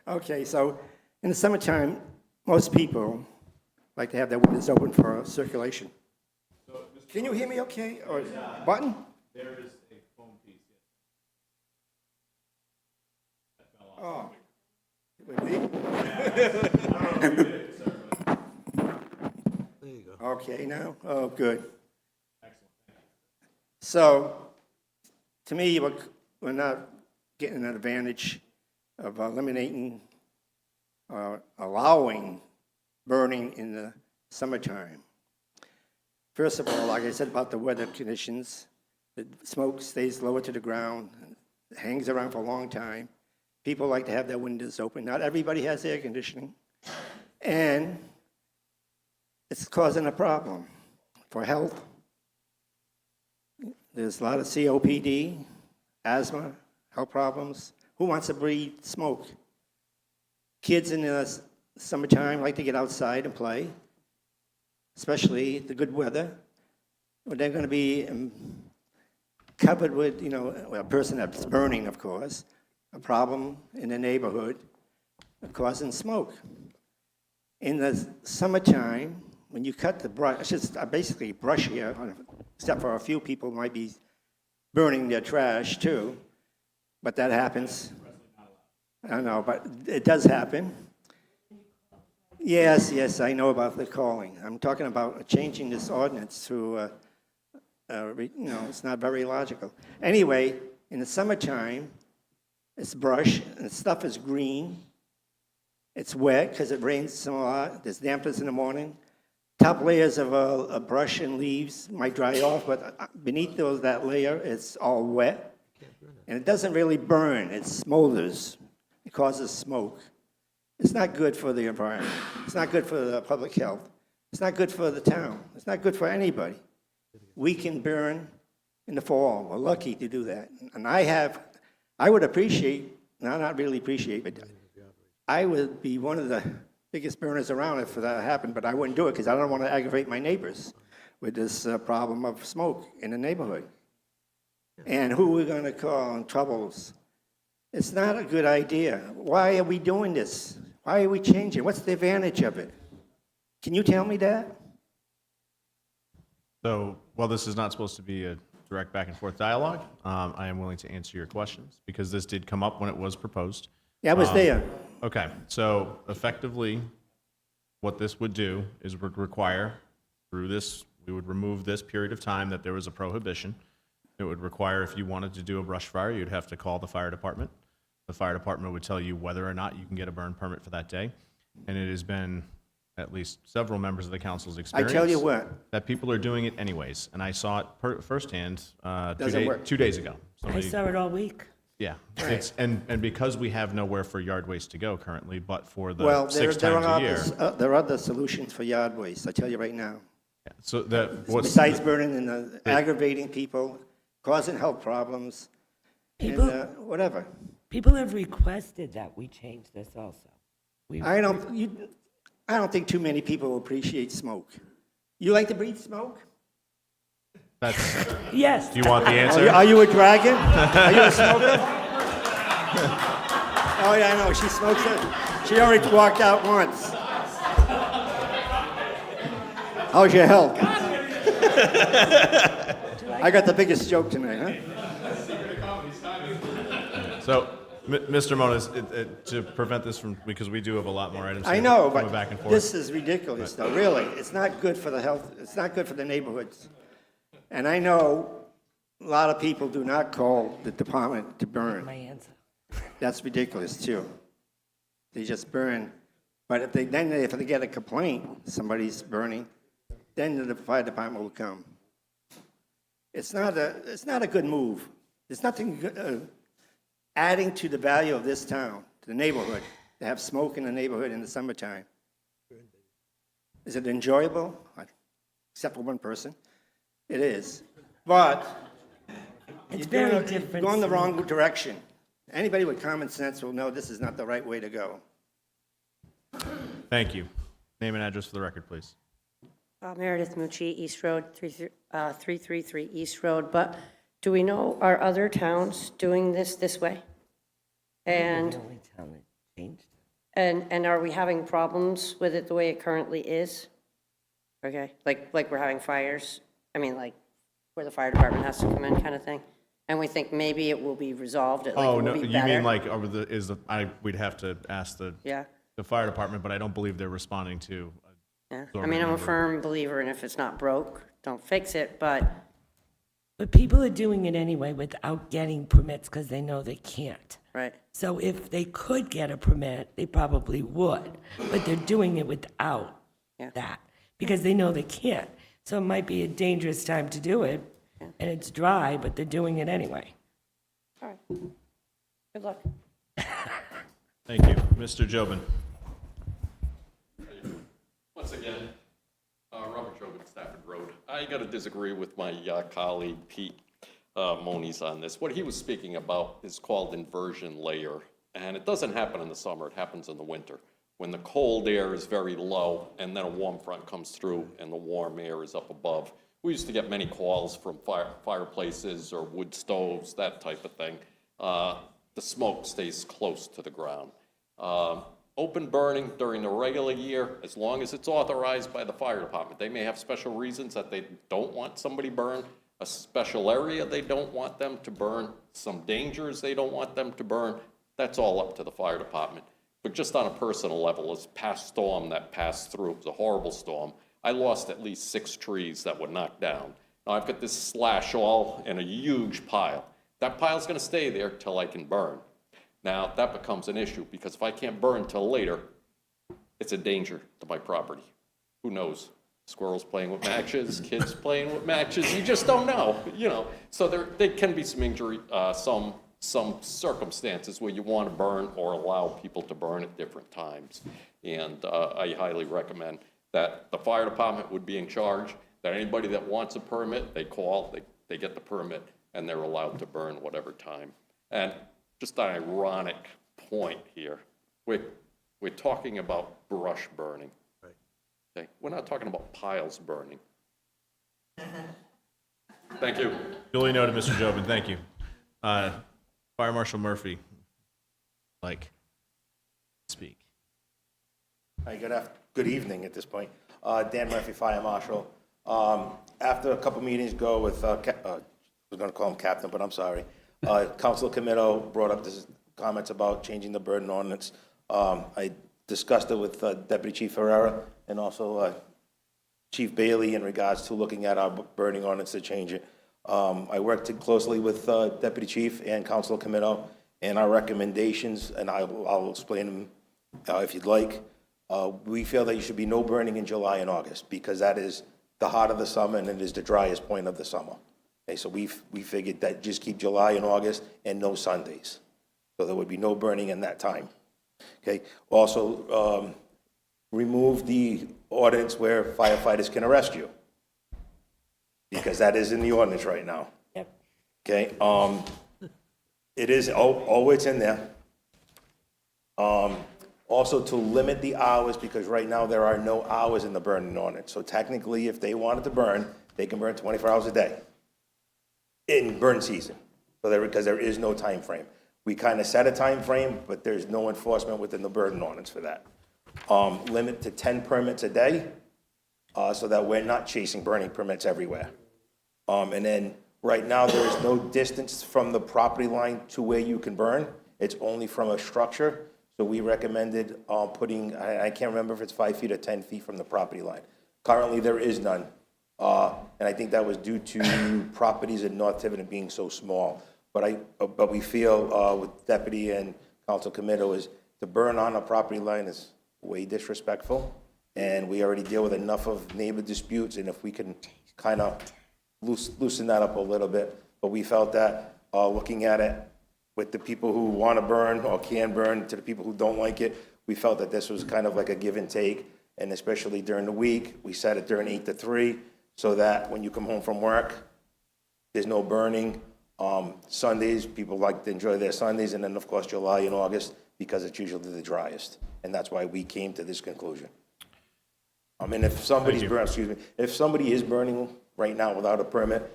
Okay, so in the summertime, most people like to have their windows open for circulation. Can you hear me okay? Or button? There is a phone piece. Oh. With me? Okay, now? Oh, good. So, to me, we're not getting an advantage of eliminating or allowing burning in the summertime. First of all, like I said about the weather conditions, the smoke stays lower to the ground, hangs around for a long time. People like to have their windows open. Not everybody has air conditioning. And it's causing a problem for health. There's a lot of COPD, asthma, health problems. Who wants to breathe smoke? Kids in the summertime like to get outside and play, especially the good weather. But they're going to be covered with, a person that's burning, of course, a problem in the neighborhood causing smoke. In the summertime, when you cut the brush, it's just basically brush here, except for a few people might be burning their trash too, but that happens. I know, but it does happen. Yes, I know about the calling. I'm talking about changing this ordinance to, it's not very logical. Anyway, in the summertime, it's brush, and the stuff is green. It's wet because it rains a lot. There's dampness in the morning. Top layers of a brush and leaves might dry off, but beneath that layer, it's all wet. And it doesn't really burn. It smolders. It causes smoke. It's not good for the environment. It's not good for the public health. It's not good for the town. It's not good for anybody. We can burn in the fall. We're lucky to do that. And I would appreciate, not really appreciate, but I would be one of the biggest burners around if that happened, but I wouldn't do it because I don't want to aggravate my neighbors with this problem of smoke in the neighborhood. And who are we going to call in troubles? It's not a good idea. Why are we doing this? Why are we changing? What's the advantage of it? Can you tell me that? So, while this is not supposed to be a direct back and forth dialogue, I am willing to answer your questions because this did come up when it was proposed. Yeah, I was there. Okay, so effectively, what this would do is would require, through this, we would remove this period of time that there was a prohibition. It would require, if you wanted to do a brush fire, you'd have to call the fire department. The fire department would tell you whether or not you can get a burn permit for that day. And it has been at least several members of the council's experience. I tell you what. That people are doing it anyways. And I saw it firsthand Doesn't work. 2 days ago. I saw it all week. Yeah, it's, and because we have nowhere for yard waste to go currently, but for the Well, 6 times a year. there are other solutions for yard waste, I tell you right now. Yeah, so that what's Besides burning and aggravating people, causing health problems, People- and whatever. People have requested that we change this also. I don't think too many people appreciate smoke. You like to breathe smoke? That's. Yes. Do you want the answer? Are you a dragon? Are you a smoker? Oh, yeah, I know. She smokes it. She already walked out once. How's your health? I got the biggest joke tonight, huh? So, Mr. Moniz, to prevent this from, because we do have a lot more items. I know, going but back and forth. this is ridiculous, though, really. It's not good for the health, it's not good for the neighborhoods. And I know a lot of people do not call the department to burn. My answer. That's ridiculous, too. They just burn. But if they get a complaint, somebody's burning, then the fire department will come. It's not a good move. There's nothing good, adding to the value of this town, to the neighborhood, to have smoke in the neighborhood in the summertime. Is it enjoyable? Except for one person. It is. But It's you're very different. going the wrong direction. Anybody with common sense will know this is not the right way to go. Thank you. Name and address for the record, please. Meredith Mucci, East Road, 333 East Road. But do we know, are other towns doing this way? And, The only town that changed. and are we having problems with it the way it currently is? Okay, like we're having fires? I mean, like where the fire department has to come in kind of thing? and we think maybe it will be resolved, like it Oh, will no, be you better. mean like, we'd have to ask Yeah. the fire department, but I don't believe they're responding to. Yeah, So I mean, I'm a remember- firm believer in if it's not broke, don't fix it, but But people are doing it anyway without getting permits because they know they can't. right. So if they could get a permit, they probably would, but they're doing it without Yeah. that because they know they can't. So it might be a dangerous time to do it, and it's dry, but they're doing it anyway. All right. Good luck. Thank you. Mr. Jobin. Once again, Robert Jobin, Stafford Road. I got to disagree with my colleague Pete Moniz on this. What he was speaking about is called inversion layer, and it doesn't happen in the summer, it happens in the winter, when the cold air is very low and then a warm front comes through and the warm air is up above. We used to get many calls from fireplaces or wood stoves, that type of thing. The smoke stays close to the ground. Open burning during the regular year, as long as it's authorized by the fire department. They may have special reasons that they don't want somebody burned, a special area they don't want them to burn, some dangers they don't want them to burn. That's all up to the fire department. But just on a personal level, this past storm that passed through, it was a horrible storm. I lost at least 6 trees that were knocked down. Now I've got this slash all in a huge pile. That pile's gonna stay there till I can burn. Now, that becomes an issue, because if I can't burn till later, it's a danger to my property. Who knows? Squirrels playing with matches, kids playing with matches, you just don't know, you know. So there can be some injury, some circumstances where you want to burn or allow people to burn at different times. And I highly recommend that the fire department would be in charge, that anybody that wants a permit, they call, they get the permit, and they're allowed to burn whatever time. And just an ironic point here, we're talking about brush burning. Right. Okay, we're not talking about piles burning. Thank you. Duly noted, Mr. Jobin, thank you. Fire Marshal Murphy, speak. Hi, good evening at this point. Dan Murphy, Fire Marshal. After a couple meetings ago with, I was going to call him Captain, but I'm sorry. Councilor Comito brought up this comments about changing the burden ordinance. I discussed it with Deputy Chief Herrera and also Chief Bailey in regards to looking at our burning ordinance to change it. I worked closely with Deputy Chief and Councilor Comito, and our recommendations, and I'll explain them if you'd like. We feel that you should be no burning in July and August, because that is the heart of the summer and it is the driest point of the summer. Okay, so we figured that just keep July and August and no Sundays. So there would be no burning in that time. Okay, also remove the ordinance where firefighters can arrest you, because that is in the ordinance right now. Yep. Okay, it is, it's in there. Also to limit the hours, because right now there are no hours in the burning ordinance. So technically, if they wanted to burn, they can burn 24 hours a day in burn season, because there is no time frame. We kind of set a time frame, but there's no enforcement within the burden ordinance for that. Limit to 10 permits a day, so that we're not chasing burning permits everywhere. And then right now there is no distance from the property line to where you can burn. It's only from a structure. So we recommended putting, I can't remember if it's 5 feet or 10 feet from the property line. Currently there is none. And I think that was due to properties in North Tiverton being so small. But we feel with Deputy and Council Comito is to burn on a property line is way disrespectful. And we already deal with enough of neighbor disputes, and if we can kind of loosen that up a little bit. But we felt that looking at it with the people who want to burn or can burn to the people who don't like it, we felt that this was kind of like a give and take. And especially during the week, we set it during 8 to 3, so that when you come home from work, there's no burning. Sundays, people like to enjoy their Sundays, and then of course July and August, because it's usually the driest. And that's why we came to this conclusion. And if somebody's if somebody is burning right now without a permit,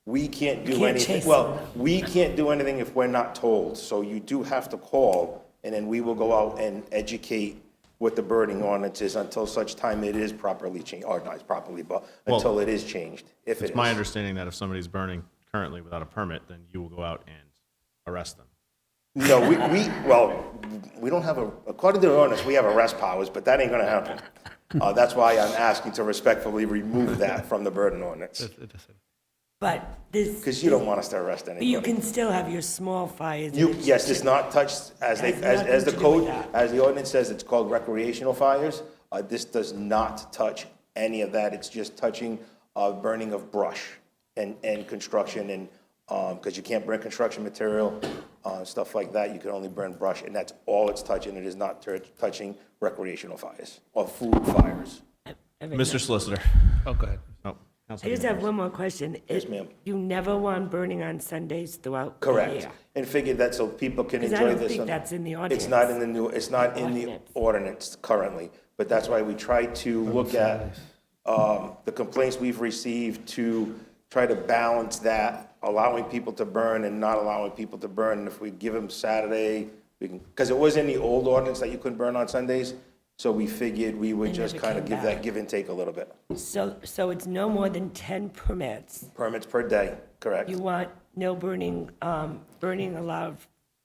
we can't do anything. Well, we can't do anything if we're not told. So you do have to call, and then we will go out and educate what the burning ordinance is until such time it is properly changed, or not properly, but until it is changed, if it is. It's my understanding that if somebody's burning currently without a permit, then you will go out and arrest them. No, we don't have according to the ordinance, we have arrest powers, but that ain't gonna happen. That's why I'm asking to respectfully remove that from the burden ordinance. But this. Because you don't want us to arrest anybody. You can still have your small fires. Yes, it's not touched, as the nothing to do code, with that. as the ordinance says, it's called recreational fires. This does not touch any of that. It's just touching burning of brush and construction and, because you can't burn construction material, stuff like that. You can only burn brush, and that's all it's touching. It is not touching recreational fires or food fires. Mr. Solicitor. Oh, go ahead. Oh, I just have one more question. Yes, ma'am. You never want burning on Sundays throughout the Correct. year? And figured that so people can 'Cause enjoy I don't this. think that's in the ordinance. It's not in the new, it's not in the ordinance currently, but that's why we try to look at the complaints we've received to try to balance that, allowing people to burn and not allowing people to burn. And if we give them Saturday, we can, because it was in the old ordinance that you couldn't burn on Sundays, so we figured we would It just never kind of came give that back. give and take a little bit. So it's no more than 10 permits. Permits per day, correct. You want no burning, burning allowed,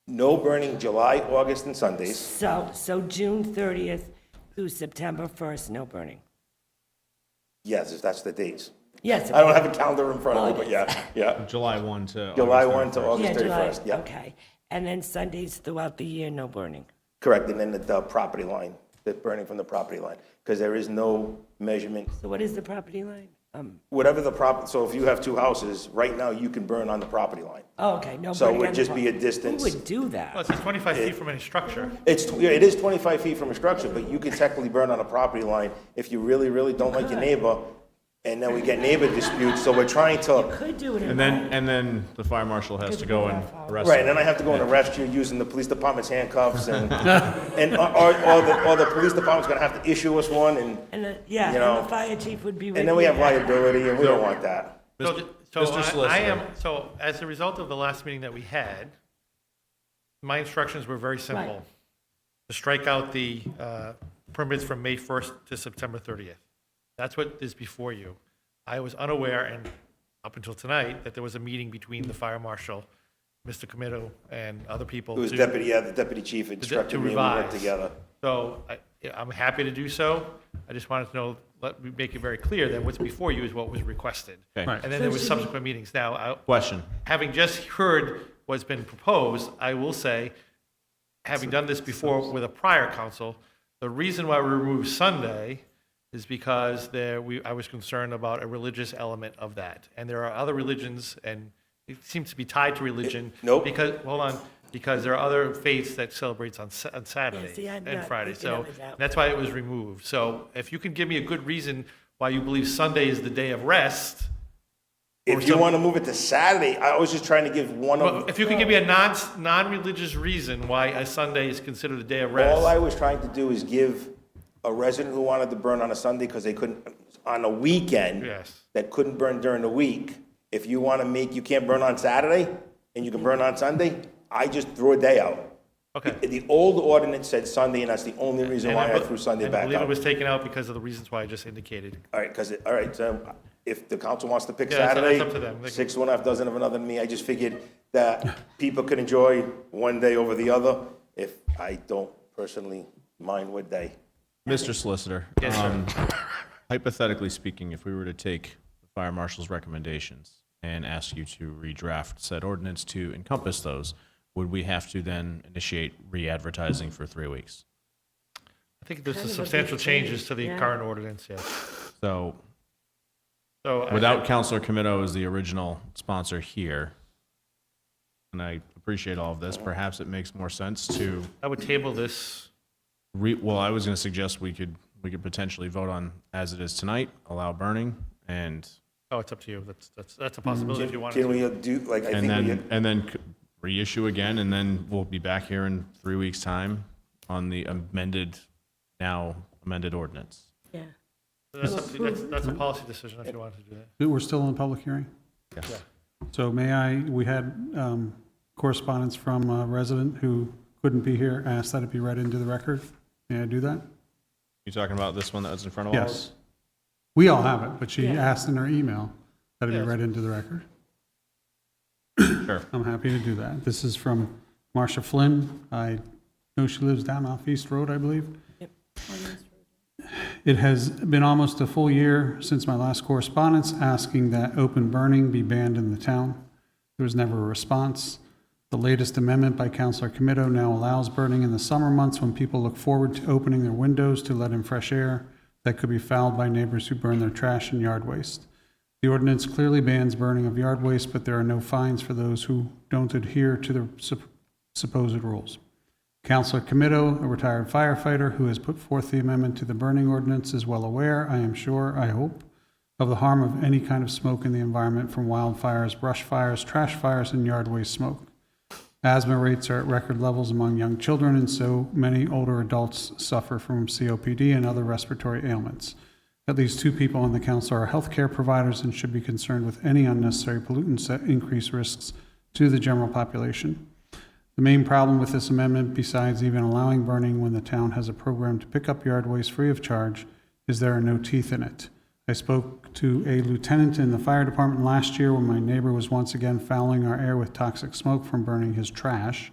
No burning July, August, and Sundays. so June 30th through September 1st, no burning. Yes, if that's the dates. Yes. I don't have a calendar in front of me, but yeah. July 1 to July August 1 to 31st. August Yeah, July, 31st, yeah. okay. And then Sundays throughout the year, no burning. Correct, and then the property line, the burning from the property line, because there is no measurement. So what is the property line? Whatever the so if you have two houses, right now, you can burn on the property line. Oh, okay, no So it burning would on the just be a pro- distance. Who would do that? Well, it's 25 feet from any structure. It is 25 feet from a structure, but you can technically burn on a property line if you really, really don't like your neighbor, and then we get neighbor disputes, so we're trying to. Could do it in And then the fire marshal has to go and arrest Right, them. and then I have to go and arrest you using the police department's handcuffs and, or the police department's gonna have to issue us one and, Yeah, you know, and the fire chief would be. and then we have liability and we don't want that. So Mr. I Solicitor. am, so as a result of the last meeting that we had, my instructions were very simple. Right. To strike out the permits from May 1st to September 30th. That's what is before you. I was unaware, and up until tonight, that there was a meeting between the fire marshal, Mr. Comitto, and other people. It was to- the deputy chief instructed to me and we worked revise. together. So I'm happy to do so. I just wanted to know, let me make it very clear that what's before you is what was requested. Okay. And then there was subsequent meetings. Now, Question. having just heard what's been proposed, I will say, having done this before with a prior council, the reason why we removed Sunday is because I was concerned about a religious element of that. And there are other religions, and it seems to be tied to religion. Nope. Because there are other faiths that celebrates on Saturday see, I'm and not Friday. thinking So of it that that's why it was removed. So if you can give me a good reason why you believe Sunday is the day of rest. If you want to move it to Saturday, I was just trying to give one Well, of, if you can give me a non-religious reason why a Sunday is considered a day of rest. all I was trying to do is give a resident who wanted to burn on a Sunday because they couldn't, on a weekend. Yes. That couldn't burn during the week. If you want to you can't burn on Saturday and you can burn on Sunday, I just threw a day out. Okay. The old ordinance said Sunday, and that's the only reason why I threw Sunday And back I believe out. it was taken out because of the reasons why I just indicated. All right, so if the council wants to pick Yeah, that's Saturday, up to them. 6 1 half dozen of another than me, I just figured that people could enjoy one day over the other, if I don't personally mind what day. Mr. Solicitor. Yes, sir. Hypothetically speaking, if we were to take the fire marshal's recommendations and ask you to redraft said ordinance to encompass those, would we have to then initiate re-advertising for 3 weeks? I think there's Kind of a substantial big changes change, to the yeah. current ordinance, yes. So So without Counselor Comitto as the original sponsor here, and I appreciate all of this, perhaps it makes more sense to I would table this. well, I was going to suggest we could potentially vote on as it is tonight, allow burning, and Oh, it's up to you. That's a possibility if you wanted Can to. we do, like, I think and then reissue again, and then we'll be back here in 3 weeks' time on the now amended ordinance. Yeah. That's up to you. That's a policy decision if you wanted to do that. We're still in the public hearing? Yes. So we had correspondence from a resident who couldn't be here, asked that it be read into the record. May I do that? You talking about this one that was in front of all of us? Yes. We all have it, but she Yeah. asked in her email that it be Yes. read into the record. Sure. I'm happy to do that. This is from Marcia Flynn. I know she lives down off East Road, I believe. It has been almost a full year since my last correspondence asking that open burning be banned in the town. There was never a response. The latest amendment by Councilor Comitto now allows burning in the summer months when people look forward to opening their windows to let in fresh air that could be fouled by neighbors who burn their trash and yard waste. The ordinance clearly bans burning of yard waste, but there are no fines for those who don't adhere to the supposed rules. Councilor Comitto, a retired firefighter who has put forth the amendment to the burning ordinance, is well aware, I am sure, I hope, of the harm of any kind of smoke in the environment from wildfires, brush fires, trash fires, and yard waste smoke. Asthma rates are at record levels among young children, and so many older adults suffer from COPD and other respiratory ailments. At least 2 people on the council are healthcare providers and should be concerned with any unnecessary pollutants that increase risks to the general population. The main problem with this amendment, besides even allowing burning when the town has a program to pick up yard waste free of charge, is there are no teeth in it. I spoke to a lieutenant in the fire department last year when my neighbor was once again fouling our air with toxic smoke from burning his trash.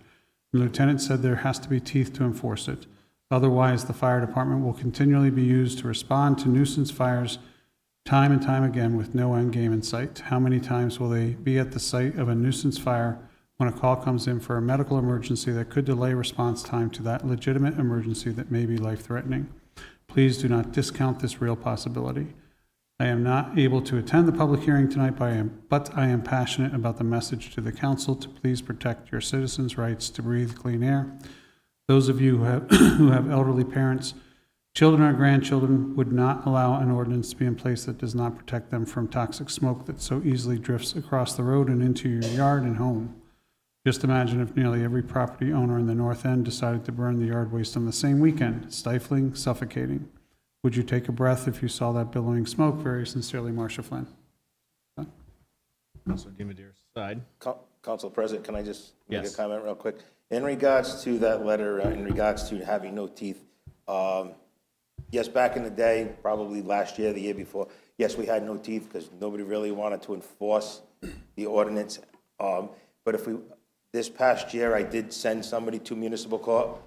The lieutenant said there has to be teeth to enforce it. Otherwise, the fire department will continually be used to respond to nuisance fires time and time again with no end game in sight. How many times will they be at the site of a nuisance fire when a call comes in for a medical emergency that could delay response time to that legitimate emergency that may be life-threatening? Please do not discount this real possibility. I am not able to attend the public hearing tonight, but I am passionate about the message to the council to please protect your citizens' rights to breathe clean air. Those of you who have elderly parents, children, or grandchildren would not allow an ordinance to be in place that does not protect them from toxic smoke that so easily drifts across the road and into your yard and home. Just imagine if nearly every property owner in the North End decided to burn the yard waste on the same weekend, stifling, suffocating. Would you take a breath if you saw that billowing smoke? Very sincerely, Marcia Flynn. Councilor DiMedeiros, side. Council President, can I just make Yes. a comment real quick? In regards to that letter, in regards to having no teeth, yes, back in the day, probably last year, the year before, yes, we had no teeth because nobody really wanted to enforce the ordinance. But this past year, I did send somebody to municipal court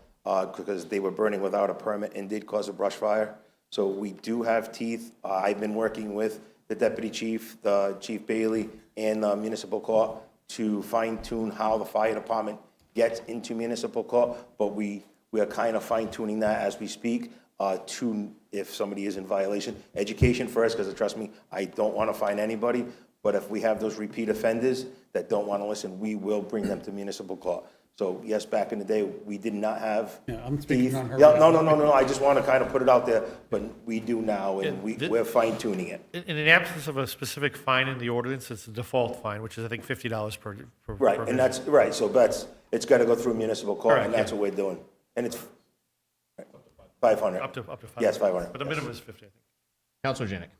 because they were burning without a permit and did cause a brush fire. So we do have teeth. I've been working with the deputy chief, the Chief Bailey, and the municipal court to fine tune how the fire department gets into municipal court, but we are kind of fine tuning that as we speak to if somebody is in violation. Education first, because trust me, I don't want to fine anybody, but if we have those repeat offenders that don't want to listen, we will bring them to municipal court. So yes, back in the day, we did not have Yeah, I'm speaking teeth. on her. Yeah, no, I just want to kind of put it out there, but we do now, and we're fine tuning it. In the absence of a specific fine in the ordinance, it's a default fine, which is, I think, $50 per. Right, and that's, right, so it's got to go through municipal court, Correct, and that's what we're doing. And it's 500. Up to 500. Yes, 500. But the minimum is 50, I think. Councilor Janik.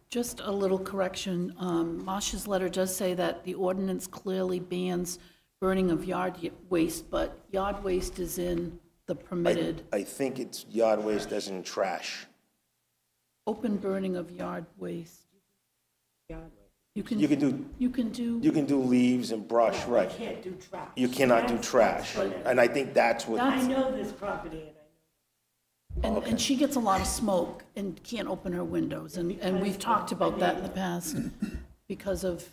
Just a little correction. Marcia's letter does say that the ordinance clearly bans burning of yard waste, but yard waste is in the permitted. I think it's yard waste as in trash. Open burning of yard waste. You can do leaves and brush, right. You can't do trash. You cannot do trash. And I think that's what. I know this property, And she gets a lot of smoke and can't open her windows, and we've talked about that in the past because of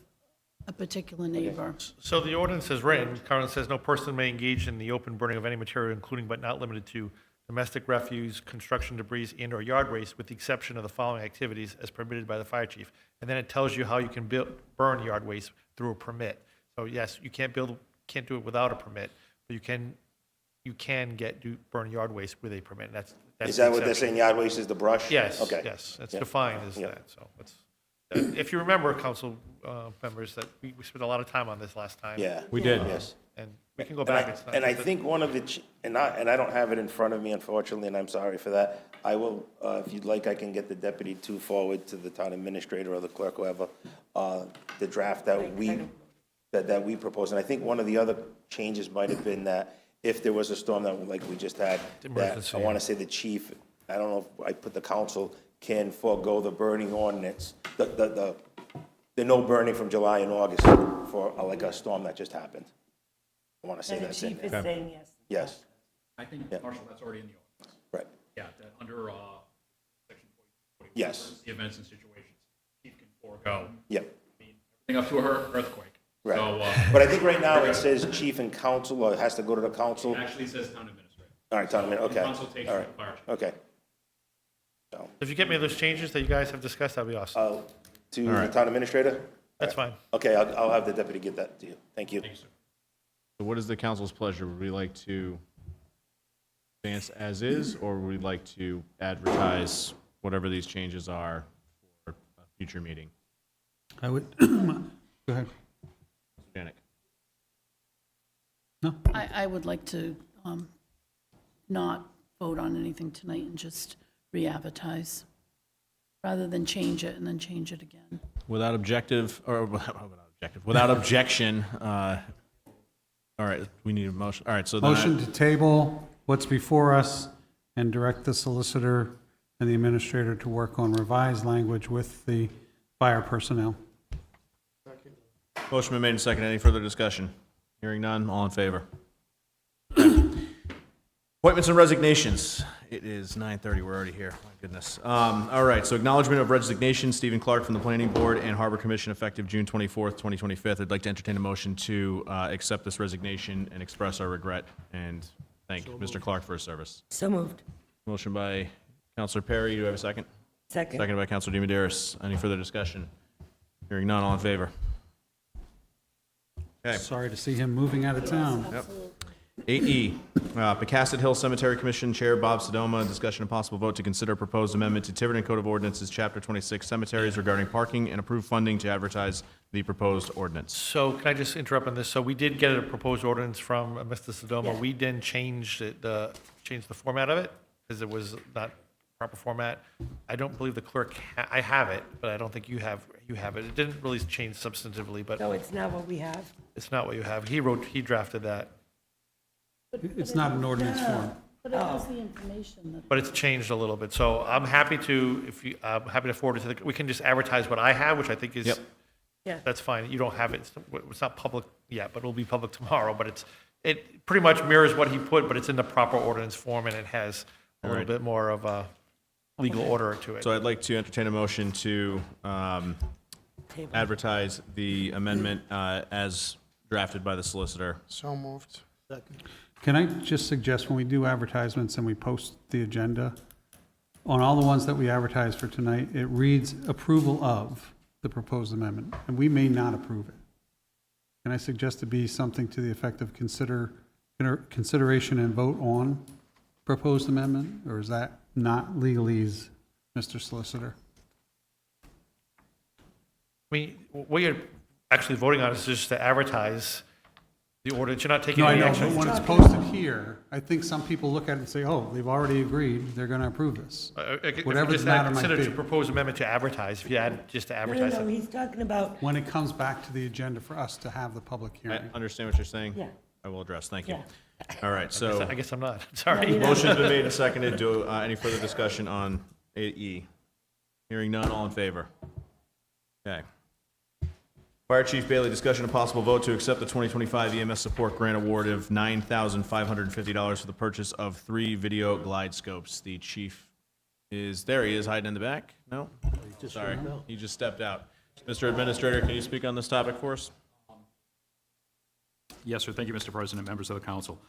a particular neighbor. So the ordinance is written, currently says no person may engage in the open burning of any material, including but not limited to domestic refuse, construction debris, and/or yard waste, with the exception of the following activities as permitted by the fire chief. And then it tells you how you can burn yard waste through a permit. So yes, you can't do it without a permit, but you can burn yard waste with a permit. That's Is the that what they're exception. saying, yard waste is the brush? Yes, Okay. yes, it's Yeah. defined as Yeah. that, so it's, if you remember, council members, that we spent a lot of time on this last time. Yeah. We did. Yes. And we can go back. It's not- And I think one of the, and I don't have it in front of me, unfortunately, and I'm sorry for that. I will, if you'd like, I can get the deputy to forward to the town administrator or the clerk, whoever, the draft that we proposed. And I think one of the other changes might have been that if there was a storm that, like we just had, that Emergency. I want to say the chief, I don't know if I put the council, can forego the burning ordinance, the there's no burning from July and August for like a storm that just happened. I want to say And the that's in chief is there. saying yes. Yes, I think, Yeah. Marshall, that's already in the ordinance. right, Yeah, that under section 40. yes, The events and situations, chief can forego. yeah, Everything up to her earthquake. right. So, But I think right now it says chief and council, or it has to go to the council. it actually says town administrator. All right, town administrator, In okay. consultation All with right, the fire chief. okay. If you get me those changes that you guys have discussed, that'd be awesome. To the town administrator? That's fine. Okay, I'll have the deputy get that to you. Thank you. So what is the council's pleasure? Would we like to advance as is, or would we like to advertise whatever these changes are for a future meeting? I would, go ahead. Janik? I would like to not vote on anything tonight and just re-advertise, rather than change it and then change it again. Without objective, or without objection, all right, we need a motion. All right, so then Motion to table what's before us and direct the solicitor and the administrator to work on revised language with the fire personnel. Motion been made and seconded. Any further discussion? Hearing none, all in favor? Okay. Appointments and resignations. It is 9:30, we're already here, my goodness. All right, so acknowledgement of resignation, Stephen Clarke from the Planning Board and Harbor Commission effective June 24th, 2025. I'd like to entertain a motion to accept this resignation and express our regret and thank Mr. Clarke for his service. So moved. Motion by Counselor Perry, do I have a second? Second. Seconded by Counselor DiMederos. Any further discussion? Hearing none, all in favor? Okay. Sorry to see him moving out of town. Yep. 8E, Pocasset Hil Cemetery Commission Chair Bob Sedoma, discussion and possible vote to consider proposed amendment to Tiverton Code of Ordinances, Chapter 26, Cemeteries regarding parking and approve funding to advertise the proposed ordinance. So can I just interrupt on this? So we did get a proposed ordinance from Mr. Sedoma. We didn't change the format of it because it was not proper format. I don't believe the clerk, I have it, but I don't think you have it. It didn't really change substantively, but No, it's not what we have. it's not what you have. He drafted that, It's not an ordinance form. But it has the information that. but it's changed a little bit. So I'm happy to, I'm happy to forward it to we can just advertise what I have, which I think is, Yep. Yeah. that's fine. You don't have it, it's not public yet, but it'll be public tomorrow. But it pretty much mirrors what he put, but it's in the proper ordinance form and it has a little Alright. bit more of a legal order to it. So I'd like to entertain a motion to Table. advertise the amendment as drafted by the solicitor. So moved. Can I just suggest when we do advertisements and we post the agenda, on all the ones that we advertise for tonight, it reads approval of the proposed amendment, and we may not approve it. Can I suggest to be something to the effect of consideration and vote on proposed amendment, or is that not legalese, Mr. Solicitor? I mean, what you're actually voting on is just to advertise the ordinance. You're not taking No, I any know, action. but when it's posted here, I think some people look at it and say, oh, they've already agreed, they're going to approve this. If Whatever you the just matter might consider to be. propose amendment to advertise, if you add just to No, advertise no, it. he's talking about, When it comes back to the agenda for us to have the public I hearing. understand what you're saying. Yeah. I will address, thank you. Yeah. All right, so. I guess I'm not, sorry. No, you're not. Motion's been made and seconded. Do any further discussion on 8E? Hearing none, all in favor? Okay. Fire Chief Bailey, discussion and possible vote to accept the 2025 EMS Support Grant Award of $9,550 for the purchase of 3 video GlideScopes. The chief is, there he is, hiding in the back? No? Sorry, he just stepped out. Mr. Administrator, can you speak on this topic for us? Yes, sir. Thank you, Mr. President, members of the council.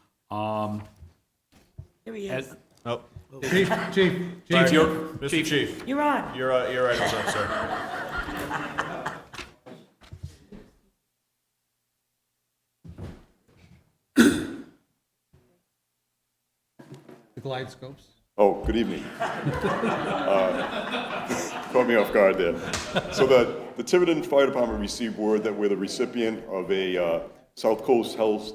here he is. Oh, Chief, Mr. Chief, You're on. your item's up, sir. The GlideScopes. Oh, good evening. Caught me off guard there. So the Tiverton Fire Department received word that we're the recipient of a South Coast Health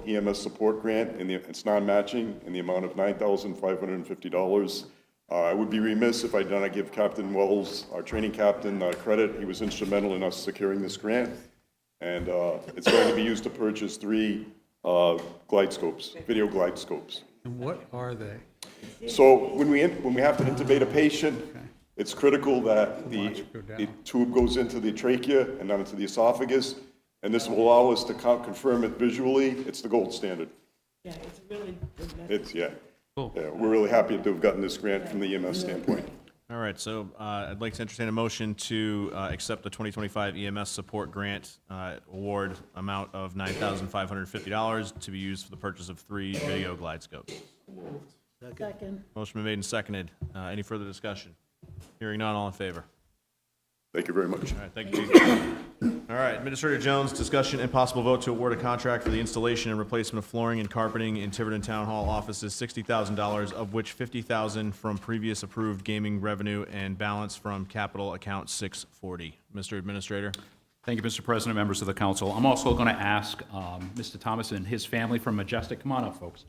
EMS Support Grant, and it's non-matching in the amount of $9,550. I would be remiss if I did not give Captain Wells, our training captain, credit. He was instrumental in us securing this grant, and it's going to be used to purchase 3 GlideScopes, video GlideScopes. And what are they? So when we have to intubate a patient, It's critical that the tube goes into the trachea and not into the esophagus, and this will allow us to confirm it visually. It's the gold standard. Yeah, it's really good. Yeah, we're really happy to have gotten this grant from the EMS standpoint. All right, so I'd like to entertain a motion to accept the 2025 EMS Support Grant Award amount of $9,550 to be used for the purchase of 3 video GlideScopes. Second. Motion been made and seconded. Any further discussion? Hearing none, all in favor? Thank you very much. All right, thank you, Chief. All right, Administrator Jones, discussion and possible vote to award a contract for the installation and replacement of flooring and carpeting in Tiverton Town Hall offices, $60,000, of which $50,000 from previous approved gaming revenue and balance from capital account 640. Mr. Administrator. Thank you, Mr. President, members of the council. I'm also going to ask Mr. Thomas and his family from Majestic, come on up, folks.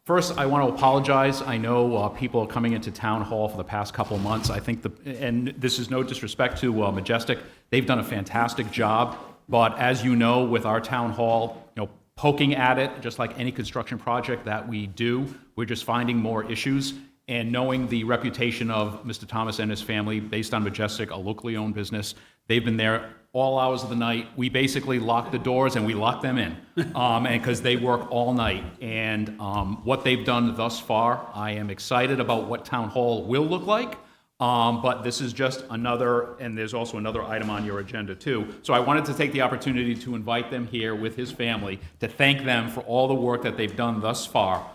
First, I want to apologize. I know people are coming into Town Hall for the past couple months. I think and this is no disrespect to Majestic, they've done a fantastic job. But as you know, with our Town Hall, poking at it, just like any construction project that we do, we're just finding more issues. And knowing the reputation of Mr. Thomas and his family, based on Majestic, a locally owned business, they've been there all hours of the night. We basically lock the doors and we lock them in, and because they work all night. And what they've done thus far, I am excited about what Town Hall will look like. But this is just another, and there's also another item on your agenda too. So I wanted to take the opportunity to invite them here with his family to thank them for all the work that they've done thus far.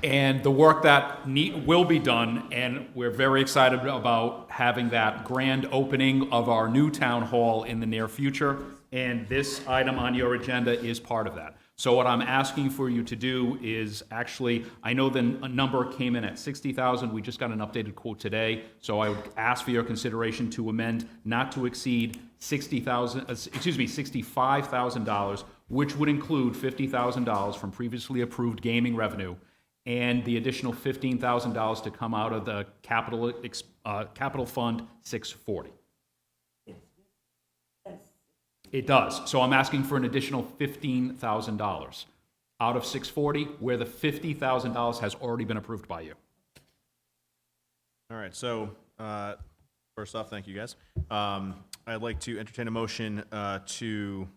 And the work that will be done, and we're very excited about having that grand opening of our new town hall in the near future, and this item on your agenda is part of that. So what I'm asking for you to do is actually, I know the number came in at 60,000, we just got an updated quote today, so I would ask for your consideration to amend not to exceed $65,000, which would include $50,000 from previously approved gaming revenue, and the additional $15,000 to come out of the capital fund 640. It does. So I'm asking for an additional $15,000 out of 640, where the $50,000 has already been approved by you. All right, so first off, thank you guys. I'd like to entertain a motion to,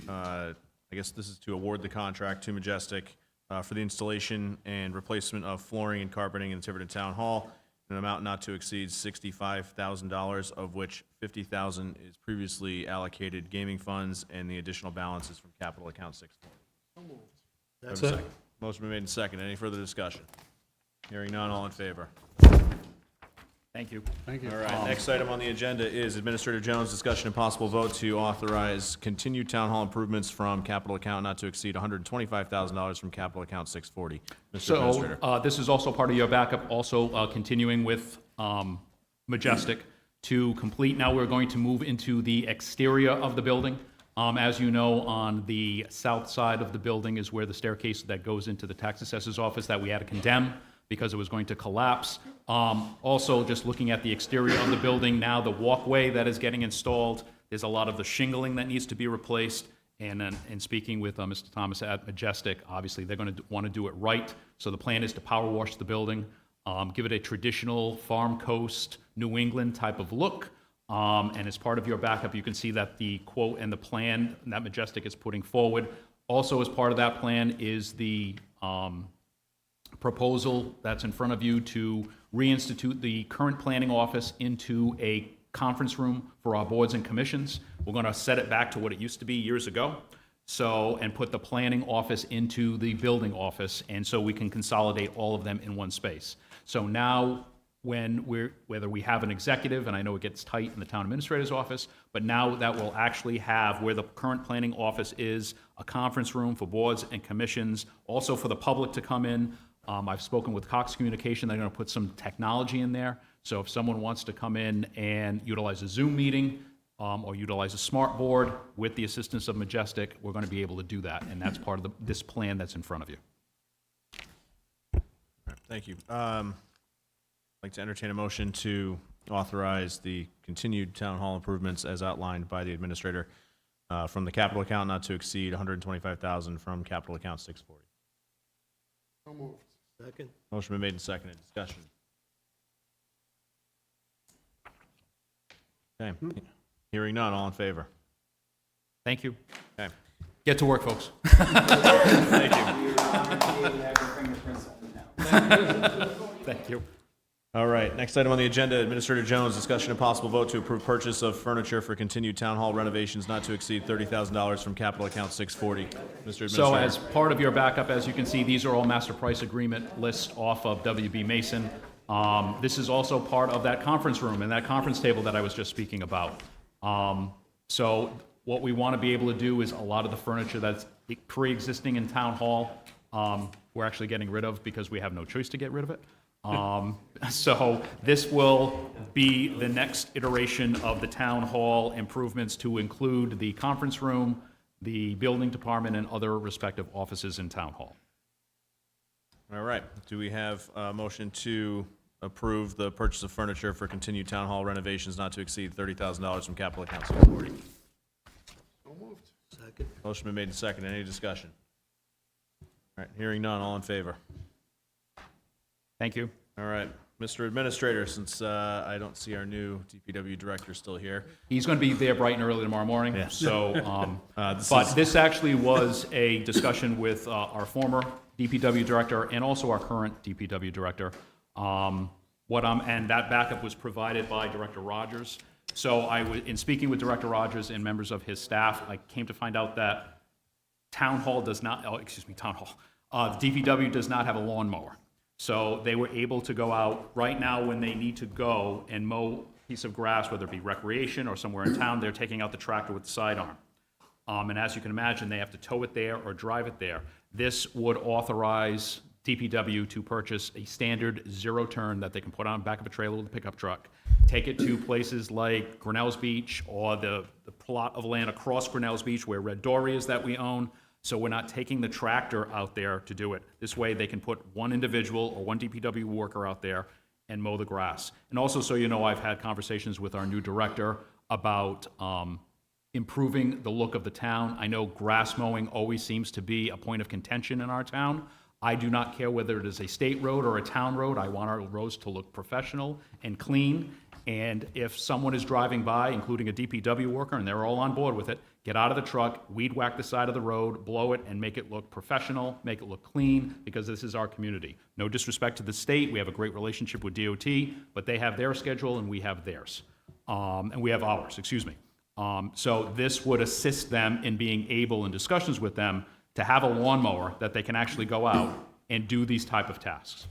I guess this is to award the contract to Majestic for the installation and replacement of flooring and carpeting in the Tiverton Town Hall in an amount not to exceed $65,000, of which $50,000 is previously allocated gaming funds and the additional balance is from capital account 640. That's it. Motion been made and seconded. Any further discussion? Hearing none, all in favor? Thank you. Thank you. All right, next item on the agenda is Administrator Jones' discussion and possible vote to authorize continued town hall improvements from capital account not to exceed $125,000 from capital account 640. Mr. Administrator. So this is also part of your backup, also continuing with Majestic to complete. Now we're going to move into the exterior of the building. As you know, on the south side of the building is where the staircase that goes into the tax assessor's office that we had to condemn because it was going to collapse. Also, just looking at the exterior of the building, now the walkway that is getting installed, there's a lot of the shingling that needs to be replaced. And then, in speaking with Mr. Thomas at Majestic, obviously they're going to want to do it right. So the plan is to power wash the building, give it a traditional farm coast, New England type of look. And as part of your backup, you can see that the quote and the plan that Majestic is putting forward. Also, as part of that plan is the proposal that's in front of you to reinstitute the current planning office into a conference room for our boards and commissions. We're going to set it back to what it used to be years ago. So, and put the planning office into the building office, and so we can consolidate all of them in one space. So now, whether we have an executive, and I know it gets tight in the town administrator's office, but now that we'll actually have where the current planning office is, a conference room for boards and commissions, also for the public to come in. I've spoken with Cox Communication, they're going to put some technology in there. So if someone wants to come in and utilize a Zoom meeting or utilize a smart board with the assistance of Majestic, we're going to be able to do that, and that's part of this plan that's in front of you. All right, thank you. I'd like to entertain a motion to authorize the continued town hall improvements as outlined by the administrator from the capital account not to exceed $125,000 from capital account 640. So moved. Second. Motion been made and seconded. Discussion. Okay. Hearing none, all in favor? Thank you. Okay. Get to work, folks. Thank you. Thank you. All right, next item on the agenda, Administrator Jones, discussion and possible vote to approve purchase of furniture for continued town hall renovations not to exceed $30,000 from capital account 640. Mr. Administrator. So as part of your backup, as you can see, these are all master price agreement lists off of WB Mason. This is also part of that conference room and that conference table that I was just speaking about. So what we want to be able to do is a lot of the furniture that's pre-existing in town hall, we're actually getting rid of because we have no choice to get rid of it. So this will be the next iteration of the town hall improvements to include the conference room, the building department, and other respective offices in town hall. All right, do we have a motion to approve the purchase of furniture for continued town hall renovations not to exceed $30,000 from capital account 640? So moved. Second. Motion been made and seconded. Any discussion? All right, hearing none, all in favor? Thank you. All right, Mr. Administrator, since I don't see our new DPW Director still here. He's going to be there bright and early tomorrow morning. Yeah. So, this actually was a discussion with our former DPW Director and also our current DPW Director. And that backup was provided by Director Rogers. So in speaking with Director Rogers and members of his staff, I came to find out that DPW does not have a lawnmower. So they were able to go out right now when they need to go and mow a piece of grass, whether it be recreation or somewhere in town, they're taking out the tractor with the sidearm. And as you can imagine, they have to tow it there or drive it there. This would authorize DPW to purchase a standard zero-turn that they can put on the back of a trailer with a pickup truck, take it to places like Grinnell's Beach or the plot of land across Grinnell's Beach where Red Dory is that we own. So we're not taking the tractor out there to do it. This way they can put one individual or one DPW worker out there and mow the grass. And also, so you know, I've had conversations with our new director about improving the look of the town. I know grass mowing always seems to be a point of contention in our town. I do not care whether it is a state road or a town road. I want our roads to look professional and clean. And if someone is driving by, including a DPW worker, and they're all on board with it, get out of the truck, weed whack the side of the road, blow it, and make it look professional, make it look clean, because this is our community. No disrespect to the state, we have a great relationship with DOT, but they have their schedule and we have theirs. And we have ours, excuse me. So this would assist them in being able, in discussions with them, to have a lawnmower that they can actually go out and do these type of tasks.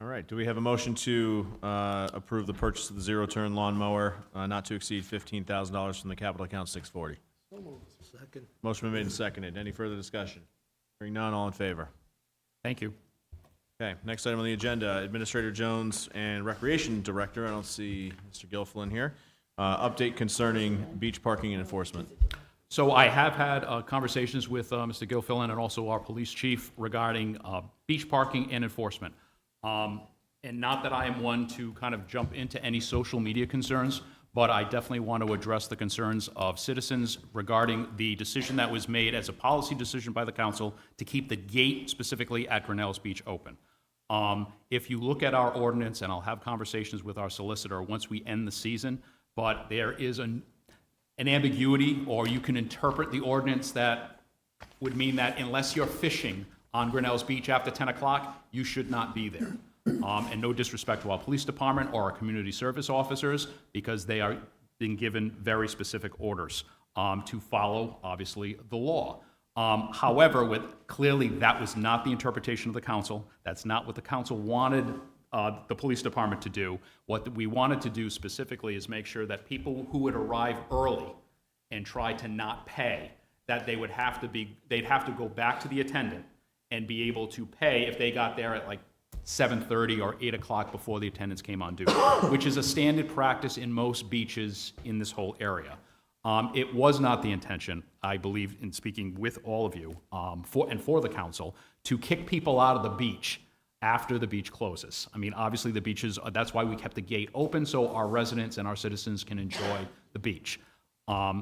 All right, do we have a motion to approve the purchase of the zero-turn lawnmower not to exceed $15,000 from the capital account 640? So moved. Second. Motion been made and seconded. Any further discussion? Hearing none, all in favor? Thank you. Okay, next item on the agenda, Administrator Jones and Recreation Director. I don't see Mr. Gilfillan here. Update concerning beach parking and enforcement. So I have had conversations with Mr. Gilfillan and also our police chief regarding beach parking and enforcement. And not that I am one to kind of jump into any social media concerns, but I definitely want to address the concerns of citizens regarding the decision that was made as a policy decision by the council to keep the gate specifically at Grinnell's Beach open. If you look at our ordinance, and I'll have conversations with our solicitor once we end the season, but there is an ambiguity, or you can interpret the ordinance that would mean that unless you're fishing on Grinnell's Beach after 10 o'clock, you should not be there. And no disrespect to our police department or our community service officers, because they are being given very specific orders to follow, obviously, the law. However, clearly that was not the interpretation of the council. That's not what the council wanted the police department to do. What we wanted to do specifically is make sure that people who would arrive early and try to not pay, that they'd have to go back to the attendant and be able to pay if they got there at like 7:30 or 8 o'clock before the attendants came on duty, which is a standard practice in most beaches in this whole area. It was not the intention, I believe, in speaking with all of you, for the council, to kick people out of the beach after the beach closes. I mean, obviously the beaches, that's why we kept the gate open, so our residents and our citizens can enjoy the beach.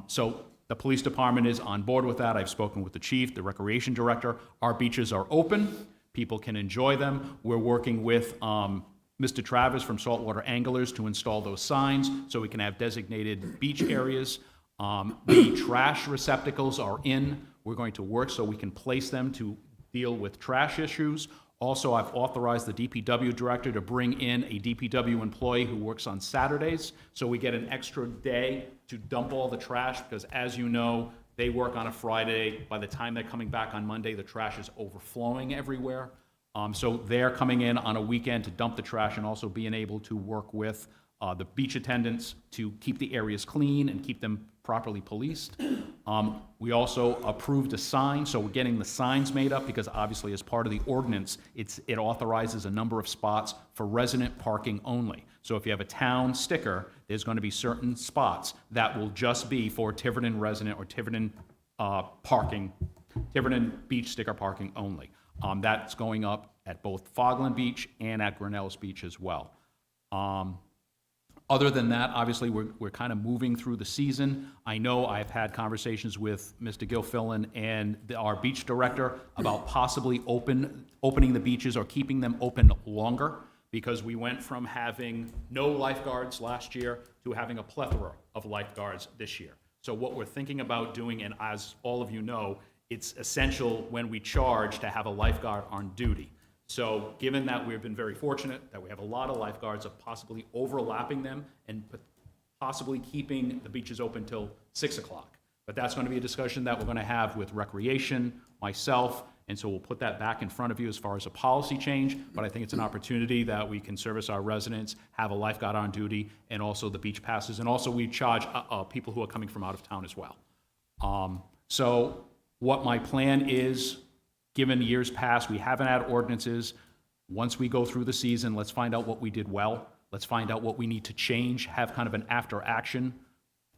So the police department is on board with that. I've spoken with the chief, the recreation director. Our beaches are open. People can enjoy them. We're working with Mr. Travis from Saltwater Anglers to install those signs so we can have designated beach areas. The trash receptacles are in. We're going to work so we can place them to deal with trash issues. Also, I've authorized the DPW director to bring in a DPW employee who works on Saturdays, so we get an extra day to dump all the trash, because as you know, they work on a Friday. By the time they're coming back on Monday, the trash is overflowing everywhere. So they're coming in on a weekend to dump the trash and also being able to work with the beach attendants to keep the areas clean and keep them properly policed. We also approved a sign, so we're getting the signs made up because obviously as part of the ordinance, it authorizes a number of spots for resident parking only. So if you have a town sticker, there's going to be certain spots that will just be for Tiverton resident or Tiverton parking, Tiverton beach sticker parking only. That's going up at both Fogland Beach and at Grinnell's Beach as well. Other than that, obviously, we're kind of moving through the season. I know I've had conversations with Mr. Gilfillan and our beach director about possibly opening the beaches or keeping them open longer, because we went from having no lifeguards last year to having a plethora of lifeguards this year. So what we're thinking about doing, and as all of you know, it's essential when we charge to have a lifeguard on duty. So given that we've been very fortunate that we have a lot of lifeguards, of possibly overlapping them and possibly keeping the beaches open till 6 o'clock. But that's going to be a discussion that we're going to have with recreation, myself, and so we'll put that back in front of you as far as a policy change. But I think it's an opportunity that we can service our residents, have a lifeguard on duty, and also the beach passes. And also we charge people who are coming from out of town as well. So what my plan is, given years past, we haven't had ordinances. Once we go through the season, let's find out what we did well. Let's find out what we need to change, have kind of an after-action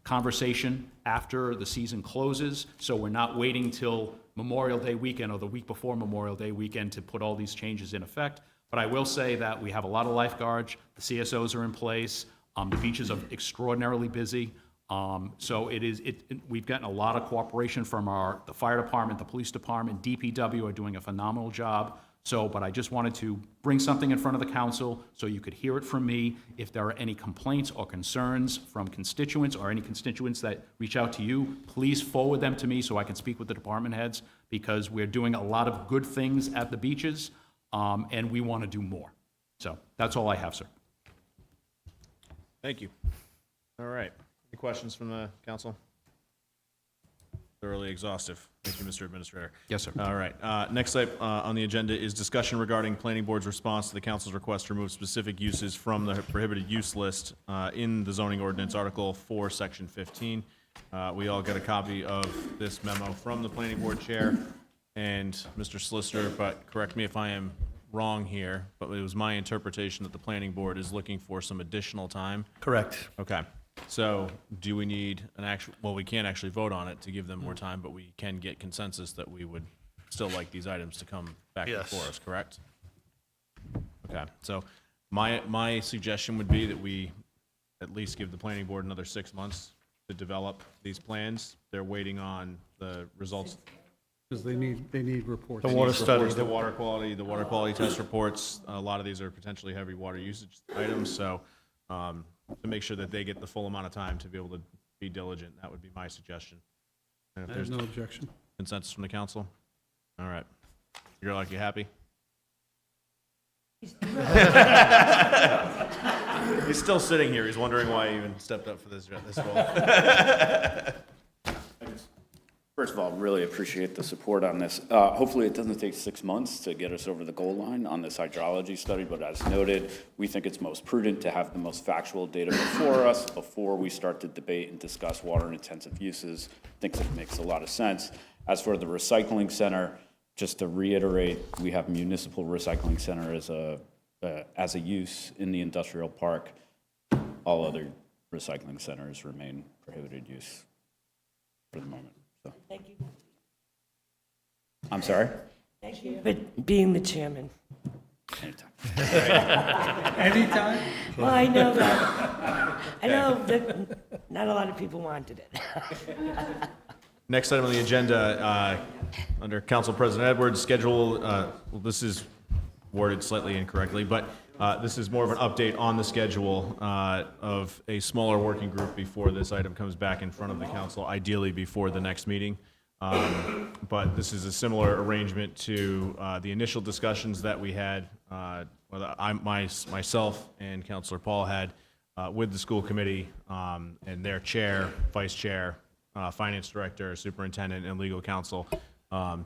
conversation after the season closes, so we're not waiting till Memorial Day weekend or the week before Memorial Day weekend to put all these changes in effect. But I will say that we have a lot of lifeguards, the CSOs are in place, the beaches are extraordinarily busy. So we've gotten a lot of cooperation from the fire department, the police department, DPW are doing a phenomenal job. But I just wanted to bring something in front of the council so you could hear it from me. If there are any complaints or concerns from constituents or any constituents that reach out to you, please forward them to me so I can speak with the department heads, because we're doing a lot of good things at the beaches, and we want to do more. So that's all I have, sir. Thank you. All right. Any questions from the council? Thoroughly exhaustive. Thank you, Mr. Administrator. Yes, sir. All right. Next up on the agenda is discussion regarding Planning Board's response to the council's request to remove specific uses from the prohibited use list in the zoning ordinance, Article 4, Section 15. We all got a copy of this memo from the Planning Board Chair and Mr. Solicitor, but correct me if I am wrong here, but it was my interpretation that the Planning Board is looking for some additional time. Correct. Okay. So do we need an actual, well, we can't actually vote on it to give them more time, but we can get consensus that we would still like these items to come back before us, correct? Okay, so my suggestion would be that we at least give the planning board another 6 months to develop these plans. They're waiting on the results. Because they need reports. The water study. The water quality test reports. A lot of these are potentially heavy water usage items, so to make sure that they get the full amount of time to be able to be diligent, that would be my suggestion. And if There's no objection. consensus from the council? All right. You're like, you happy? He's still sitting here. He's wondering why he even stepped up for this role. First of all, really appreciate the support on this. Hopefully it doesn't take 6 months to get us over the goal line on this hydrology study, but as noted, we think it's most prudent to have the most factual data before us before we start to debate and discuss water-intensive uses. I think that makes a lot of sense. As for the recycling center, just to reiterate, we have municipal recycling center as a use in the industrial park. All other recycling centers remain prohibited use for the moment. So. Thank you. I'm sorry? Thank you for being the chairman. Anytime. Anytime? Well, I know that. I know that Not a lot of people wanted it. Next item on the agenda, under Council President Edwards, schedule, this is worded slightly incorrectly, but this is more of an update on the schedule of a smaller working group before this item comes back in front of the council, ideally before the next meeting. But this is a similar arrangement to the initial discussions that we had, myself and Councilor Paul had with the school committee and their chair, vice chair, finance director, superintendent, and legal counsel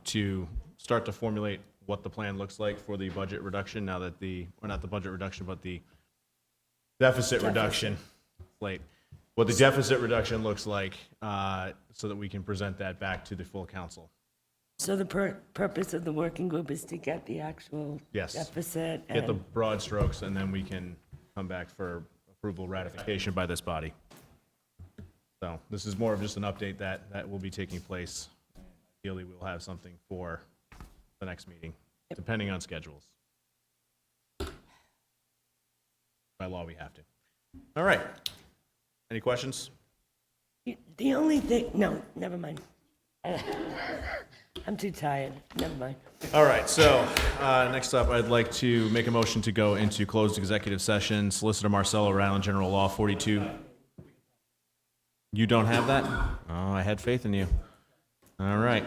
to start to formulate what the plan looks like for the budget reduction now that or not the budget reduction, but the deficit reduction. Late. What the deficit reduction looks like so that we can present that back to the full council. So the purpose of the working group is to get the actual deficit? Get the and- broad strokes, and then we can come back for approval ratification by this body. So this is more of just an update that will be taking place. Ideally, we'll have something for the next meeting, depending on schedules. By law, we have to. All right. Any questions? The only thing, no, never mind. I'm too tired, never mind. All right, so next up, I'd like to make a motion to go into closed executive session. Solicitor Marcelo, Rhode Island General Law 42. You don't have that? Oh, I had faith in you. All right.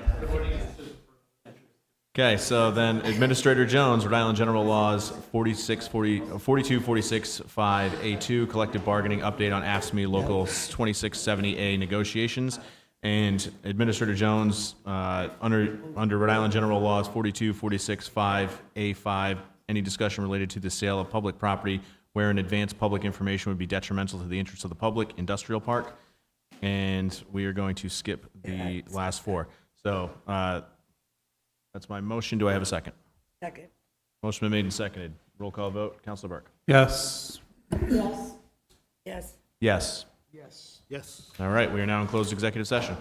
Okay, so then Administrator Jones, Rhode Island General Laws 4246-5A2, collective bargaining update on AFSCME Local 2670A negotiations. And Administrator Jones, under Rhode Island General Laws 4246-5A5, any discussion related to the sale of public property where in advance public information would be detrimental to the interests of the public, industrial park. And we are going to skip the last four. So that's my motion. Do I have a second? Second. Motion been made and seconded. Roll call vote. Councilor Burke. Yes. Yes. Yes. Yes. Yes. Yes. All right, we are now in closed executive session.